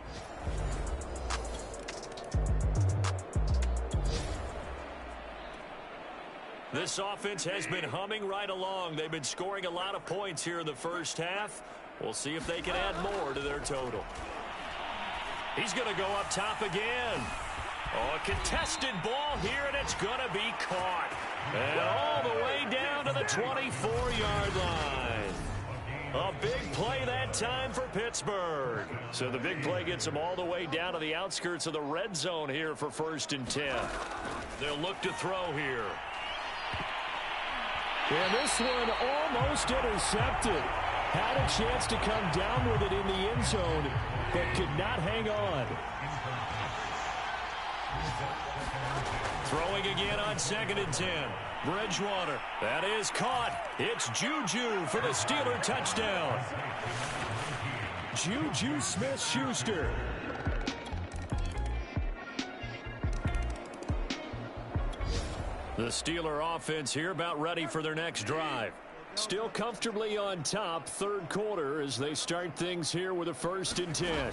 This offense has been humming right along. They've been scoring a lot of points here in the first half. We'll see if they can add more to their total. He's going to go up top again. Oh, a contested ball here, and it's going to be caught. And all the way down to the 24-yard line. A big play that time for Pittsburgh. So the big play gets them all the way down to the outskirts of the red zone here for 1st and 10. They'll look to throw here. And this one almost intercepted. Had a chance to come down with it in the end zone, but could not hang on. Throwing again on 2nd and 10. Bridgewater. That is caught. It's Juju for the Steeler touchdown. Juju Smith-Schuster. The Steeler offense here about ready for their next drive. Still comfortably on top, 3rd quarter as they start things here with a 1st and 10.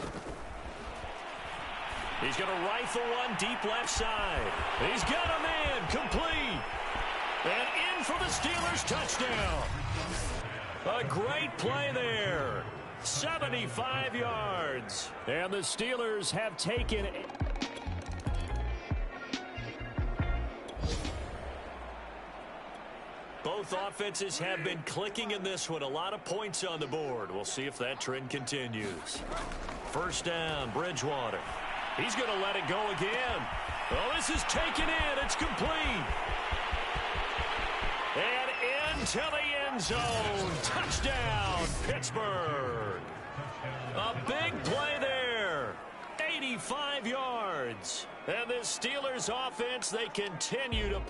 He's going to rifle one deep left side. He's got a man complete. And in for the Steelers touchdown. A great play there. 75 yards. And the Steelers have taken... Both offenses have been clicking in this one. A lot of points on the board. We'll see if that trend continues. 1st down, Bridgewater. He's going to let it go again. Oh, this is taken in. It's complete. And into the end zone. Touchdown, Pittsburgh. A big play there. 85 yards. And the Steelers offense, they continue to...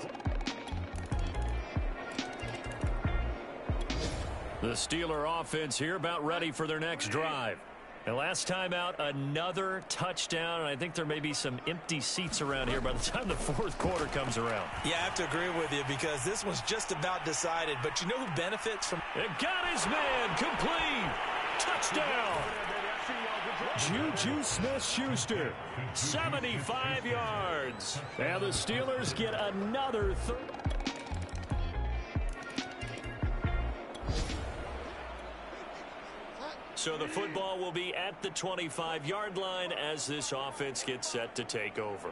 The Steeler offense here about ready for their next drive. And last time out, another touchdown, and I think there may be some empty seats around here by the time the fourth quarter comes around. Yeah, I have to agree with you because this one's just about decided. But you know who benefits from... It got his man complete. Touchdown. Juju Smith-Schuster, 75 yards. And the Steelers get another So the football will be at the 25-yard line as this offense gets set to take over.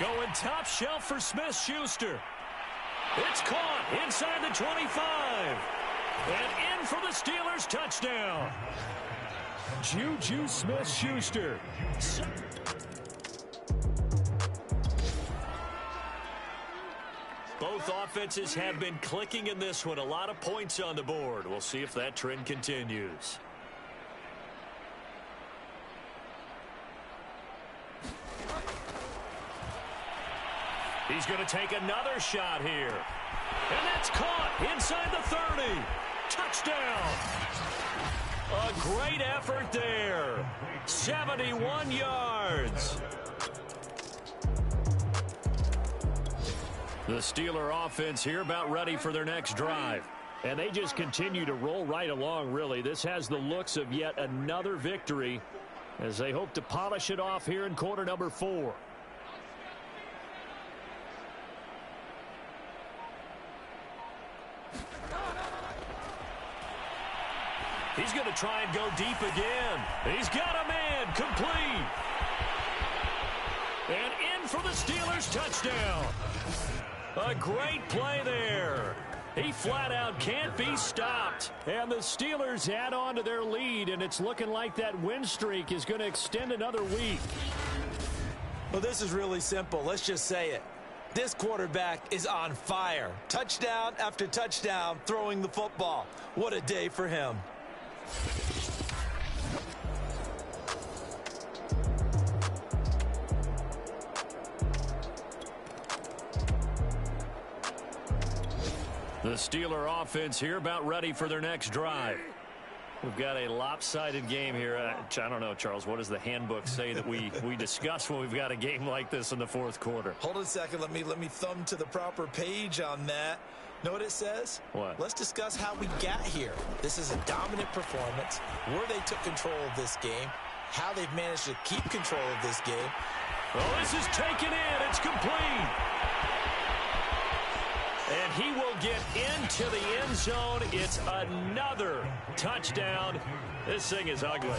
Going top shelf for Smith-Schuster. It's caught inside the 25. And in for the Steelers touchdown. Juju Smith-Schuster. Both offenses have been clicking in this one. A lot of points on the board. We'll see if that trend continues. He's going to take another shot here. And that's caught inside the 30. Touchdown. A great effort there. 71 yards. The Steeler offense here about ready for their next drive. And they just continue to roll right along, really. This has the looks of yet another victory as they hope to polish it off here in quarter number 4. He's going to try and go deep again. He's got a man complete. And in for the Steelers touchdown. A great play there. He flat out can't be stopped. And the Steelers add on to their lead, and it's looking like that win streak is going to extend another week. Well, this is really simple. Let's just say it. This quarterback is on fire. Touchdown after touchdown throwing the football. What a day for him. The Steeler offense here about ready for their next drive. We've got a lopsided game here. I don't know, Charles, what does the handbook say that we discuss when we've got a game like this in the fourth quarter? Hold on a second. Let me thumb to the proper page on that. Know what it says? What? Let's discuss how we got here. This is a dominant performance, where they took control of this game, how they've managed to keep control of this game. Oh, this is taken in. It's complete. And he will get into the end zone. It's another touchdown. This thing is ugly.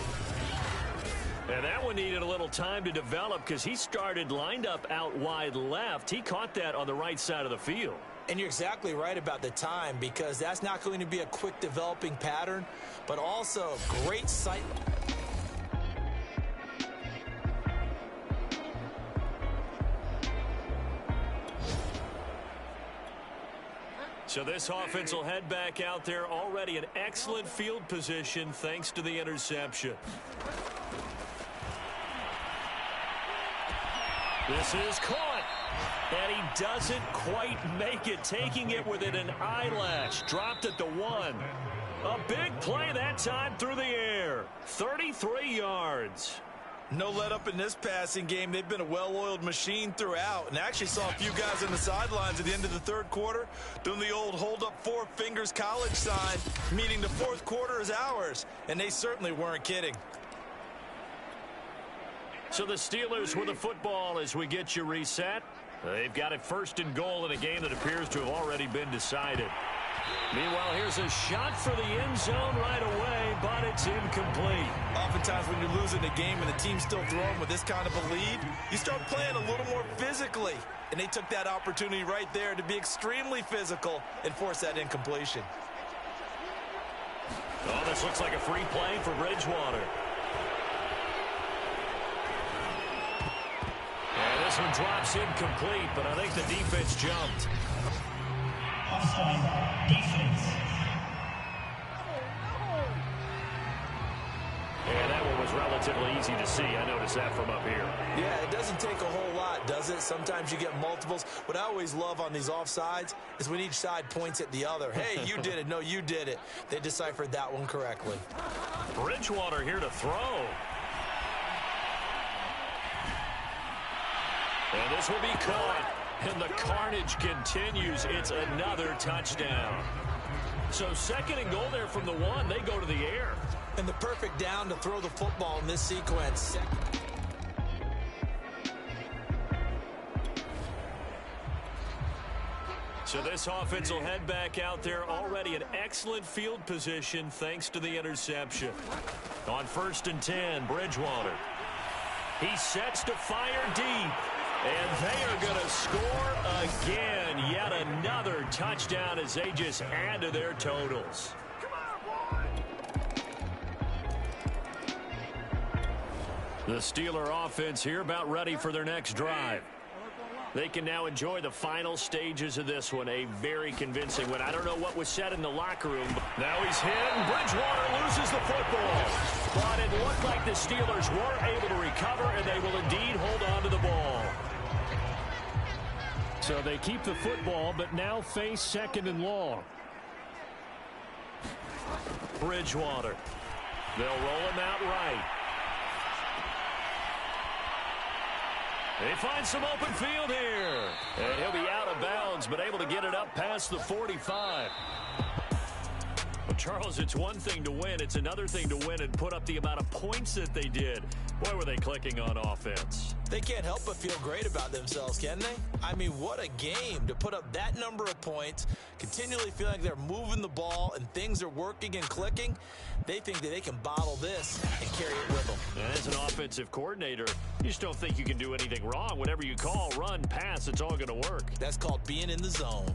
And that one needed a little time to develop because he started lined up out wide left. He caught that on the right side of the field. And you're exactly right about the time because that's not going to be a quick developing pattern, but also great sight. So this offense will head back out there, already an excellent field position thanks to the interception. This is caught. And he doesn't quite make it, taking it within an eyelash. Dropped at the 1. A big play that time through the air. 33 yards. No let up in this passing game. They've been a well-oiled machine throughout. And actually saw a few guys on the sidelines at the end of the third quarter doing the old hold up 4 fingers college sign, meaning the fourth quarter is ours. And they certainly weren't kidding. So the Steelers with the football as we get you reset. They've got it first and goal in a game that appears to have already been decided. Meanwhile, here's a shot for the end zone right away, but it's incomplete. Oftentimes when you're losing a game and the team's still throwing with this kind of a lead, you start playing a little more physically. And they took that opportunity right there to be extremely physical and force that incompletion. Oh, this looks like a free play for Bridgewater. And this one drops incomplete, but I think the defense jumped. is relatively easy to see. I noticed that from up here. Yeah, it doesn't take a whole lot, does it? Sometimes you get multiples. What I always love on these offsides is when each side points at the other. Hey, you did it. No, you did it. They deciphered that one correctly. Bridgewater here to throw. And this will be caught. And the carnage continues. It's another touchdown. So second and goal there from the 1. They go to the air. And the perfect down to throw the football in this sequence. So this offense will head back out there, already an excellent field position thanks to the interception. On 1st and 10, Bridgewater. He sets to fire deep. And they are going to score again. Yet another touchdown as they just add to their totals. The Steeler offense here about ready for their next drive. They can now enjoy the final stages of this one. A very convincing one. I don't know what was said in the locker room. But now he's hit, and Bridgewater loses the football. But it looked like the Steelers were able to recover, and they will indeed hold on to the ball. So they keep the football, but now face 2nd and long. Bridgewater. They'll roll him out right. They find some open field here. And he'll be out of bounds, but able to get it up past the 45. Well, Charles, it's one thing to win. It's another thing to win and put up the amount of points that they did. Boy, were they clicking on offense. They can't help but feel great about themselves, can they? I mean, what a game to put up that number of points, continually feeling like they're moving the ball and things are working and clicking. They think that they can bottle this and carry it with them. And as an offensive coordinator, you just don't think you can do anything wrong. Whatever you call, run, pass, it's all going to work. That's called being in the zone.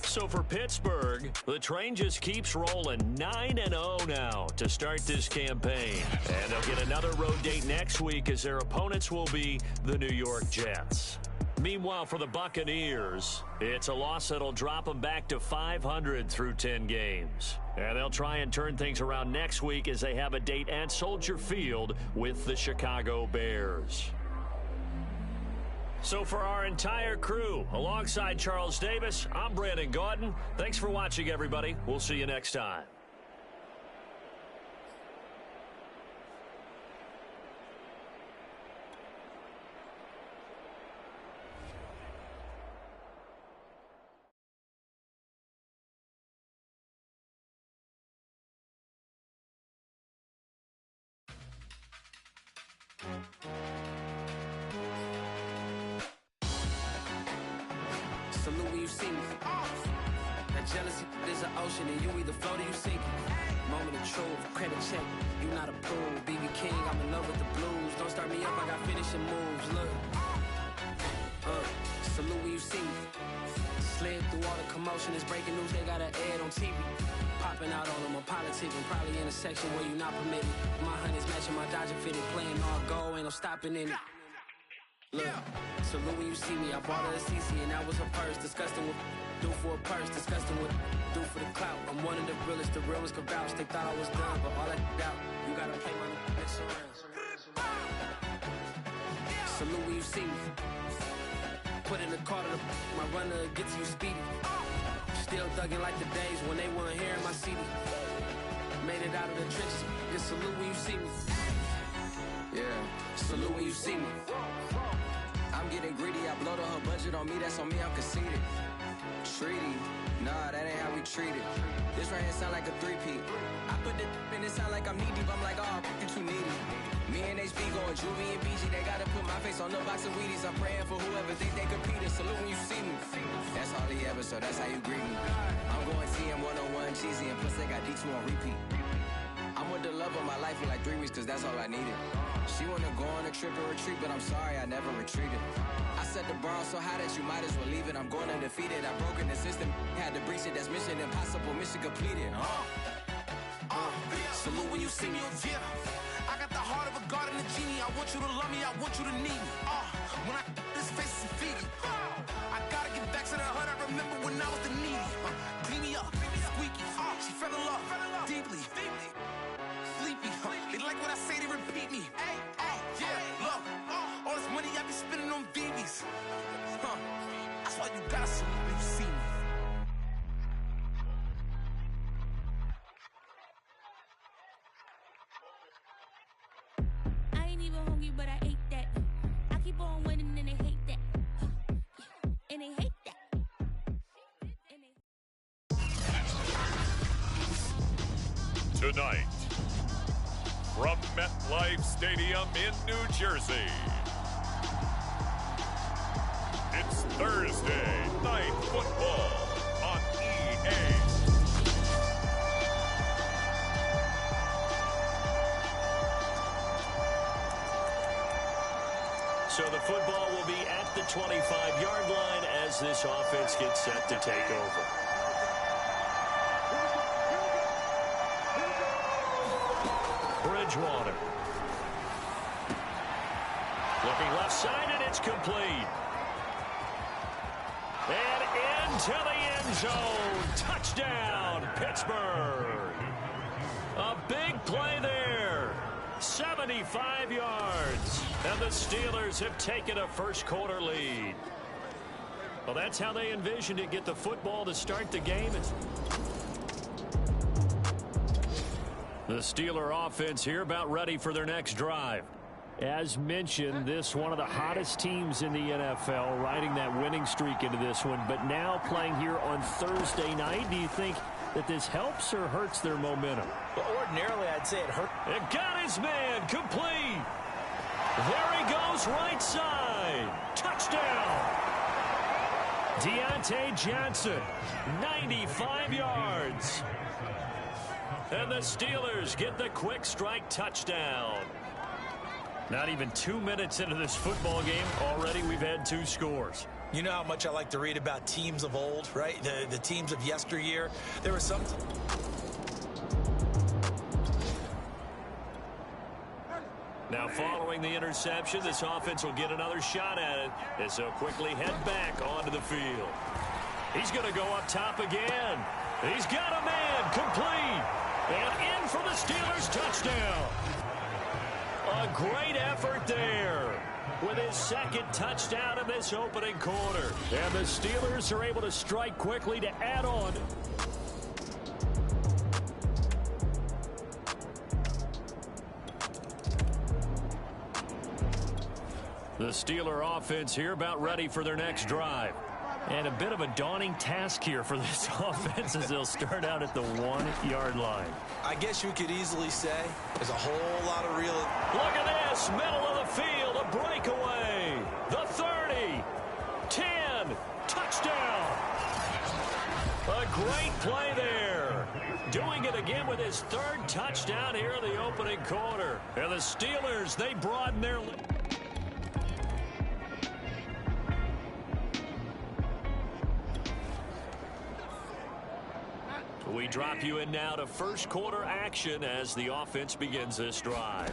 So for Pittsburgh, the train just keeps rolling. 9-0 now to start this campaign. And they'll get another road date next week as their opponents will be the New York Jets. Meanwhile, for the Buccaneers, it's a loss that'll drop them back to 500 through 10 games. And they'll try and turn things around next week as they have a date at Soldier Field with the Chicago Bears. So for our entire crew, alongside Charles Davis, I'm Brandon Gaudin. Thanks for watching, everybody. We'll see you next time. Salute when you see me. That jealousy is an ocean, and you either float or you sink. Moment of truth, credit check, you not approved. BB King, I'm in love with the blues. Don't start me up, I got finishing moves. Look, salute when you see me. Slid through all the commotion, it's breaking news, they got an ad on TV. Popping out on them, I'm politicking, probably in a section where you not permitted. My honey's matching my Dodger fitted, playing all go, ain't no stopping in it. Look, salute when you see me. I bought her a CC and that was her purse. Disgusting with do for a purse. Disgusting with do for the clout. I'm one of the realest. The real ones could vouch. They thought I was done, but all that out. You gotta play my next around. Salute when you see me. Put in the car to my runner gets you speedy. Still thugging like the days when they weren't hearing my CD. Made it out of the trenches. Just salute when you see me. Yeah, salute when you see me. I'm getting greedy, I blowed her budget on me, that's on me, I'm conceited. Treaty, nah, that ain't how we treat it. This right here sound like a three-peat. I put the in it sound like I'm knee-deep, I'm like, oh, you too needy. Me and HB going Juvie and BG, they gotta put my face on the box of Wheaties. I'm praying for whoever think they competed, salute when you see me. That's all he ever, so that's how you greet me. I'm going TM 101 cheesy, and plus they got D2 on repeat. I'm with the love of my life for like 3 weeks, cause that's all I needed. She wanna go on a trip and retreat, but I'm sorry, I never retreated. I set the bar so high that you might as well leave it. I'm going undefeated, I've broken the system. Had to breach it, that's mission impossible, mission completed. Salute when you see me. Yeah, I got the heart of a god and a genie. I want you to love me, I want you to need me. When I this face is Fiji. I gotta get back to the hood, I remember when I was the needy. Clean me up, squeaky. She fell in love deeply. Sleepy. Gotta salute when you see me. I ain't even hungry, but I ate that. I keep on winning and they hate that. And they hate that. Tonight, from MetLife Stadium in New Jersey, it's Thursday Night Football on EA. So the football will be at the 25-yard line as this offense gets set to take over. Bridgewater. Looking left side, and it's complete. And into the end zone. Touchdown, Pittsburgh. A big play there. 75 yards. And the Steelers have taken a first-quarter lead. Well, that's how they envisioned it. Get the football to start the game. The Steeler offense here about ready for their next drive. As mentioned, this one of the hottest teams in the NFL, riding that winning streak into this one, but now playing here on Thursday night. Do you think that this helps or hurts their momentum? Well, ordinarily, I'd say it hurt. It got his man complete. There he goes, right side. Touchdown. Deontay Johnson, 95 yards. And the Steelers get the quick strike touchdown. Not even 2 minutes into this football game, already we've had 2 scores. You know how much I like to read about teams of old, right? The teams of yesteryear. There was some... Now following the interception, this offense will get another shot at it as they'll quickly head back onto the field. He's going to go up top again. He's got a man complete. And in for the Steelers touchdown. A great effort there with his second touchdown in this opening quarter. And the Steelers are able to strike quickly to add on. The Steeler offense here about ready for their next drive. And a bit of a daunting task here for this offense as they'll start out at the 1-yard line. I guess you could easily say there's a whole lot of real... Look at this, middle of the field, a breakaway. The 30, 10, touchdown. A great play there. Doing it again with his 3rd touchdown here in the opening quarter. And the Steelers, they broaden their lead. We drop you in now to first quarter action as the offense begins this drive.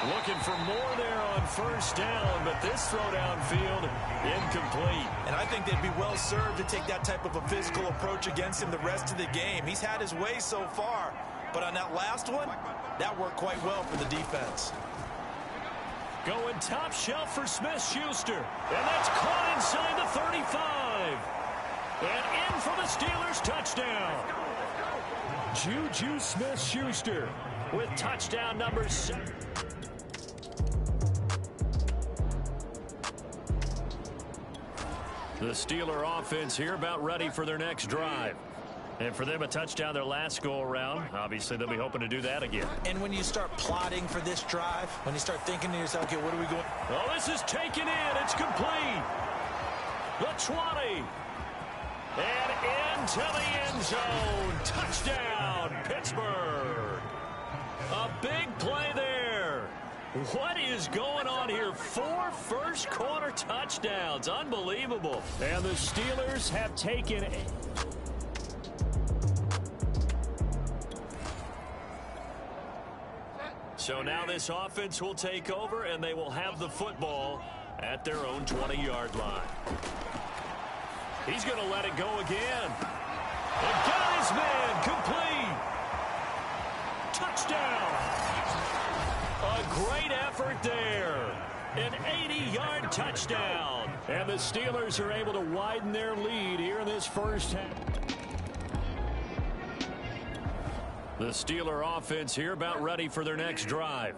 Looking for more there on first down, but this throw downfield incomplete. And I think they'd be well served to take that type of a physical approach against him the rest of the game. He's had his way so far, but on that last one, that worked quite well for the defense. Going top shelf for Smith-Schuster. And that's caught inside the 35. And in for the Steelers touchdown. Juju Smith-Schuster with touchdown number 7. The Steeler offense here about ready for their next drive. And for them, a touchdown their last go-around. Obviously, they'll be hoping to do that again. And when you start plotting for this drive, when you start thinking to yourself, okay, what are we going? Oh, this is taken in. It's complete. The 20. And into the end zone. Touchdown, Pittsburgh. A big play there. What is going on here? 4 first-quarter touchdowns. Unbelievable. And the Steelers have taken... So now this offense will take over, and they will have the football at their own 20-yard line. He's going to let it go again. And got his man complete. Touchdown. A great effort there. An 80-yard touchdown. And the Steelers are able to widen their lead here in this first half. The Steeler offense here about ready for their next drive.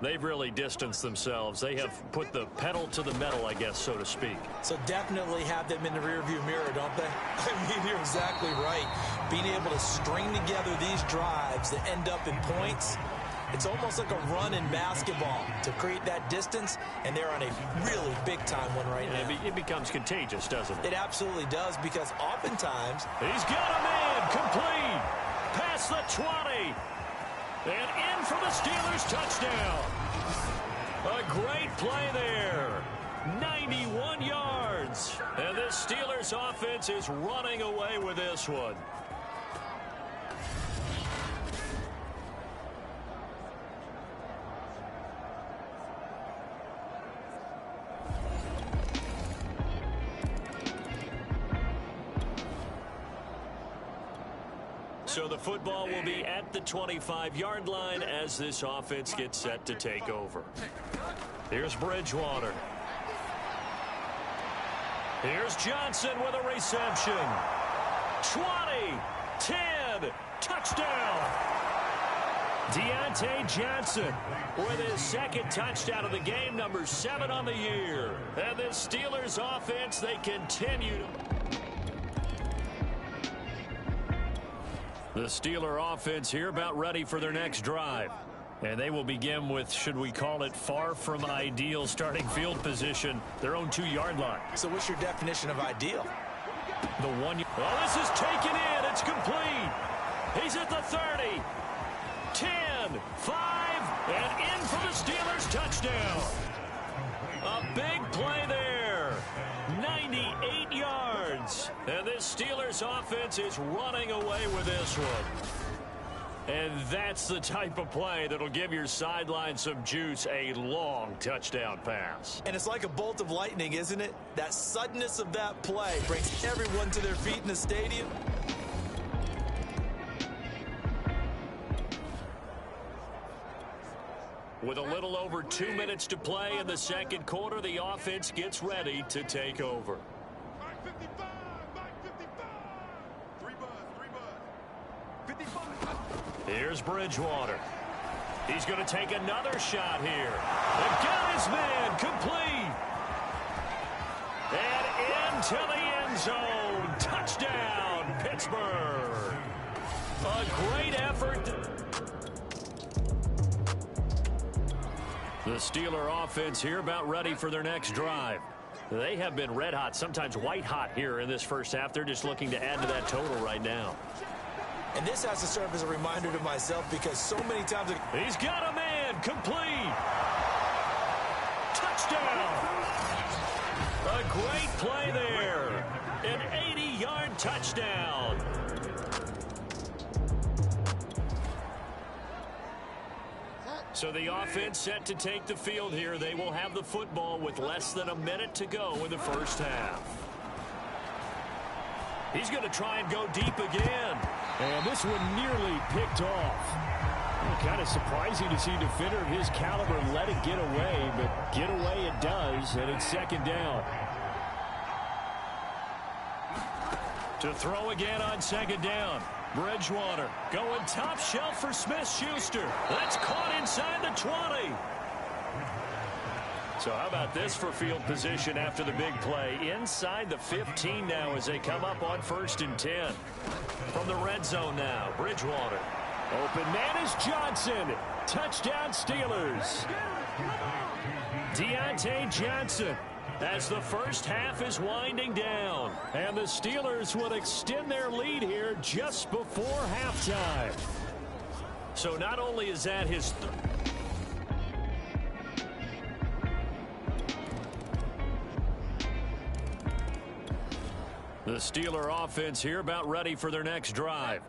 They've really distanced themselves. They have put the pedal to the metal, I guess, so to speak. So definitely have them in the rearview mirror, don't they? I mean, you're exactly right. Being able to string together these drives that end up in points, it's almost like a run in basketball to create that distance, and they're on a really big-time one right now. It becomes contagious, doesn't it? It absolutely does, because oftentimes... He's got a man complete. Past the 20. And in for the Steelers touchdown. A great play there. 91 yards. And this Steelers offense is running away with this one. So the football will be at the 25-yard line as this offense gets set to take over. Here's Bridgewater. Here's Johnson with a reception. 20, 10, touchdown. Deontay Johnson with his second touchdown of the game, number 7 on the year. And this Steelers offense, they continue to... The Steeler offense here about ready for their next drive. And they will begin with, should we call it, far from ideal starting field position, their own 2-yard line. So what's your definition of ideal? The 1. Oh, this is taken in. It's complete. He's at the 30. 10, 5, and in for the Steelers touchdown. A big play there. 98 yards. And this Steelers offense is running away with this one. And that's the type of play that'll give your sideline some juice, a long touchdown pass. And it's like a bolt of lightning, isn't it? That suddenness of that play brings everyone to their feet in the stadium. With a little over 2 minutes to play in the second quarter, the offense gets ready to take over. Here's Bridgewater. He's going to take another shot here. They've got his man complete. And into the end zone. Touchdown, Pittsburgh. A great effort. The Steeler offense here about ready for their next drive. They have been red hot, sometimes white hot here in this first half. They're just looking to add to that total right now. And this has to serve as a reminder to myself because so many times... He's got a man complete. Touchdown. A great play there. An 80-yard touchdown. So the offense set to take the field here. They will have the football with less than a minute to go in the first half. He's going to try and go deep again. And this one nearly picked off. Kind of surprising to see a defender of his caliber let it get away, but get away it does, and it's second down. To throw again on second down. Bridgewater going top shelf for Smith-Schuster. That's caught inside the 20. So how about this for field position after the big play? Inside the 15 now as they come up on 1st and 10. From the red zone now, Bridgewater. Open man is Johnson. Touchdown Steelers. Deontay Johnson as the first half is winding down. And the Steelers will extend their lead here just before halftime. So not only is that his... The Steeler offense here about ready for their next drive.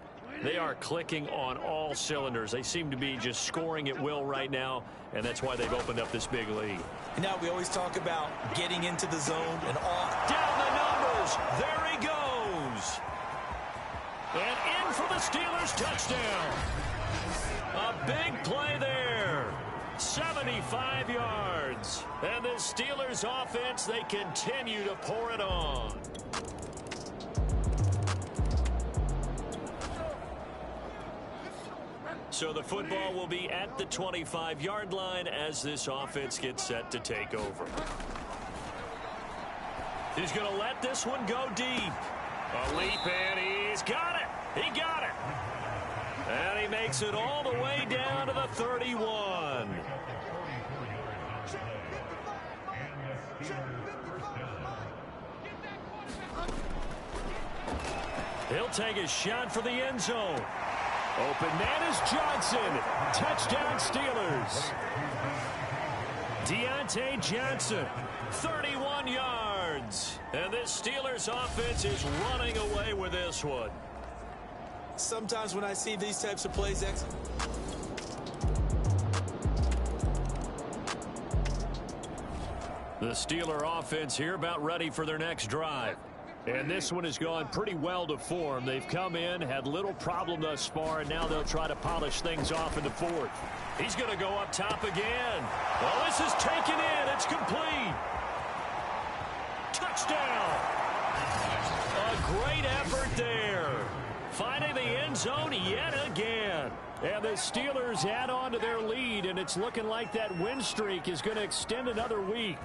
They are clicking on all cylinders. They seem to be just scoring at will right now, and that's why they've opened up this big lead. Now we always talk about getting into the zone and off. Down the numbers. There he goes. And in for the Steelers touchdown. A big play there. 75 yards. And the Steelers offense, they continue to pour it on. So the football will be at the 25-yard line as this offense gets set to take over. He's going to let this one go deep. A leap, and he's got it. He got it. And he makes it all the way down to the 31. He'll take a shot for the end zone. Open man is Johnson. Touchdown Steelers. Deontay Johnson, 31 yards. And this Steelers offense is running away with this one. Sometimes when I see these types of plays, the Steeler offense here about ready for their next drive. And this one has gone pretty well to form. They've come in, had little problem thus far, and now they'll try to polish things off in the fourth. He's going to go up top again. Well, this is taken in. It's complete. Touchdown. A great effort there. Finding the end zone yet again. And the Steelers add on to their lead, and it's looking like that win streak is going to extend another week.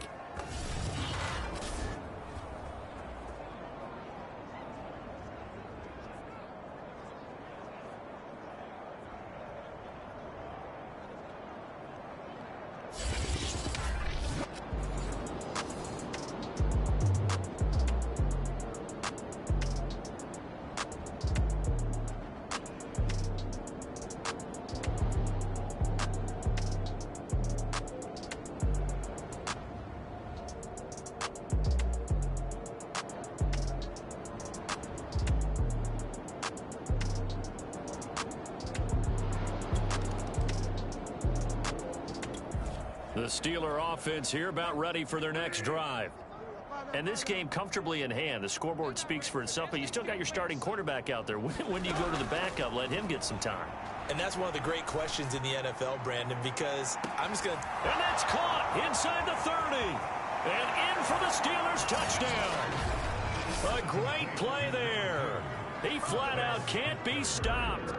The Steeler offense here about ready for their next drive. And this game comfortably in hand. The scoreboard speaks for itself, but you still got your starting quarterback out there. When do you go to the backup? Let him get some time. And that's one of the great questions in the NFL, Brandon, because I'm just going to... And that's caught inside the 30. And in for the Steelers touchdown. A great play there. He flat out can't be stopped.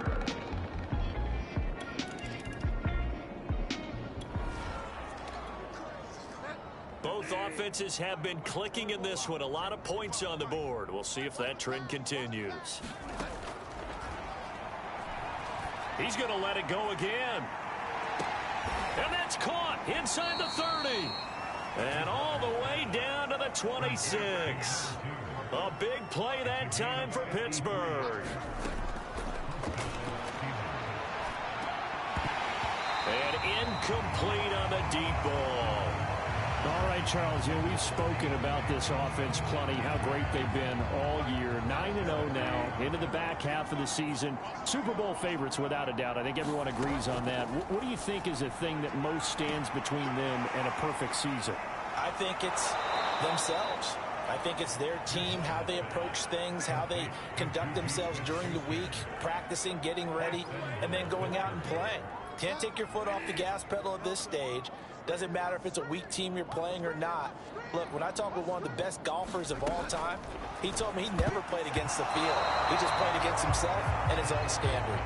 Both offenses have been clicking in this one. A lot of points on the board. We'll see if that trend continues. He's going to let it go again. And that's caught inside the 30. And all the way down to the 26. A big play that time for Pittsburgh. And incomplete on the deep ball. All right, Charles, we've spoken about this offense plenty, how great they've been all year. 9-0 now, into the back half of the season. Super Bowl favorites, without a doubt. I think everyone agrees on that. What do you think is the thing that most stands between them and a perfect season? I think it's themselves. I think it's their team, how they approach things, how they conduct themselves during the week, practicing, getting ready, and then going out and playing. Can't take your foot off the gas pedal at this stage. Doesn't matter if it's a weak team you're playing or not. Look, when I talk with one of the best golfers of all time, he told me he never played against the field. He just played against himself and his own standard.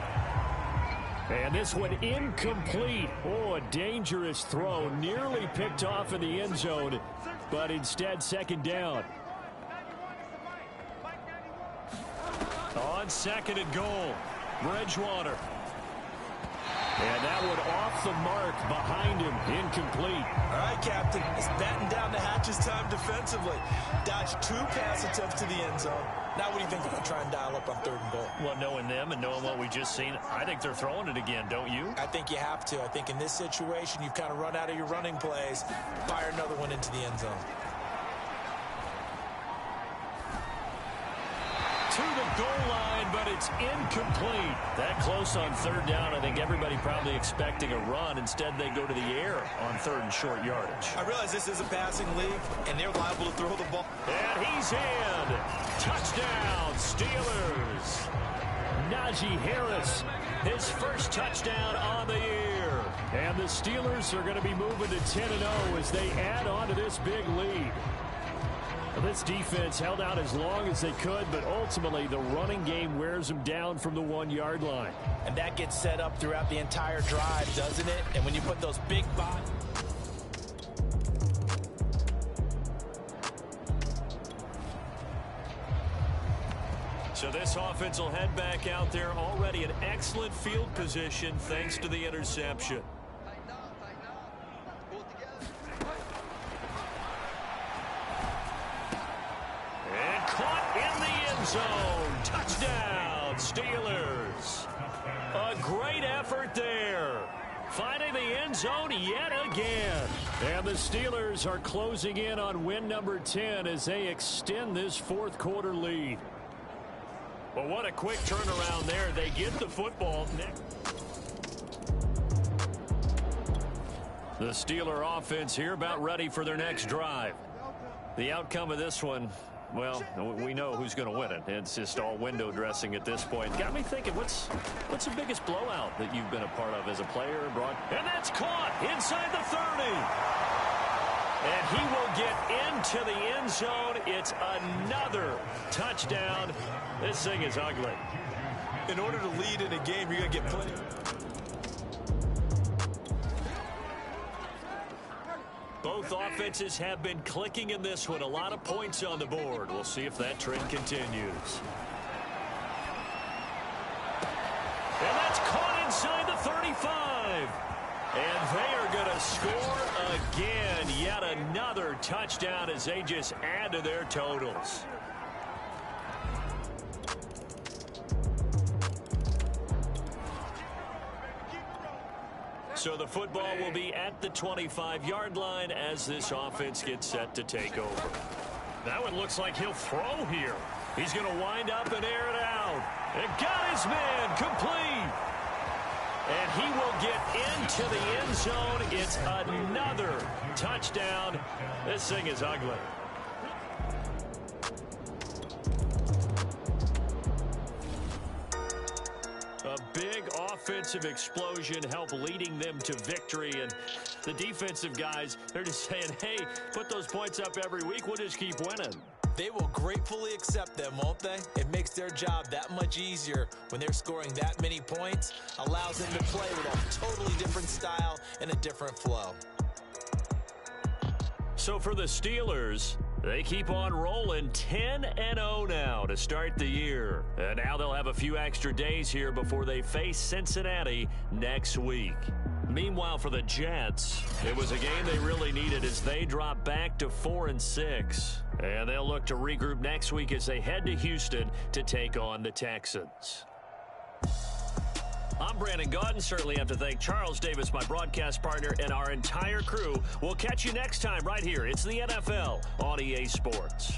And this one incomplete. Oh, a dangerous throw. Nearly picked off in the end zone, but instead second down. On second and goal, Bridgewater. And that one off the mark behind him, incomplete. All right, Captain, it's batting down the hatches time defensively. Dodged 2 pass attempts to the end zone. Now what do you think they're going to try and dial up on 3rd and goal? Well, knowing them and knowing what we just seen, I think they're throwing it again, don't you? I think you have to. I think in this situation, you've kind of run out of your running plays. Fire another one into the end zone. To the goal line, but it's incomplete. That close on 3rd down. I think everybody probably expecting a run. Instead, they go to the air on 3rd and short yardage. I realize this is a passing league, and they're liable to throw the ball. And he's in. Touchdown, Steelers. Najee Harris, his first touchdown on the year. And the Steelers are going to be moving to 10-0 as they add on to this big lead. This defense held out as long as they could, but ultimately the running game wears them down from the 1-yard line. And that gets set up throughout the entire drive, doesn't it? And when you put those big bodies... So this offense will head back out there, already in excellent field position thanks to the interception. And caught in the end zone. Touchdown, Steelers. A great effort there. Finding the end zone yet again. And the Steelers are closing in on win number 10 as they extend this fourth quarter lead. Well, what a quick turnaround there. They get the football. The Steeler offense here about ready for their next drive. The outcome of this one, well, we know who's going to win it. It's just all window dressing at this point. Got me thinking, what's the biggest blowout that you've been a part of as a player? And that's caught inside the 30. And he will get into the end zone. It's another touchdown. This thing is ugly. In order to lead in a game, you're going to get plenty. Both offenses have been clicking in this one. A lot of points on the board. We'll see if that trend continues. And that's caught inside the 35. And they are going to score again. Yet another touchdown as they just add to their totals. So the football will be at the 25-yard line as this offense gets set to take over. That one looks like he'll throw here. He's going to wind up and air it out. And got his man complete. And he will get into the end zone. It's another touchdown. This thing is ugly. A big offensive explosion helped leading them to victory. And the defensive guys, they're just saying, hey, put those points up every week. We'll just keep winning. They will gratefully accept them, won't they? It makes their job that much easier when they're scoring that many points. Allows them to play with a totally different style and a different flow. So for the Steelers, they keep on rolling 10-0 now to start the year. And now they'll have a few extra days here before they face Cincinnati next week. Meanwhile, for the Jets, it was a game they really needed as they drop back to 4-6. And they'll look to regroup next week as they head to Houston to take on the Texans. I'm Brandon Gaudin. Certainly have to thank Charles Davis, my broadcast partner, and our entire crew. We'll catch you next time right here. It's the NFL on EA Sports.